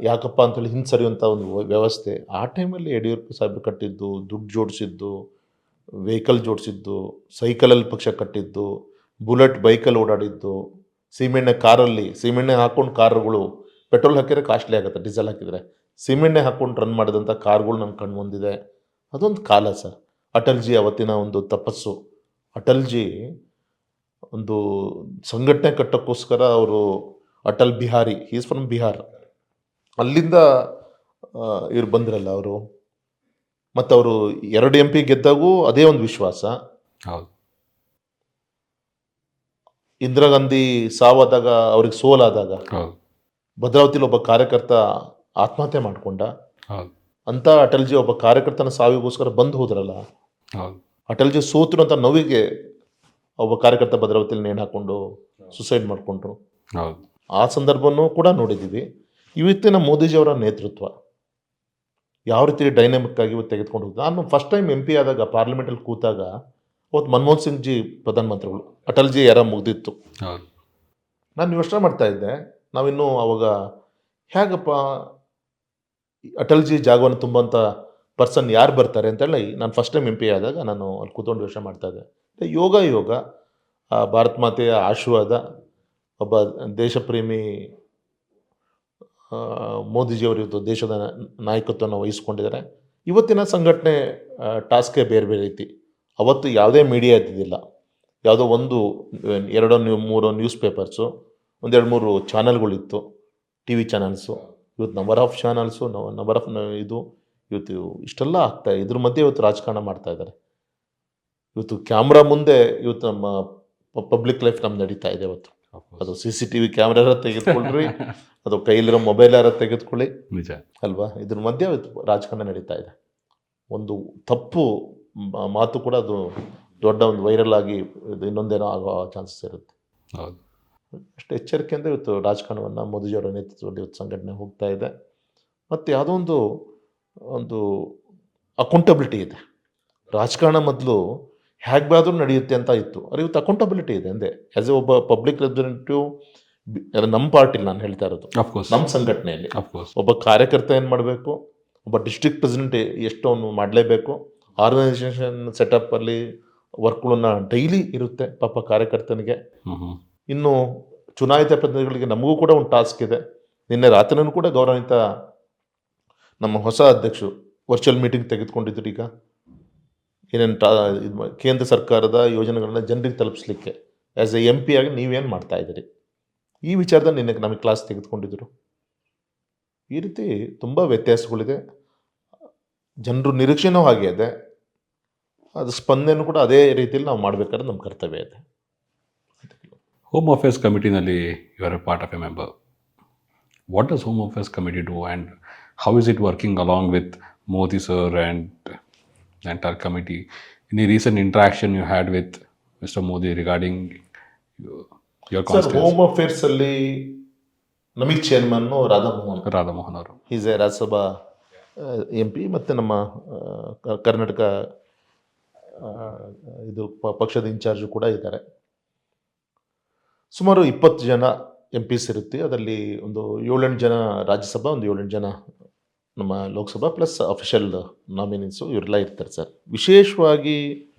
Speaker 2: ಯಾಕಪ್ಪ ಅಂತೇಳಿ ಹಿಂಸರಿಯುವಂಥ ಒಂದು ವ್ಯವಸ್ಥೆ. ಆ ಟೈಮಲ್ಲಿ ಯಡಿಯೂರಪ್ಪ ಸಾಹೇಬರು ಕಟ್ಟಿದ್ದು, ದುಡ್ಡು ಜೋಡಿಸಿದ್ದು, ವೆಹಿಕಲ್ ಜೋಡಿಸಿದ್ದು, ಸೈಕಲಲ್ಲಿ ಪಕ್ಷ ಕಟ್ಟಿದ್ದು, ಬುಲೆಟ್ ಬೈಕಲ್ಲಿ ಓಡಾಡಿದ್ದು, ಸೀಮೆಣ್ಣೆ ಹಾಕ್ಕೊಂಡು ಕಾರುಗಳು, ಪೆಟ್ರೋಲ್ ಹಾಕಿದರೆ ಕಾಸ್ಟ್ಲಿ ಆಗುತ್ತೆ, ಡೀಸೆಲ್ ಹಾಕಿದರೆ ಸೀಮೆಣ್ಣೆ ಹಾಕ್ಕೊಂಡು ರನ್ ಮಾಡಿದಂಥ ಕಾರ್ಗಳು ನಮ್ಮ ಕಣ್ಣು ಮುಂದಿದೆ. ಅದೊಂದು ಕಾಲ ಸರ್. ಅಟಲ್ಜಿ ಅವತ್ತಿನ ಒಂದು ತಪಸ್ಸು. ಅಟಲ್ಜಿ ಒಂದು ಸಂಘಟನೆ ಕಟ್ಟೋಕ್ಕೋಸ್ಕರ ಅವರು ಅಟಲ್ ಬಿಹಾರಿ ಈಸ್ ಫ್ರಮ್ ಬಿಹಾರ್ ಅಲ್ಲಿಂದ ಇವ್ರು ಬಂದ್ರಲ್ಲ ಅವರು. ಮತ್ತು ಅವರು 2 MP ಗೆದ್ದಾಗೂ ಅದೇ ಒಂದು ವಿಶ್ವಾಸ.
Speaker 1: ಹೌದು
Speaker 2: ಇಂದಿರಾ ಗಾಂಧಿ ಸಾವಾದಾಗ ಅವ್ರಿಗೆ ಸೋಲಾದಾಗ
Speaker 1: ಹೌದು
Speaker 2: ಭದ್ರಾವತಿಲಿ ಒಬ್ಬ ಕಾರ್ಯಕರ್ತ ಆತ್ಮಹತ್ಯೆ ಮಾಡಿಕೊಂಡ.
Speaker 1: ಹೌದು
Speaker 2: ಅಂತ ಅಟಲ್ಜಿ ಒಬ್ಬ ಕಾರ್ಯಕರ್ತನ ಸಾವಿಗೋಸ್ಕರ ಬಂದು ಹೋದ್ರಲ್ಲ.
Speaker 1: ಹೌದು
Speaker 2: ಅಟಲ್ಜಿ ಸೋತರು ಅಂತ ನೋವಿಗೆ ಒಬ್ಬ ಕಾರ್ಯಕರ್ತ ಭದ್ರಾವತಿಲಿ ನೇಣು ಹಾಕೊಂಡು ಸುಸೈಡ್ ಮಾಡಿಕೊಂಡ್ರು.
Speaker 1: ಹೌದು
Speaker 2: ಆ ಸಂದರ್ಭವನ್ನು ಕೂಡ ನೋಡಿದ್ದೀವಿ. ಇವತ್ತಿನ ಮೋದಿಜಿಯವರ ನೇತೃತ್ವ ಯಾವ ರೀತಿ ಡೈನಾಮಿಕ್ ಆಗಿ ಇವತ್ತು ತೆಗೆದುಕೊಂಡು ಹೋಗ್ತದೆ. ನಾನು ಫಸ್ಟ್ ಟೈಮ್ MP ಆದಾಗ ಪಾರ್ಲಿಮೆಂಟಲ್ಲಿ ಕೂತಾಗ ಅವತ್ತು ಮನಮೋಹನ್ ಸಿಂಗ್ ಜಿ ಪ್ರಧಾನಮಂತ್ರಿಗಳು, ಅಟಲ್ಜಿ ಯಾರ ಮುಗ್ದಿತ್ತು.
Speaker 1: ಹೌದು
Speaker 2: ನಾನು ಯೋಚನೆ ಮಾಡ್ತಾ ಇದ್ದೆ, ನಾವಿನ್ನೂ ಅವಾಗ ಹೇಗಪ್ಪ ಅಟಲ್ಜಿ ಜಾಗವನ್ನು ತುಂಬಂಥ ಪರ್ಸನ್ ಯಾರು ಬರ್ತಾರೆ ಅಂತೇಳಿ ನಾನು ಫಸ್ಟ್ ಟೈಮ್ MP ಆದಾಗ ನಾನು ಅಲ್ಲಿ ಕೂತ್ಕೊಂಡು ಯೋಚನೆ ಮಾಡ್ತಾ ಇದ್ದೆ. ಯೋಗ ಆ ಭಾರತ ಮಾತೆಯ ಆಶೀರ್ವಾದ, ಒಬ್ಬ ದೇಶಪ್ರೇಮಿ ಮೋದಿಜಿಯವರು ಇವತ್ತು ದೇಶದ ನಾಯಕತ್ವವನ್ನು ವಹಿಸ್ಕೊಂಡಿದ್ದಾರೆ. ಇವತ್ತಿನ ಸಂಘಟನೆ ಟಾಸ್ಕೇ ಬೇರೆ ಬೇರೆ ರೀತಿ. ಅವತ್ತು ಯಾವುದೇ ಮೀಡಿಯಾ ಇದ್ದಿದ್ದಿಲ್ಲ. ಯಾವುದೋ ಒಂದು 2-3 ನ್ಯೂಸ್ ಪೇಪರ್ಸು, 1-2-3 ಚಾನಲ್ಗಳಿತ್ತು, TV ಚಾನಲ್ಸು. ಇವತ್ತು number of channels, number of ಇದು ಇವತ್ತು ಇಷ್ಟೆಲ್ಲ ಆಗ್ತಾ ಇದ್ರ ಮಧ್ಯೆ ಇವತ್ತು ರಾಜಕಾರಣ ಮಾಡ್ತಾ ಇದ್ದಾರೆ. ಇವತ್ತು ಕ್ಯಾಮ್ರಾ ಮುಂದೆ ಇವತ್ತು ನಮ್ಮ ಪಬ್ಲಿಕ್ ಲೈಫ್ ನಮ್ಗೆ ನಡೀತಾ ಇದೆ. ಇವತ್ತು ಅದು CCTV ಕ್ಯಾಮ್ರಾ ತೆಗೆದುಕೊಳ್ರಿ, ಅದು ಕೈಲಿರೋ ಮೊಬೈಲ್ ಯಾರ ತೆಗೆದುಕೊಳ್ಳಿ,
Speaker 1: ನಿಜ
Speaker 2: ಅಲ್ವಾ? ಇದ್ರ ಮಧ್ಯೆ ರಾಜಕಾರಣ ನಡೀತಾ ಇದೆ. ಒಂದು ತಪ್ಪು ಮಾತು ಕೂಡ ಅದು ದೊಡ್ಡ ಒಂದು ವೈರಲ್ ಆಗಿ ಇದು ಇನ್ನೊಂದೇನೋ ಆಗೋ ಚಾನ್ಸಸ್ ಇರುತ್ತೆ.
Speaker 1: ಹೌದು
Speaker 2: ಅಷ್ಟು ಎಚ್ಚರಿಕೆಯಿಂದ ಇವತ್ತು ರಾಜಕಾರಣವನ್ನು ಮೋದಿಜಿಯವರ ನೇತೃತ್ವದಲ್ಲಿ ಇವತ್ತು ಸಂಘಟನೆ ಹೋಗ್ತಾ ಇದೆ. ಮತ್ತು ಯಾವುದೋ ಒಂದು ಅಕೌಂಟಬಿಲಿಟಿ ಇದೆ. ರಾಜಕಾರಣ ಮೊದಲು ಹೇಗಾದರೂ ನಡೆಯುತ್ತೆ ಅಂತ ಇತ್ತು, ಆದರೆ ಇವತ್ತು ಅಕೌಂಟಬಿಲಿಟಿ ಇದೆ ಅಂದೆ. ಆ್ಯಸ್ ಎ ಒಬ್ಬ ಪಬ್ಲಿಕ್ ರೆಪ್ರೆಸೆಂಟೇಟಿವ್, ನಮ್ಮ ಪಾರ್ಟಿಲಿ ನಾನು ಹೇಳ್ತಾ ಇರೋದು,
Speaker 1: ಅಫ್ಕೋರ್ಸ್
Speaker 2: ನಮ್ಮ ಸಂಘಟನೆಯಲ್ಲಿ
Speaker 1: ಅಫ್ಕೋರ್ಸ್
Speaker 2: ಒಬ್ಬ ಕಾರ್ಯಕರ್ತ ಏನು ಮಾಡಬೇಕು, ಒಬ್ಬ ಡಿಸ್ಟ್ರಿಕ್ಟ್ ಪ್ರೆಸಿಡೆಂಟ್ ಎಷ್ಟು ಅವನು ಮಾಡಲೇಬೇಕು. ಆರ್ಗನೈಸೇಷನ್ ಸೆಟಪ್ಪಲ್ಲಿ ವರ್ಕ್ಗಳನ್ನ ಡೈಲಿ ಇರುತ್ತೆ ಪಾಪ ಕಾರ್ಯಕರ್ತನಿಗೆ. ಇನ್ನು ಚುನಾಯಿತ ಪ್ರತಿನಿಧಿಗಳಿಗೆ ನಮಗೂ ಕೂಡ ಒಂದು ಟಾಸ್ಕ್ ಇದೆ. ನಿನ್ನೆ ರಾತ್ರಿನೂ ಕೂಡ ಗೌರವಾನ್ವಿತ ನಮ್ಮ ಹೊಸ ಅಧ್ಯಕ್ಷರು ವರ್ಚುವಲ್ ಮೀಟಿಂಗ್ ತೆಗೆದುಕೊಂಡಿದ್ರು. ಈಗ ಏನೇನು ಕೇಂದ್ರ ಸರ್ಕಾರದ ಯೋಜನೆಗಳನ್ನ ಜನರಿಗೆ ತಲುಪಿಸ್ಲಿಕ್ಕೆ ಆ್ಯಸ್ ಎ MP ಆಗಿ ನೀವೇನು ಮಾಡ್ತಾ ಇದ್ದೀರಿ, ಈ ವಿಚಾರದಲ್ಲಿ ನಿನ್ನೆ ನಮಗೆ ಕ್ಲಾಸ್ ತೆಗೆದುಕೊಂಡಿದ್ರು. ಈ ರೀತಿ ತುಂಬ ವ್ಯತ್ಯಾಸಗಳಿದೆ. ಜನರು ನಿರೀಕ್ಷೆನೂ ಹಾಗೆ ಇದೆ, ಅದು ಸ್ಪಂದನೆಯೂ ಕೂಡ ಅದೇ ರೀತಿಯಲ್ಲಿ ನಾವು ಮಾಡಬೇಕಾದ್ರೆ ನಮ್ಮ ಕರ್ತವ್ಯ ಇದೆ.
Speaker 1: ಹೋಮ್ ಅಫೇರ್ಸ್ ಕಮಿಟಿನಲ್ಲಿ you are a part of a member. What does home affairs committee do and how is it working along with Modi sir and the entire committee? Any recent interaction you had with Mr. Modi regarding your
Speaker 2: sir,
Speaker 1: constituency?
Speaker 2: Home affairs ಅಲ್ಲಿ ನಮಗೆ ಚೇರ್ಮನ್ನು
Speaker 1: ರಾಧಾಮೋಹನ್ ಅವರು,
Speaker 2: ಈಸ್ ಎ ರಾಜ್ಯಸಭಾ MP, ಮತ್ತು ನಮ್ಮ ಕರ್ನಾಟಕ ಇದು ಪಕ್ಷದ ಇನ್ಚಾರ್ಜು ಕೂಡ ಇದ್ದಾರೆ. ಸುಮಾರು 20 ಜನ MPs ಇರುತ್ತೆ. ಅದರಲ್ಲಿ ಒಂದು 7-8 ಜನ ರಾಜ್ಯಸಭಾ, ಒಂದು 7-8 ಜನ ನಮ್ಮ ಲೋಕಸಭಾ, ಪ್ಲಸ್ ಅಫಿಷಿಯಲ್ ನಾಮಿನೀಸು ಇವರೆಲ್ಲ ಇರ್ತಾರೆ ಸರ್. ವಿಶೇಷವಾಗಿ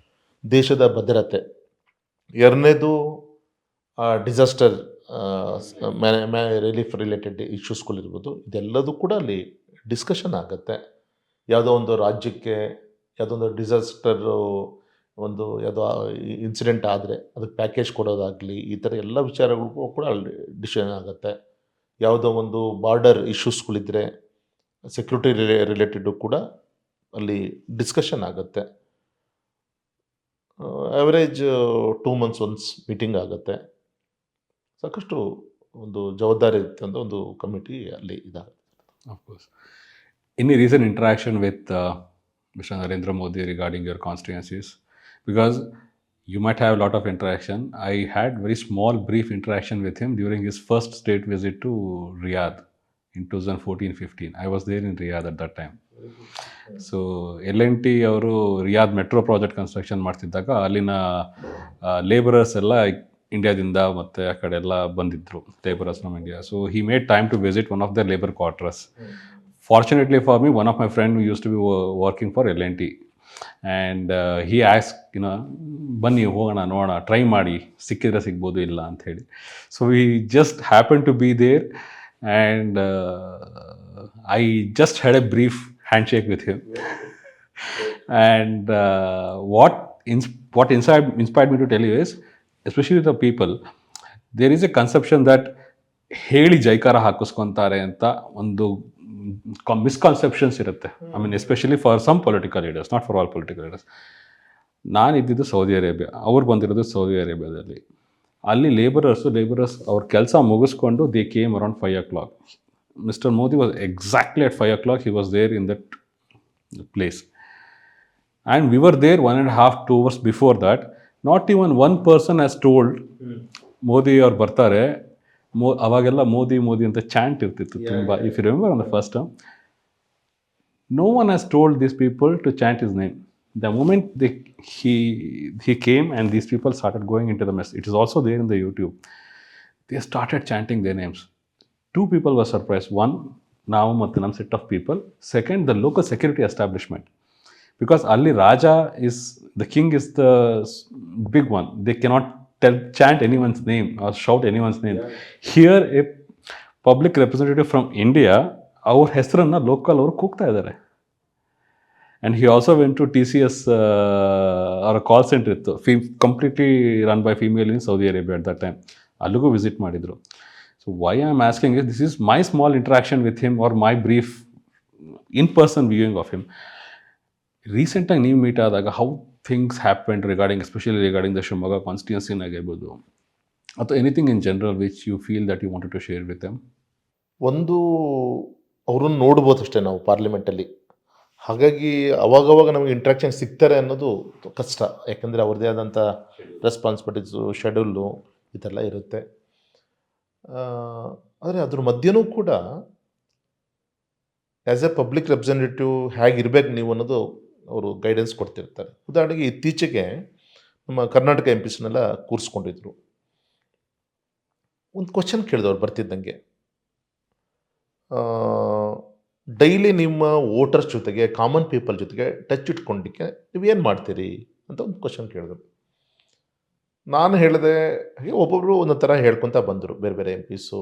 Speaker 2: ದೇಶದ ಭದ್ರತೆ, ಎರಡನೇದು ಡಿಸಾಸ್ಟರ್ ರಿಲೀಫ್ ರಿಲೇಟೆಡ್ ಇಶ್ಯೂಸ್ಗಳಿರ್ಬೋದು, ಇದೆಲ್ಲದೂ ಕೂಡ ಅಲ್ಲಿ ಡಿಸ್ಕಷನ್ ಆಗುತ್ತೆ. ಯಾವುದೋ ಒಂದು ರಾಜ್ಯಕ್ಕೆ ಯಾವುದೋ ಒಂದು ಡಿಸಾಸ್ಟರು, ಒಂದು ಯಾವುದೋ ಇನ್ಸಿಡೆಂಟ್ ಆದರೆ ಅದಕ್ಕೆ ಪ್ಯಾಕೇಜ್ ಕೊಡೋದಾಗಲಿ, ಈ ಥರ ಎಲ್ಲ ವಿಚಾರಗಳಿಗೂ ಕೂಡ ಅಲ್ಲಿ ಡಿಸಿಷನ್ ಆಗುತ್ತೆ. ಯಾವುದೋ ಒಂದು ಬಾರ್ಡರ್ ಇಶ್ಯೂಸ್ಗಳಿದ್ದರೆ, ಸೆಕ್ಯೂರಿಟಿ ರಿಲೇಟೆಡು ಕೂಡ ಅಲ್ಲಿ ಡಿಸ್ಕಷನ್ ಆಗುತ್ತೆ. ಆ್ಯಾವ್ರೇಜ್ 2 months ಒನ್ಸ್ ಮೀಟಿಂಗ್ ಆಗುತ್ತೆ. ಸಾಕಷ್ಟು ಒಂದು ಜವಾಬ್ದಾರಿ ಇರುತ್ತೆ ಅಂತ ಒಂದು ಕಮಿಟಿ ಅಲ್ಲಿ ಇದಾಗುತ್ತೆ.
Speaker 1: of course. Any recent interaction with Mr. Narendra Modi regarding your constituencies? Because you might have a lot of interaction. I had very small brief interaction with him during his first state visit to Riyadh in 2014-15. I was there in Riyadh at that time. So L&T ಅವರು ರಿಯಾದ್ ಮೆಟ್ರೋ ಪ್ರಾಜೆಕ್ಟ್ ಕನ್ಸ್ಟ್ರಕ್ಷನ್ ಮಾಡ್ತಿದ್ದಾಗ ಅಲ್ಲಿನ ಲೇಬರರ್ಸ್ ಎಲ್ಲ ಇಂಡಿಯಾದಿಂದ ಮತ್ತು ಆ ಕಡೆ ಎಲ್ಲ ಬಂದಿದ್ದರು, labourers from India. So he made time to visit one of the labour quarters. Fortunately for me, one of my friend use to be working for L&T, and he ask, ಬನ್ನಿ ಹೋಗೋಣ, ನೋಡೋಣ, ಟ್ರೈ ಮಾಡಿ, ಸಿಕ್ಕಿದ್ರೆ ಸಿಗ್ಬೋದು, ಇಲ್ಲ ಅಂತ ಹೇಳಿ. So we just happen to be there, and I just had a brief handshake with him. And what inspired me to tell you is, especially the people, there is a conception that ಹೇಳಿ ಜೈಕಾರ ಹಾಕಿಸ್ಕೊತಾರೆ ಅಂತ ಒಂದು ಮಿಸ್ಕಾನ್ಸೆಪ್ಷನ್ಸ್ ಇರುತ್ತೆ. I mean especially for some political leaders, not for all political leaders. ನಾನು ಇದ್ದಿದ್ದು ಸೌದಿ ಅರೇಬಿಯಾ, ಅವ್ರು ಬಂದಿರೋದು ಸೌದಿ ಅರೇಬಿಯಾದಲ್ಲಿ. ಅಲ್ಲಿ ಲೇಬರರ್ಸ್ ಅವ್ರ ಕೆಲಸ ಮುಗಿಸ್ಕೊಂಡು they came around 5 o'clock. Mister Modi was exactly at 5 o'clock, he was there in that place. And we were there 1.5-2 hours before that. Not even one person has told Modi ಅವ್ರು ಬರ್ತಾರೆ, ಅವಾಗೆಲ್ಲ ಮೋದಿ ಮೋದಿ ಅಂತ ಚಾಂಟ್ ಇರ್ತಿತ್ತು ತುಂಬ. If you remember on the first term, no one has told these people to chant his name. The moment he came and these people started going into the mess, it is also there in the YouTube, they started chanting their names. 2 people were surprised. One, ನಾವು ಮತ್ತು ನಮ್ಮ set of people. Second, the local security establishment. Because Ali Raja is, the king is the big one. They cannot chant anyone's name or shout anyone's name. Here, a public representative from India, ಅವ್ರ ಹೆಸರನ್ನು ಲೋಕಲ್ ಅವರು ಕೂಗ್ತಾ ಇದ್ದಾರೆ. And he also went to TCS, ಅವರ ಕಾಲ್ ಸೆಂಟರ್ ಇತ್ತು, completely run by female in Saudi Arabia at that time. ಅಲ್ಲಿಗೂ ವಿಸಿಟ್ ಮಾಡಿದರು. So why I am asking is, this is my small interaction with him or my brief in person viewing of him. ರೀಸೆಂಟಾಗಿ ನೀವು ಮೀಟ್ ಆದಾಗ how things happened regarding, especially regarding the Shivamogga ಕಾನ್ಸ್ಟಿಟ್ಯೂನ್ಸಿನಾಗಿರ್ಬೋದು, ಅಥವಾ anything in general which you feel that you wanted to share with them?
Speaker 2: ಒಂದು, ಅವ್ರನ್ನ ನೋಡ್ಬೋದು ಅಷ್ಟೇ ನಾವು ಪಾರ್ಲಿಮೆಂಟಲ್ಲಿ. ಹಾಗಾಗಿ ಅವಾಗವಾಗ ನಮಗೆ ಇಂಟ್ರಾಕ್ಷನ್ ಸಿಗ್ತಾರೆ ಅನ್ನೋದು ಕಷ್ಟ. ಯಾಕಂದರೆ ಅವ್ರದ್ದೇ ಆದಂಥ ರೆಸ್ಪಾನ್ಸಿಬಿಲಿಟೀಸು, ಶೆಡ್ಯೂಲು ಇದೆಲ್ಲ ಇರುತ್ತೆ. ಆದರೆ ಅದ್ರ ಮಧ್ಯೆನೂ ಕೂಡ ಆ್ಯಸ್ ಎ ಪಬ್ಲಿಕ್ ರೆಪ್ರೆಸೆಂಟೇಟಿವ್ ಹೇಗಿರ್ಬೇಕು ನೀವು ಅನ್ನೋದು ಅವರು ಗೈಡೆನ್ಸ್ ಕೊಡ್ತಿರ್ತಾರೆ. ಉದಾಹರಣೆಗೆ ಇತ್ತೀಚೆಗೆ ನಮ್ಮ ಕರ್ನಾಟಕ ಎಂ ಪಿಸ್ನೆಲ್ಲ ಕೂರಿಸ್ಕೊಂಡಿದ್ರು. ಒಂದು ಕ್ವಶನ್ ಕೇಳಿದವ್ರು ಬರ್ತಿದ್ದಂಗೆ, ಡೈಲಿ ನಿಮ್ಮ ವೋಟರ್ಸ್ ಜೊತೆಗೆ, ಕಾಮನ್ ಪೀಪಲ್ ಜೊತೆಗೆ ಟಚ್ ಇಟ್ಕೊಂಡಿಕ್ಕೆ ನೀವೇನು ಮಾಡ್ತೀರಿ ಅಂತ ಒಂದು ಕ್ವಶನ್ ಕೇಳಿದ್ರು. ನಾನು ಹೇಳಿದೆ, ಹಾಗೆ ಒಬ್ಬೊಬ್ಬರು ಒಂದೊಂದು ಥರ ಹೇಳ್ಕೊತ ಬಂದರು. ಬೇರೆ ಬೇರೆ ಎಂ ಪಿಸು,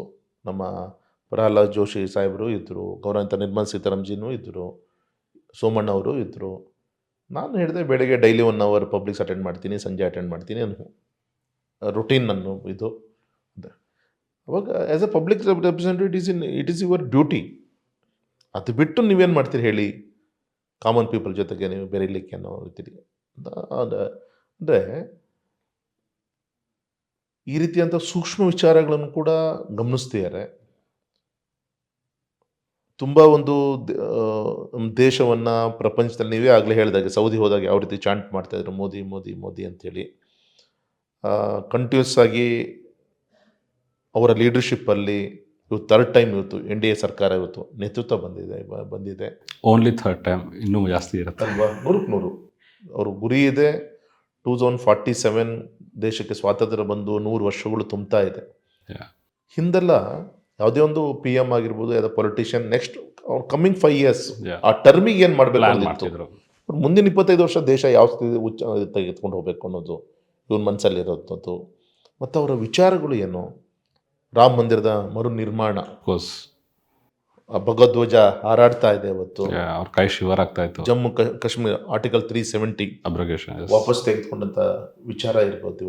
Speaker 2: ನಮ್ಮ ಪ್ರಹ್ಲಾದ್ ಜೋಶಿ ಸಾಹೇಬರು ಇದ್ದರು, ಗೌರವಾನ್ವಿತ ನಿರ್ಮಲಾ ಸೀತಾರಾಮನ್ಜಿನೂ ಇದ್ದರು, ಸೋಮಣ್ಣ ಅವರು ಇದ್ದರು. ನಾನು ಹೇಳಿದೆ, ಬೆಳಗ್ಗೆ ಡೈಲಿ 1 hour ಪಬ್ಲಿಕ್ಸ್ ಅಟೆಂಡ್ ಮಾಡ್ತೀನಿ, ಸಂಜೆ ಅಟೆಂಡ್ ಮಾಡ್ತೀನಿ, ರೊಟೀನ್ ನನ್ನ ಇದು. ಅವಾಗ as A public representative it is your duty. ಅದು ಬಿಟ್ಟು ನೀವೇನು ಮಾಡ್ತೀರಿ ಹೇಳಿ, ಕಾಮನ್ ಪೀಪಲ್ ಜೊತೆಗೆ ನೀವು ಬೆರೀಲಿಕ್ಕೆ ಅನ್ನೋ ರೀತಿಲಿ. ಅಂದರೆ ಈ ರೀತಿಯಂಥ ಸೂಕ್ಷ್ಮ ವಿಚಾರಗಳನ್ನು ಕೂಡ ಗಮನಿಸ್ತಿದ್ದಾರೆ. ತುಂಬ ಒಂದು ನಮ್ಮ ದೇಶವನ್ನು ಪ್ರಪಂಚದಲ್ಲಿ, ನೀವೇ ಆಗಲೇ ಹೇಳಿದಾಗೆ ಸೌದಿ ಹೋದಾಗ ಯಾವ ರೀತಿ ಚಾಂಟ್ ಮಾಡ್ತಾಯಿದ್ರು ಮೋದಿ ಮೋದಿ ಮೋದಿ ಅಂಥೇಳಿ, ಕಂಟಿನ್ಯೂಸ್ ಆಗಿ ಅವರ ಲೀಡರ್ಶಿಪ್ಪಲ್ಲಿ ಇವತ್ತು 3rd ಟೈಮ್ ಇವತ್ತು NDA ಸರ್ಕಾರ ಇವತ್ತು ನೇತೃತ್ವ ಬಂದಿದೆ.
Speaker 1: ಓನ್ಲಿ 3rd ಟೈಮ್, ಇನ್ನೂ ಜಾಸ್ತಿ ಇರುತ್ತೆ
Speaker 2: ಅಲ್ವಾ? 100 ಅವ್ರ ಗುರಿ ಇದೆ. 2047 ದೇಶಕ್ಕೆ ಸ್ವಾತಂತ್ರ್ಯ ಬಂದು 100 ವರ್ಷಗಳು ತುಂಬ್ತಾ ಇದೆ. ಹಿಂದೆಲ್ಲ ಯಾವುದೇ ಒಂದು PM ಆಗಿರ್ಬೋದು, ಯಾವುದೋ ಪೊಲಿಟಿಷಿಯನ್, ನೆಕ್ಸ್ಟ್ ಅವ್ರು ಕಮ್ಮಿಂಗ್ 5 years ಆ ಟರ್ಮಿಗೆ ಏನು ಮಾಡಬೇಕು, ಮುಂದಿನ 25 ವರ್ಷ ದೇಶ ಯಾವ ಸ್ಥಿತಿ ತೆಗೆದುಕೊಂಡು ಹೋಗಬೇಕು ಅನ್ನೋದು ಇವನ ಮನಸ್ಸಲ್ಲಿರೋದು. ಮತ್ತು ಅವರ ವಿಚಾರಗಳು ಏನು, ರಾಮ ಮಂದಿರದ ಮರು ನಿರ್ಮಾಣ, ಭಗವಧ್ವಜ ಹಾರಾಡ್ತಾ ಇದೆ ಇವತ್ತು,
Speaker 1: ಅವ್ರ ಕೈ ಶಿವರ್ ಆಗ್ತಾ ಇತ್ತು,
Speaker 2: ಜಮ್ಮು ಕಾಶ್ಮೀರ ಆರ್ಟಿಕಲ್ 370
Speaker 1: ಅಬ್ರಗೇಷನ್
Speaker 2: ವಾಪಸ್ ತೆಗೆದುಕೊಂಡಂಥ ವಿಚಾರ ಇರ್ಬೋದು.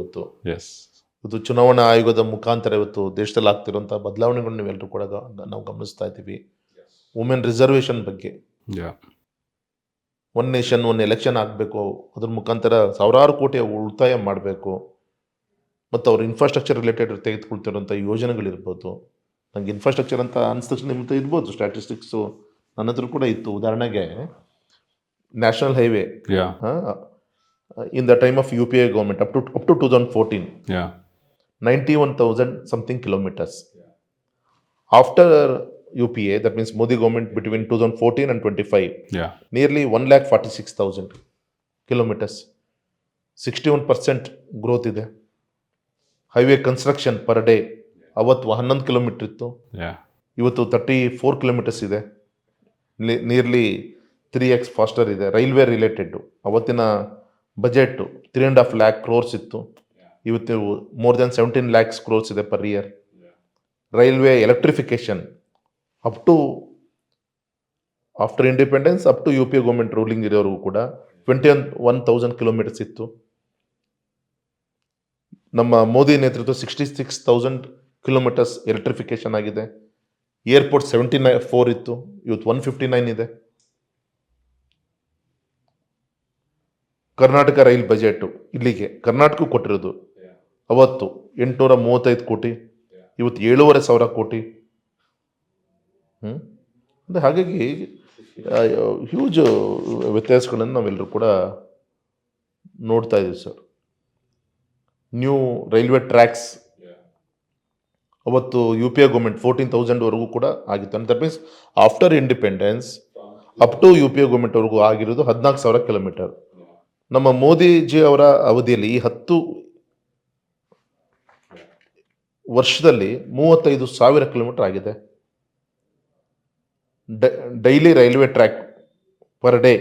Speaker 2: ಇವತ್ತು ಚುನಾವಣಾ ಆಯೋಗದ ಮುಖಾಂತರ ಇವತ್ತು ದೇಶದಲ್ಲಿ ಆಗ್ತಿರುವಂಥ ಬದಲಾವಣೆಗಳು ನೀವೆಲ್ಲರೂ ಕೂಡ ನಾವು ಗಮನಿಸ್ತಾ ಇದ್ದೀವಿ. ವುಮೆನ್ ರಿಸರ್ವೇಷನ್ ಬಗ್ಗೆ, 1 ನೇಷನ್ 1 ಎಲೆಕ್ಷನ್ ಆಗಬೇಕು, ಅದ್ರ ಮುಖಾಂತರ ಸಾವಿರಾರು ಕೋಟಿ ಉಳಿತಾಯ ಮಾಡಬೇಕು, ಮತ್ತು ಅವ್ರ ಇನ್ಫ್ರಾಸ್ಟ್ರಕ್ಚರ್ ರಿಲೇಟೆಡ್ ತೆಗೆದುಕೊಳ್ತಿರೋಂಥ ಯೋಜನೆಗಳಿರ್ಬೋದು. ನನಗೆ ಇನ್ಫ್ರಾಸ್ಟ್ರಕ್ಚರ್ ಅಂತ ಅನಿಸಿದ ತಕ್ಷಣ ನಿಮ್ಮ ಹತ್ರ ಇರ್ಬೋದು ಸ್ಟ್ಯಾಟಿಸ್ಟಿಕ್ಸು, ನನ್ನ ಹತ್ರ ಕೂಡ ಇತ್ತು. ಉದಾಹರಣೆಗೆ national highway in the time of UPA government up to 2014, 91,000 something kilometers. After UPA, that means Modi government between 2014 and 25, nearly 146,000 kilometers, 61% growth ಇದೆ. ಹೈವೇ ಕನ್ಸ್ಟ್ರಕ್ಷನ್ ಪರ್ ಡೇ ಅವತ್ತು 11 ಕಿಲೋಮೀಟರ್ ಇತ್ತು, ಇವತ್ತು 34 ಕಿಲೋಮೀಟರ್ಸ್ ಇದೆ. ನಿಯರ್ಲಿ 3x ಫಾಸ್ಟರ್ ಇದೆ. ರೈಲ್ವೆ ರಿಲೇಟೆಡ್ಡು ಅವತ್ತಿನ ಬಜೆಟ್ಟು 3.5 lakh crores ಇತ್ತು, ಇವತ್ತು ಮೋರ್ ದೆನ್ 17 lakhs crores ಇದೆ per year. Railway electrification up to after independence up to UPA government ruling ಇರೋರಿಗೂ ಕೂಡ 21,000 ಕಿಲೋಮೀಟರ್ಸ್ ಇತ್ತು. ನಮ್ಮ ಮೋದಿ ನೇತೃತ್ವ 66,000 ಕಿಲೋಮೀಟರ್ಸ್ ಎಲೆಕ್ಟ್ರಿಫಿಕೇಶನ್ ಆಗಿದೆ. ಏರ್ಪೋರ್ಟ್ 74 ಇತ್ತು, ಇವತ್ತು 159 ಇದೆ. ಕರ್ನಾಟಕ ರೈಲ್ ಬಜೆಟು ಇಲ್ಲಿಗೆ ಕರ್ನಾಟಕ ಕೊಟ್ಟಿರೋದು ಅವತ್ತು 835 ಕೋಟಿ, ಇವತ್ತು 7,500 ಕೋಟಿ. ಅಂದರೆ ಹಾಗಾಗಿ ಹ್ಯೂಜ್ ವ್ಯತ್ಯಾಸಗಳನ್ನು ನಾವೆಲ್ಲರೂ ಕೂಡ ನೋಡ್ತಾ ಇದ್ದೀವಿ ಸರ್. ನ್ಯೂ ರೈಲ್ವೆ ಟ್ರ್ಯಾಕ್ಸ್ ಅವತ್ತು ಯು ಪಿ ಎ ಗೌರ್ಮೆಂಟ್ 14,000ವರೆಗೂ ಕೂಡ ಆಗಿತ್ತು. That means after independence up to U P A ಗೌರ್ಮೆಂಟ್ವರೆಗೂ ಆಗಿರೋದು 14,000 ಕಿಲೋಮೀಟರ್. ನಮ್ಮ ಮೋದಿಜಿ ಅವರ ಅವಧಿಯಲ್ಲಿ ಈ 10 ವರ್ಷದಲ್ಲಿ 35,000 ಕಿಲೋಮೀಟರ್ ಆಗಿದೆ. Daily railway track per day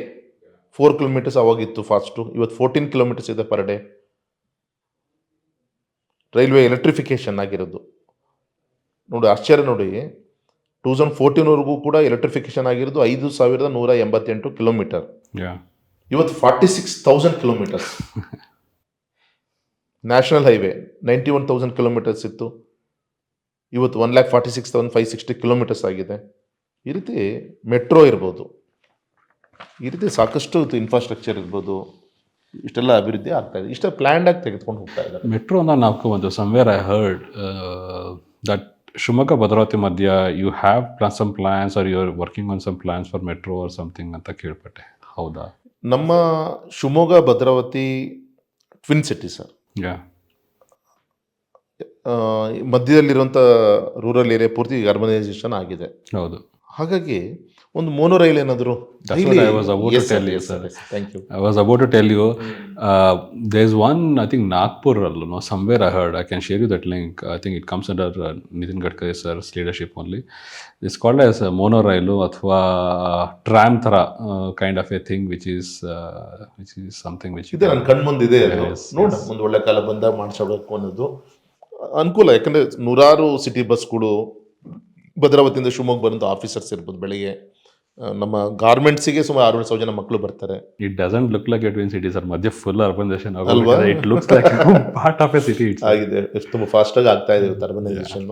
Speaker 2: 4 kilometres ಅವಾಗಿತ್ತು ಫಾಸ್ಟು, ಇವತ್ತು 14 ಕಿಲೋಮೀಟರ್ಸ್ ಇದೆ ಪರ್ ಡೇ. ರೈಲ್ವೆ ಎಲೆಕ್ಟ್ರಿಫಿಕೇಶನ್ ಆಗಿರೋದು ನೋಡಿ, ಆಶ್ಚರ್ಯ ನೋಡಿ. 2014ವರೆಗೂ ಕೂಡ ಎಲೆಕ್ಟ್ರಿಫಿಕೇಶನ್ ಆಗಿರೋದು 5,188 ಕಿಲೋಮೀಟರ್. ಇವತ್ತು 46,000 ಕಿಲೋಮೀಟರ್ಸ್. ನ್ಯಾಷನಲ್ ಹೈವೇ 91,000 ಕಿಲೋಮೀಟರ್ಸ್ ಇತ್ತು, ಇವತ್ತು 1,46,560 ಕಿಲೋಮೀಟರ್ಸ್ ಆಗಿದೆ. ಈ ರೀತಿ ಮೆಟ್ರೋ ಇರ್ಬೋದು, ಈ ರೀತಿ ಸಾಕಷ್ಟು ಇನ್ಫ್ರಾಸ್ಟ್ರಕ್ಚರ್ ಇರ್ಬೋದು, ಇಷ್ಟೆಲ್ಲ ಅಭಿವೃದ್ಧಿ ಆಗ್ತಾ ಇದೆ. ಇಷ್ಟ ಪ್ಲ್ಯಾಂಡ್ ಆಗಿ ತೆಗೆದುಕೊಂಡು ಹೋಗ್ತಾ ಇದ್ದಾರೆ.
Speaker 1: ಮೆಟ್ರೋ ಅಂತ ನಾವು ಒಂದು somewhere I heard that Shivamogga Bhadravati ಮಧ್ಯ you have some plans or you are working on some plans for metro or something ಅಂತ ಕೇಳ್ಪಟ್ಟೆ, ಹೌದಾ?
Speaker 2: ನಮ್ಮ Shivamogga Bhadravati twin city sir. ಮಧ್ಯದಲ್ಲಿರುವಂಥ ರೂರಲ್ ಏರಿಯಾ ಪೂರ್ತಿ ಅರ್ಬನೈಸೇಷನ್ ಆಗಿದೆ.
Speaker 1: ಹೌದು.
Speaker 2: ಹಾಗಾಗಿ ಒಂದು ಮೋನೋ ರೈಲ್ ಏನಾದರೂ
Speaker 1: I was about to tell you, sir.
Speaker 2: Thank you.
Speaker 1: I was about to tell you, there's one, I think Nagpur, no, somewhere I heard, I can share you that link. I think it comes under Nitin Gadkari sir's leadership only. It's called as a monorail ಅಥವಾ tram ಥರ kind of a thing, which is something which
Speaker 2: ಇದೆ ನನ್ನ ಕಣ್ಮುಂದಿದೆ. ನೋಡ ಒಂದು ಒಳ್ಳೆ ಕಾಲ ಬಂದಾಗ ಮಾಡಿಸಬೇಕು ಅನ್ನೋದು ಅನುಕೂಲ. ಯಾಕಂದರೆ ನೂರಾರು ಸಿಟಿ ಬಸ್ಗಳು ಭದ್ರಾವತಿಯಿಂದ ಶಿವಮೊಗ್ಗ ಬರೋದು ಆಫೀಸರ್ಸ್ ಇರ್ಬೋದು. ಬೆಳಿಗ್ಗೆ ನಮ್ಮ ಗಾರ್ಮೆಂಟ್ಸಿಗೆ ಸುಮಾರು 6,000 ಜನ ಮಕ್ಕಳು ಬರ್ತಾರೆ.
Speaker 1: It doesn't look like a twin city sir. ಮಧ್ಯ ಫುಲ್ ಅರ್ಬನೈಸೇಷನ್ ಅಲ್ವಾ? It looks like part of a city
Speaker 2: ಆಗಿದೆ. ಎಷ್ಟು ತುಂಬ ಫಾಸ್ಟಾಗಿ ಆಗ್ತಾ ಇದೆ ಅರ್ಬನೈಸೇಷನ್.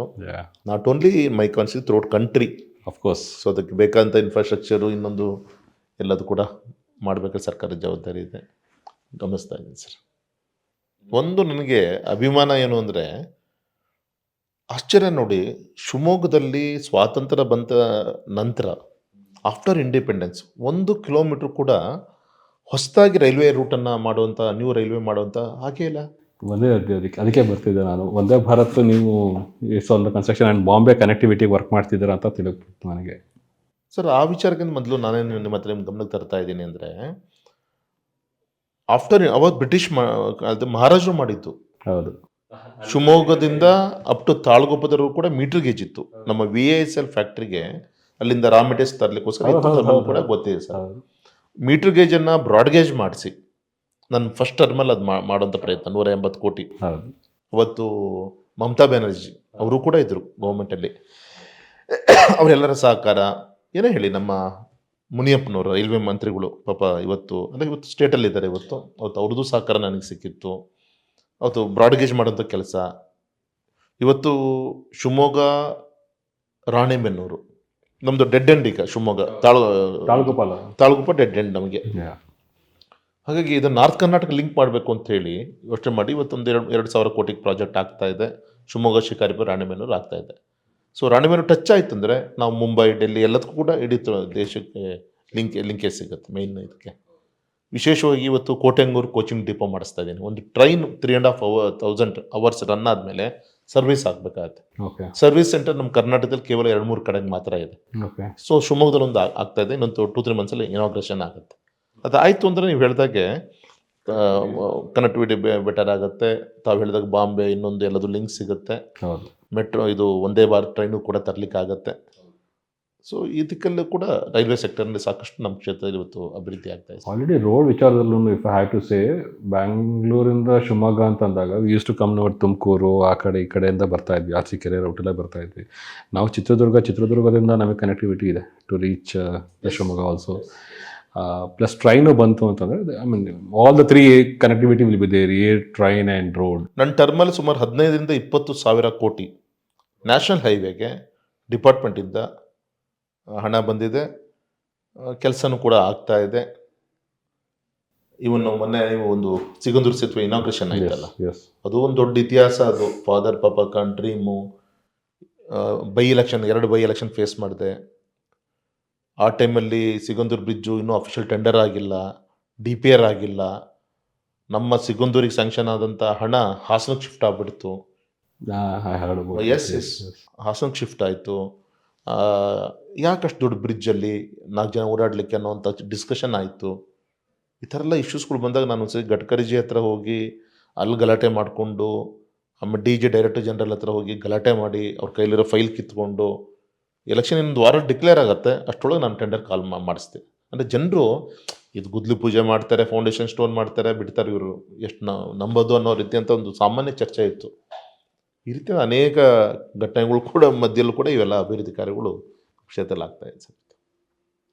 Speaker 2: ನಾಟ್ ಓನ್ಲಿ ಮೈ ಕಾನ್ಸ್ಟಿ throughout country
Speaker 1: of course.
Speaker 2: So ಅದಕ್ಕೆ ಬೇಕಾದಂಥ ಇನ್ಫ್ರಾಸ್ಟ್ರಕ್ಚರು ಇನ್ನೊಂದು ಎಲ್ಲದು ಕೂಡ ಮಾಡಬೇಕಾದ ಸರ್ಕಾರದ ಜವಾಬ್ದಾರಿ ಇದೆ, ಗಮನಿಸ್ತಾ ಇದ್ದೀನಿ ಸರ್. ಒಂದು ನನಗೆ ಅಭಿಮಾನ ಏನು ಅಂದರೆ, ಆಶ್ಚರ್ಯ ನೋಡಿ, ಶಿವಮೊಗ್ಗದಲ್ಲಿ ಸ್ವಾತಂತ್ರ್ಯ ಬಂದ ನಂತರ ಆಫ್ಟರ್ ಇಂಡಿಪೆಂಡೆನ್ಸ್ 1 ಕಿಲೋಮೀಟ್ರ್ ಕೂಡ ಹೊಸದಾಗಿ ರೈಲ್ವೆ ರೂಟನ್ನು ಮಾಡುವಂಥ, ನ್ಯೂ ರೈಲ್ವೆ ಮಾಡುವಂಥ ಹಾಗೇ ಇಲ್ಲ.
Speaker 1: ಅದಕ್ಕೆ ಬರ್ತಿದ್ದೆ ನಾನು. ವಂದೇ ಭಾರತ್ ನೀವು ಒಂದು construction and Bombay connectivity work ಮಾಡ್ತಿದ್ದೀರಾ ಅಂತ ತಿಳಿದ್ಬಿಟ್ಟು ನನಗೆ.
Speaker 2: ಸರ್ ಆ ವಿಚಾರಕ್ಕಿಂತ ಮೊದಲು ನಾನೇನು ನಿಮ್ಮ ಹತ್ರ ನಿಮ್ಮ ಗಮನಕ್ಕೆ ತರ್ತಾ ಇದ್ದೀನಿ ಅಂದರೆ, ಆಫ್ಟರ್ ಅವತ್ತು ಬ್ರಿಟಿಷ್ ಅದು ಮಹಾರಾಜರು ಮಾಡಿದ್ದು.
Speaker 1: ಹೌದು.
Speaker 2: ಶಿವಮೊಗ್ಗದಿಂದ ಅಪ್ ಟು ತಾಳಗುಪ್ಪದವರೆಗೂ ಕೂಡ ಮೀಟರ್ ಗೇಜ್ ಇತ್ತು. ನಮ್ಮ VISL ಫ್ಯಾಕ್ಟ್ರಿಗೆ ಅಲ್ಲಿಂದ ರಾ ಮೆಟೀರಿಯಲ್ಸ್ ತರಲಿಕ್ಕೋಸ್ಕರ ಕೂಡ ಗೊತ್ತಿದೆ ಸರ್. ಮೀಟರ್ ಗೇಜನ್ನು ಬ್ರಾಡ್ ಗೇಜ್ ಮಾಡಿಸಿ ನನ್ನ ಫಸ್ಟ್ ಟರ್ಮಲ್ಲಿ ಅದು ಮಾಡೋಂಥ ಪ್ರಯತ್ನ 180 ಕೋಟಿ. ಅವತ್ತು ಮಮತಾ ಬ್ಯಾನರ್ಜಿ ಅವರು ಕೂಡ ಇದ್ದರು ಗೌರ್ಮೆಂಟಲ್ಲಿ. ಅವರೆಲ್ಲರ ಸಹಕಾರ ಏನೇ ಹೇಳಿ, ನಮ್ಮ ಮುನಿಯಪ್ಪನವರು ರೈಲ್ವೆ ಮಂತ್ರಿಗಳು ಪಾಪ ಇವತ್ತು ಅಂದರೆ ಇವತ್ತು ಸ್ಟೇಟಲ್ಲಿದ್ದಾರೆ. ಇವತ್ತು ಅವ್ರದ್ದು ಸಹಕಾರ ನನಗೆ ಸಿಕ್ಕಿತ್ತು. ಅವತ್ತು ಬ್ರಾಡ್ ಗೇಜ್ ಮಾಡೋಂಥ ಕೆಲಸ. ಇವತ್ತು ಶಿವಮೊಗ್ಗ ರಾಣೆಬೆನ್ನೂರು ನಮ್ಮದು ಡೆಡ್ ಎಂಡ್. ಈಗ ಶಿವಮೊಗ್ಗ ತಾಳಗುಪ್ಪ ಡೆಡ್ ಎಂಡ್ ನಮಗೆ. ಹಾಗಾಗಿ ಇದು ನಾರ್ತ್ ಕರ್ನಾಟಕ ಲಿಂಕ್ ಮಾಡಬೇಕು ಅಂತ ಹೇಳಿ ಯೋಚನೆ ಮಾಡಿ ಇವತ್ತೊಂದು 2,000 ಕೋಟಿಗೆ ಪ್ರಾಜೆಕ್ಟ್ ಆಗ್ತಾ ಇದೆ. ಶಿವಮೊಗ್ಗ, ಶಿಕಾರಿಪುರ, ರಾಣೆಬೆನ್ನೂರು ಆಗ್ತಾ ಇದೆ. ಸೊ ರಾಣೆಬೆನ್ನೂರು ಟಚ್ ಆಯ್ತು ಅಂದರೆ ನಾವು ಮುಂಬೈ, ಡೆಲ್ಲಿ ಎಲ್ಲದಕ್ಕೂ ಕೂಡ ಇಡೀ ದೇಶಕ್ಕೆ ಲಿಂಕೇಜ್ ಸಿಗುತ್ತೆ. ಮೇಯ್ನ್ ಇದಕ್ಕೆ ವಿಶೇಷವಾಗಿ ಇವತ್ತು ಕೋಟೆಂಗೂರು ಕೋಚಿಂಗ್ ಡಿಪೋ ಮಾಡಿಸ್ತಾ ಇದ್ದೀನಿ. ಒಂದು ಟ್ರೈನ್ 3,500 hours ರನ್ ಆದಮೇಲೆ ಸರ್ವಿಸ್ ಆಗಬೇಕಾಗತ್ತೆ. ಸರ್ವಿಸ್ ಸೆಂಟರ್ ನಮ್ಮ ಕರ್ನಾಟಕದಲ್ಲಿ ಕೇವಲ 2-3 ಕಡೆಗೆ ಮಾತ್ರ ಇದೆ. ಸೊ ಶಿವಮೊಗ್ಗದಲ್ಲಿ ಒಂದು ಆಗ್ತಾ ಇದೆ. ಇನ್ನೊಂದು 2-3 ಮಂತ್ಸಲ್ಲಿ ಇನಾಗ್ರೇಷನ್ ಆಗುತ್ತೆ. ಅದು ಆಯಿತು ಅಂದರೆ ನೀವು ಹೇಳಿದಾಗೆ ಕನೆಕ್ಟಿವಿಟಿ ಬೆಟರ್ ಆಗುತ್ತೆ. ತಾವು ಹೇಳಿದಾಗ ಬಾಂಬೆ ಇನ್ನೊಂದು ಎಲ್ಲದು ಲಿಂಕ್ ಸಿಗುತ್ತೆ. ಮೆಟ್ರೋ ಇದು ಒಂದೇ ಭಾರತ್ ಟ್ರೈನು ಕೂಡ ತರಲಿಕ್ಕಾಗತ್ತೆ. ಸೊ ಇದಕ್ಕೆಲ್ಲ ಕೂಡ ರೈಲ್ವೆ ಸೆಕ್ಟರ್ನಲ್ಲಿ ಸಾಕಷ್ಟು ನಮ್ಮ ಕ್ಷೇತ್ರದಲ್ಲಿ ಇವತ್ತು ಅಭಿವೃದ್ಧಿ ಆಗ್ತಾ ಇದೆ.
Speaker 1: ಆಲ್ರೆಡಿ ರೋಡ್ ವಿಚಾರದಲ್ಲೂ if I have to say, ಬ್ಯಾಂಗ್ಳೂರಿಂದ ಶಿವಮೊಗ್ಗ ಅಂತಂದಾಗ ವಿ ಯೂಸ್ ಟು ಕಮ್ ನೋಡಿ ತುಮಕೂರು ಆ ಕಡೆ ಈ ಕಡೆಯಿಂದ ಬರ್ತಾ ಇದ್ವಿ, ಅರಸೀಕೆರೆ ರೂಟಲ್ಲೇ ಬರ್ತಾ ಇದ್ವಿ. ನಾವು ಚಿತ್ರದುರ್ಗದಿಂದ ನಮಗೆ ಕನೆಕ್ಟಿವಿಟಿ ಇದೆ to reach Shivamogga also. Plus train ಬಂತು ಅಂತಂದರೆ I mean all the three connectivity will be there, air, train and road.
Speaker 2: ನನ್ನ ಟರ್ಮಲ್ಲಿ ಸುಮಾರು 15ರಿಂದ 20 ಸಾವಿರ ಕೋಟಿ ನ್ಯಾಷನಲ್ ಹೈವೇಗೆ ಡಿಪಾರ್ಟ್ಮೆಂಟಿಂದ ಹಣ ಬಂದಿದೆ. ಕೆಲಸನೂ ಕೂಡ ಆಗ್ತಾ ಇದೆ. ಇವನು ಮೊನ್ನೆ ಒಂದು ಸಿಗಂದೂರು ಸೇತುವೆ ಇನಾಗ್ರೇಷನ್ ಆಯ್ತಲ್ಲ,
Speaker 1: ಎಸ್
Speaker 2: ಅದು ಒಂದು ದೊಡ್ಡ ಇತಿಹಾಸ. ಅದು ಫಾದರ್ ಪಾಪ dream. By election 2 by election face ಮಾಡಿದೆ. ಆ ಟೈಮಲ್ಲಿ ಸಿಗಂದೂರು ಬ್ರಿಡ್ಜು ಇನ್ನೂ ಅಫಿಷಿಯಲ್ ಟೆಂಡರ್ ಆಗಿಲ್ಲ, DPR ಆಗಿಲ್ಲ. ನಮ್ಮ ಸಿಗಂದೂರಿಗೆ ಸ್ಯಾಂಕ್ಷನ್ ಆದಂಥ ಹಣ ಹಾಸನಕ್ಕೆ ಶಿಫ್ಟ್ ಆಗಿಬಿಡ್ತು. ಎಸ್ ಹಾಸನಕ್ಕೆ ಶಿಫ್ಟ್ ಆಯಿತು. ಯಾಕಷ್ಟು ದೊಡ್ಡ ಬ್ರಿಡ್ಜಲ್ಲಿ 4 ಜನ ಓಡಾಡಲಿಕ್ಕೆ ಅನ್ನೋವಂಥ ಡಿಸ್ಕಷನ್ ಆಯಿತು. ಈ ಥರ ಎಲ್ಲ ಇಶ್ಯೂಸ್ಗಳು ಬಂದಾಗ ನಾನು ಒಂದ್ಸರಿ ಗಡ್ಕರಿಜಿ ಹತ್ರ ಹೋಗಿ ಅಲ್ಲಿ ಗಲಾಟೆ ಮಾಡಿಕೊಂಡು, ಆಮೇಲೆ DG ಡೈರೆಕ್ಟರ್ ಜನರಲ್ ಹತ್ರ ಹೋಗಿ ಗಲಾಟೆ ಮಾಡಿ ಅವ್ರ ಕೈಲಿರೋ ಫೈಲ್ ಕಿತ್ಕೊಂಡು, ಎಲೆಕ್ಷನ್ ಇನ್ನೊಂದು ವಾರ ಡಿಕ್ಲೇರ್ ಆಗುತ್ತೆ ಅಷ್ಟರೊಳಗೆ ನಾನು ಟೆಂಡರ್ ಕಾಲ್ ಮಾಡಿಸ್ದೆ. ಅಂದರೆ ಜನರು ಇದು ಗುದ್ಲಿ ಪೂಜೆ ಮಾಡ್ತಾರೆ, ಫೌಂಡೇಶನ್ ಸ್ಟೋನ್ ಮಾಡ್ತಾರೆ, ಬಿಡ್ತಾರೆ, ಇವರು ಎಷ್ಟು ನಂಬೋದು ಅನ್ನೋ ರೀತಿ ಅಂತ ಒಂದು ಸಾಮಾನ್ಯ ಚರ್ಚೆ ಇತ್ತು. ಈ ರೀತಿ ಅನೇಕ ಘಟನೆಗಳು ಕೂಡ ಮಧ್ಯಲ್ಲೂ ಕೂಡ ಇವೆಲ್ಲ ಅಭಿವೃದ್ಧಿ ಕಾರ್ಯಗಳು ಕ್ಷೇತ್ರದಲ್ಲಿ ಆಗ್ತಾ ಇದೆ sir.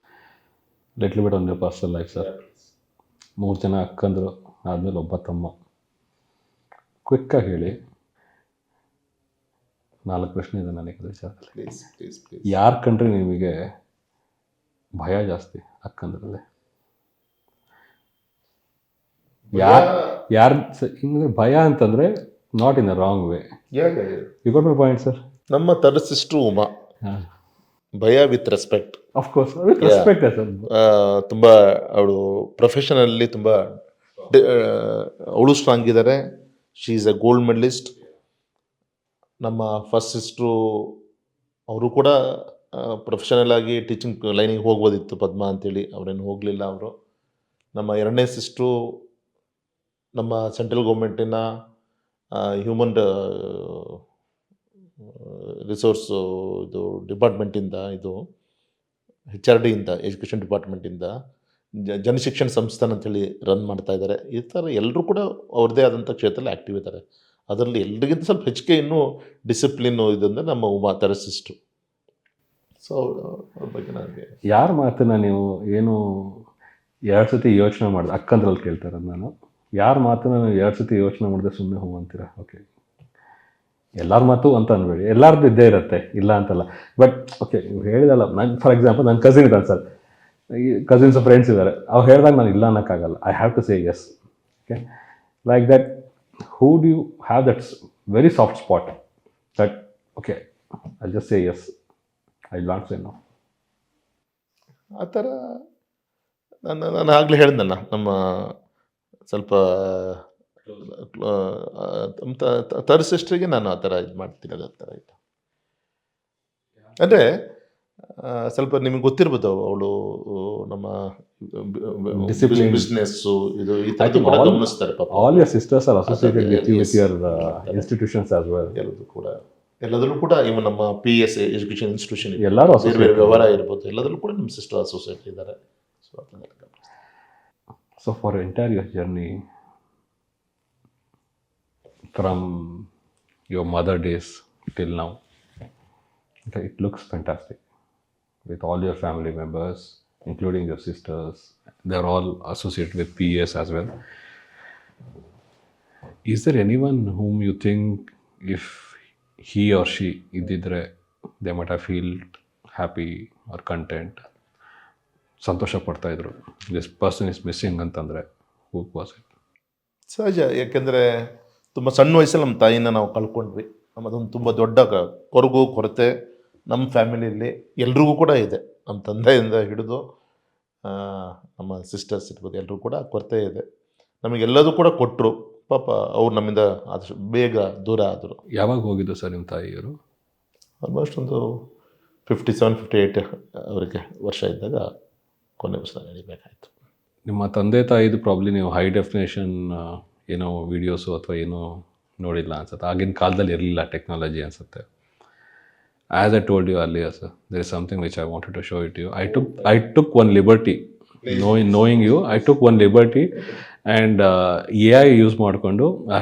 Speaker 1: Little bit on your personal life sir. 3 ಜನ ಅಕ್ಕಂದರು ಆದಮೇಲೆ ಒಬ್ಬ ತಮ್ಮ. ಕ್ವಿಕ್ಕಾಗಿ ಹೇಳಿ, 4 ಪ್ರಶ್ನೆ ಇದೆ ನನಗೆ ಅದ್ರ ವಿಚಾರದಲ್ಲಿ.
Speaker 2: ಪ್ಲೀಸ್
Speaker 1: ಯಾರು ಕಂಡ್ರೆ ನಿಮಗೆ ಭಯ ಜಾಸ್ತಿ ಅಕ್ಕಂದ್ರಲ್ಲಿ? ಯಾರು ಹಿಂಗಂದ್ರೆ ಭಯ ಅಂತಂದರೆ not in a wrong way. You got my point sir.
Speaker 2: ನಮ್ಮ ಥರ್ಡ್ ಸಿಸ್ಟ್ರು ಉಮಾ, ಭಯ with respect.
Speaker 1: Of course with respect sir.
Speaker 2: ತುಂಬ ಅವಳು ಪ್ರೊಫೆಷನಲ್ಲಿ ತುಂಬ ಅವಳು ಸ್ಟ್ರಾಂಗ್ ಇದ್ದಾರೆ. She is a gold medalist. ನಮ್ಮ ಫಸ್ಟ್ ಸಿಸ್ಟ್ರು ಅವರು ಕೂಡ ಪ್ರೊಫೆಷನಲ್ ಆಗಿ ಟೀಚಿಂಗ್ ಲೈನಿಗೆ ಹೋಗ್ಬೋದಿತ್ತು, ಪದ್ಮ ಅಂತೇಳಿ, ಅವರೇನು ಹೋಗಲಿಲ್ಲ ಅವರು. ನಮ್ಮ 2ನೇ ಸಿಸ್ಟ್ರು ನಮ್ಮ ಸೆಂಟ್ರಲ್ ಗೌರ್ಮೆಂಟಿನ ಹ್ಯೂಮನ್ ರಿಸೋರ್ಸು ಇದು ಡಿಪಾರ್ಟ್ಮೆಂಟಿಂದ, ಇದು HRD ಇಂದ, ಎಜುಕೇಷನ್ ಡಿಪಾರ್ಟ್ಮೆಂಟಿಂದ ಜನಶಿಕ್ಷಣ ಸಂಸ್ಥಾನ ಅಂತೇಳಿ ರನ್ ಮಾಡ್ತಾ ಇದ್ದಾರೆ. ಈ ಥರ ಎಲ್ಲರೂ ಕೂಡ ಅವ್ರದ್ದೇ ಆದಂಥ ಕ್ಷೇತ್ರದಲ್ಲಿ ಆ್ಯಕ್ಟಿವ್ ಇದ್ದಾರೆ. ಅದರಲ್ಲಿ ಎಲ್ರಿಗಿಂತ ಸ್ವಲ್ಪ ಹೆಚ್ಚಿಗೆ ಇನ್ನೂ ಡಿಸಿಪ್ಲಿನ್ನು ಇದಂದರೆ ನಮ್ಮ ಉಮಾ ಥರ್ಡ್ ಸಿಸ್ಟ್ರು. ಸೊ ಅವ್ರ ಬಗ್ಗೆ ನನಗೆ
Speaker 1: ಯಾರ ಮಾತನ್ನ ನೀವು ಏನು 2 ಸತಿ ಯೋಚನೆ ಮಾಡಿದೆ ಅಕ್ಕಂದ್ರಲ್ಲಿ ಕೇಳ್ತಾರೆ ನಾನು. ಯಾರ ಮಾತನ್ನ ನೀವು 2 ಸತಿ ಯೋಚನೆ ಮಾಡಿದೆ ಸುಮ್ಮನೆ ಹೂ ಅಂತೀರಾ? ಓಕೆ, ಎಲ್ಲರ ಮಾತು ಅಂತ ಅನ್ಬೇಡಿ, ಎಲ್ಲರದ್ದು ಇದ್ದೇ ಇರುತ್ತೆ, ಇಲ್ಲ ಅಂತಲ್ಲ. ಬಟ್ ಓಕೆ, ನೀವು ಹೇಳಿದಲ್ಲ, ನಾನು ಫಾರ್ ಎಕ್ಸಾಂಪಲ್ ನನ್ನ ಕಸಿನ್ ಇದ್ದಾನೆ ಸರ್, ಈ ಕಸಿನ್ಸ್ ಫ್ರೆಂಡ್ಸ್ ಇದ್ದಾರೆ, ಅವ್ರು ಹೇಳಿದಾಗ ನಾನು ಇಲ್ಲ ಅನ್ನೋಕ್ಕಾಗಲ್ಲ. I have to say yes. Okay, like that. Who do you have that very soft spot that okay I just say yes, I not say no?
Speaker 2: ಆ ಥರ ನಾನು ಆಗಲೇ ಹೇಳಿದ್ನಲ್ಲ, ನಮ್ಮ ಸ್ವಲ್ಪ ಥರ್ಡ್ ಸಿಸ್ಟ್ರಿಗೆ ನಾನು ಆ ಥರ ಇದು ಮಾಡ್ತೀನಿ. ಅದು ಆ ಥರ ಇದು ಅಂದರೆ ಸ್ವಲ್ಪ ನಿಮಗೆ ಗೊತ್ತಿರ್ಬೋದು, ಅವಳು ನಮ್ಮ
Speaker 1: Discipline.
Speaker 2: ಬಿಸ್ನೆಸ್ಸು ಇದು ಈ ಥರದ್ದು ಕೂಡ ಗಮನಿಸ್ತಾರೆ ಪಾಪ.
Speaker 1: All your sisters are associated with you, with your institutions as well.
Speaker 2: ಎಲ್ಲದರಲ್ಲೂ ಕೂಡ ಇವನ್ ನಮ್ಮ PS ಎಜುಕೇಷನ್ ಇನ್ಸ್ಟಿಟ್ಯೂಷನ್
Speaker 1: ಎಲ್ಲರೂ
Speaker 2: ಬೇರೆ ಬೇರೆ ವ್ಯವಹಾರ ಇರ್ಬೋದು, ಎಲ್ಲದರಲ್ಲೂ ಕೂಡ ನಮ್ಮ ಸಿಸ್ಟರ್ ಅಸೋಸಿಯೇಟ್ ಇದ್ದಾರೆ.
Speaker 1: So for entire your journey from your mother days till now, okay, it looks fantastic with all your family members, including your sisters. They're all associated with PS as well. Is there anyone whom you think if he or she ididre they might have felt happy or content, ಸಂತೋಷ ಪಡ್ತಾ ಇದ್ರು, ದಿಸ್ ಪರ್ಸನ್ ಇಸ್ ಮಿಸ್ಸಿಂಗ್ ಅಂತಂದರೆ ಹೂ ವಾಸ್ ಇಟ್?
Speaker 2: ಸಹಜ, ಯಾಕೆಂದರೆ ತುಂಬ ಸಣ್ಣ ವಯಸ್ಸಲ್ಲಿ ನಮ್ಮ ತಾಯಿನ ನಾವು ಕಳ್ಕೊಂಡ್ವಿ. ನಮ್ಮದೊಂದು ತುಂಬ ದೊಡ್ಡ ಕೊರತೆ ನಮ್ಮ ಫ್ಯಾಮಿಲಿಯಲ್ಲಿ ಎಲ್ರಿಗೂ ಕೂಡ ಇದೆ. ನಮ್ಮ ತಂದೆಯಿಂದ ಹಿಡಿದು ನಮ್ಮ ಸಿಸ್ಟರ್ಸ್ ಇರ್ಬೋದು, ಎಲ್ಲರೂ ಕೂಡ ಕೊರತೆ ಇದೆ. ನಮಗೆಲ್ಲದೂ ಕೂಡ ಕೊಟ್ಟರು, ಪಾಪ ಅವ್ರು ನಮ್ಮಿಂದ ಆದಷ್ಟು ಬೇಗ ದೂರ ಆದರು.
Speaker 1: ಯಾವಾಗ ಹೋಗಿದ್ದು ಸರ್ ನಿಮ್ಮ ತಾಯಿಯವರು?
Speaker 2: ಆಲ್ಮೋಸ್ಟ್ ಒಂದು 57-58 ಅವರಿಗೆ ವರ್ಷ ಇದ್ದಾಗ ಕೊನೆ ಉಸಿರು ನಡಿಬೇಕಾಯಿತು.
Speaker 1: ನಿಮ್ಮ ತಂದೆ ತಾಯಿದು ಪ್ರಾಬ್ಲಿ ನೀವು ಹೈ ಡೆಫಿನೇಷನ್ ಏನೋ ವೀಡಿಯೋಸು ಅಥವಾ ಏನೋ ನೋಡಿಲ್ಲ ಅನ್ಸುತ್ತೆ. ಆಗಿನ ಕಾಲದಲ್ಲಿ ಇರಲಿಲ್ಲ ಟೆಕ್ನಾಲಜಿ ಅನಿಸುತ್ತೆ. As I told you earlier sir, there is something which I wanted to show it you. I took one liberty knowing you. I took one liberty and AI use ಮಾಡಿಕೊಂಡು I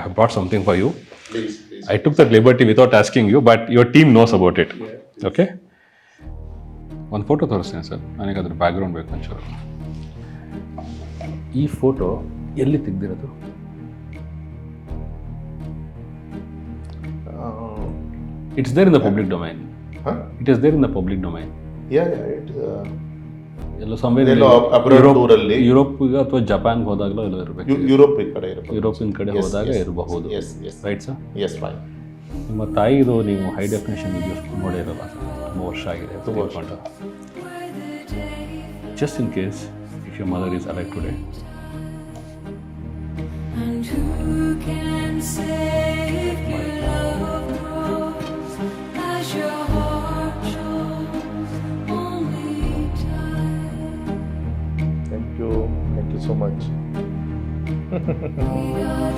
Speaker 1: have brought something for you.
Speaker 2: Please.
Speaker 1: I took that liberty without asking you, but your team knows about it. Okay? ಒಂದು ಫೋಟೋ ತೋರಿಸ್ತೇನೆ ಸರ್, ನನಗೆ ಅದ್ರ ಬ್ಯಾಕ್ಗ್ರೌಂಡ್ ಬೇಕು ಒಂಚೂರು. ಈ ಫೋಟೋ ಎಲ್ಲಿ ತೆಗ್ದಿರೋದು? It's there in the public domain. It is there in the public domain. ಎಲ್ಲೋ ಸಮ್ವೇರ್ ಯುರೋಪ್ಗೆ ಅಥವಾ ಜಪಾನ್ಗೆ ಹೋದಾಗಲೂ ಎಲ್ಲ ಇರಬೇಕು. ಯುರೋಪಿನ ಕಡೆ ಹೋದಾಗ ಇರಬಹುದು. Right sir?
Speaker 2: S fine.
Speaker 1: ನಿಮ್ಮ ತಾಯಿದು ನೀವು ಹೈ ಡೆಫಿನೇಷನ್ ವಿಡಿಯೋಸ್ ನೋಡಿರಲ್ಲ ಸರ್, ತುಂಬ ವರ್ಷ ಆಗಿದೆ ತಿಳ್ಕೊಂಡು. Just in case if your mother is alive today,
Speaker 3: And who can say if your love grows as your heart shows only time?
Speaker 2: Thank you so much.
Speaker 3: We are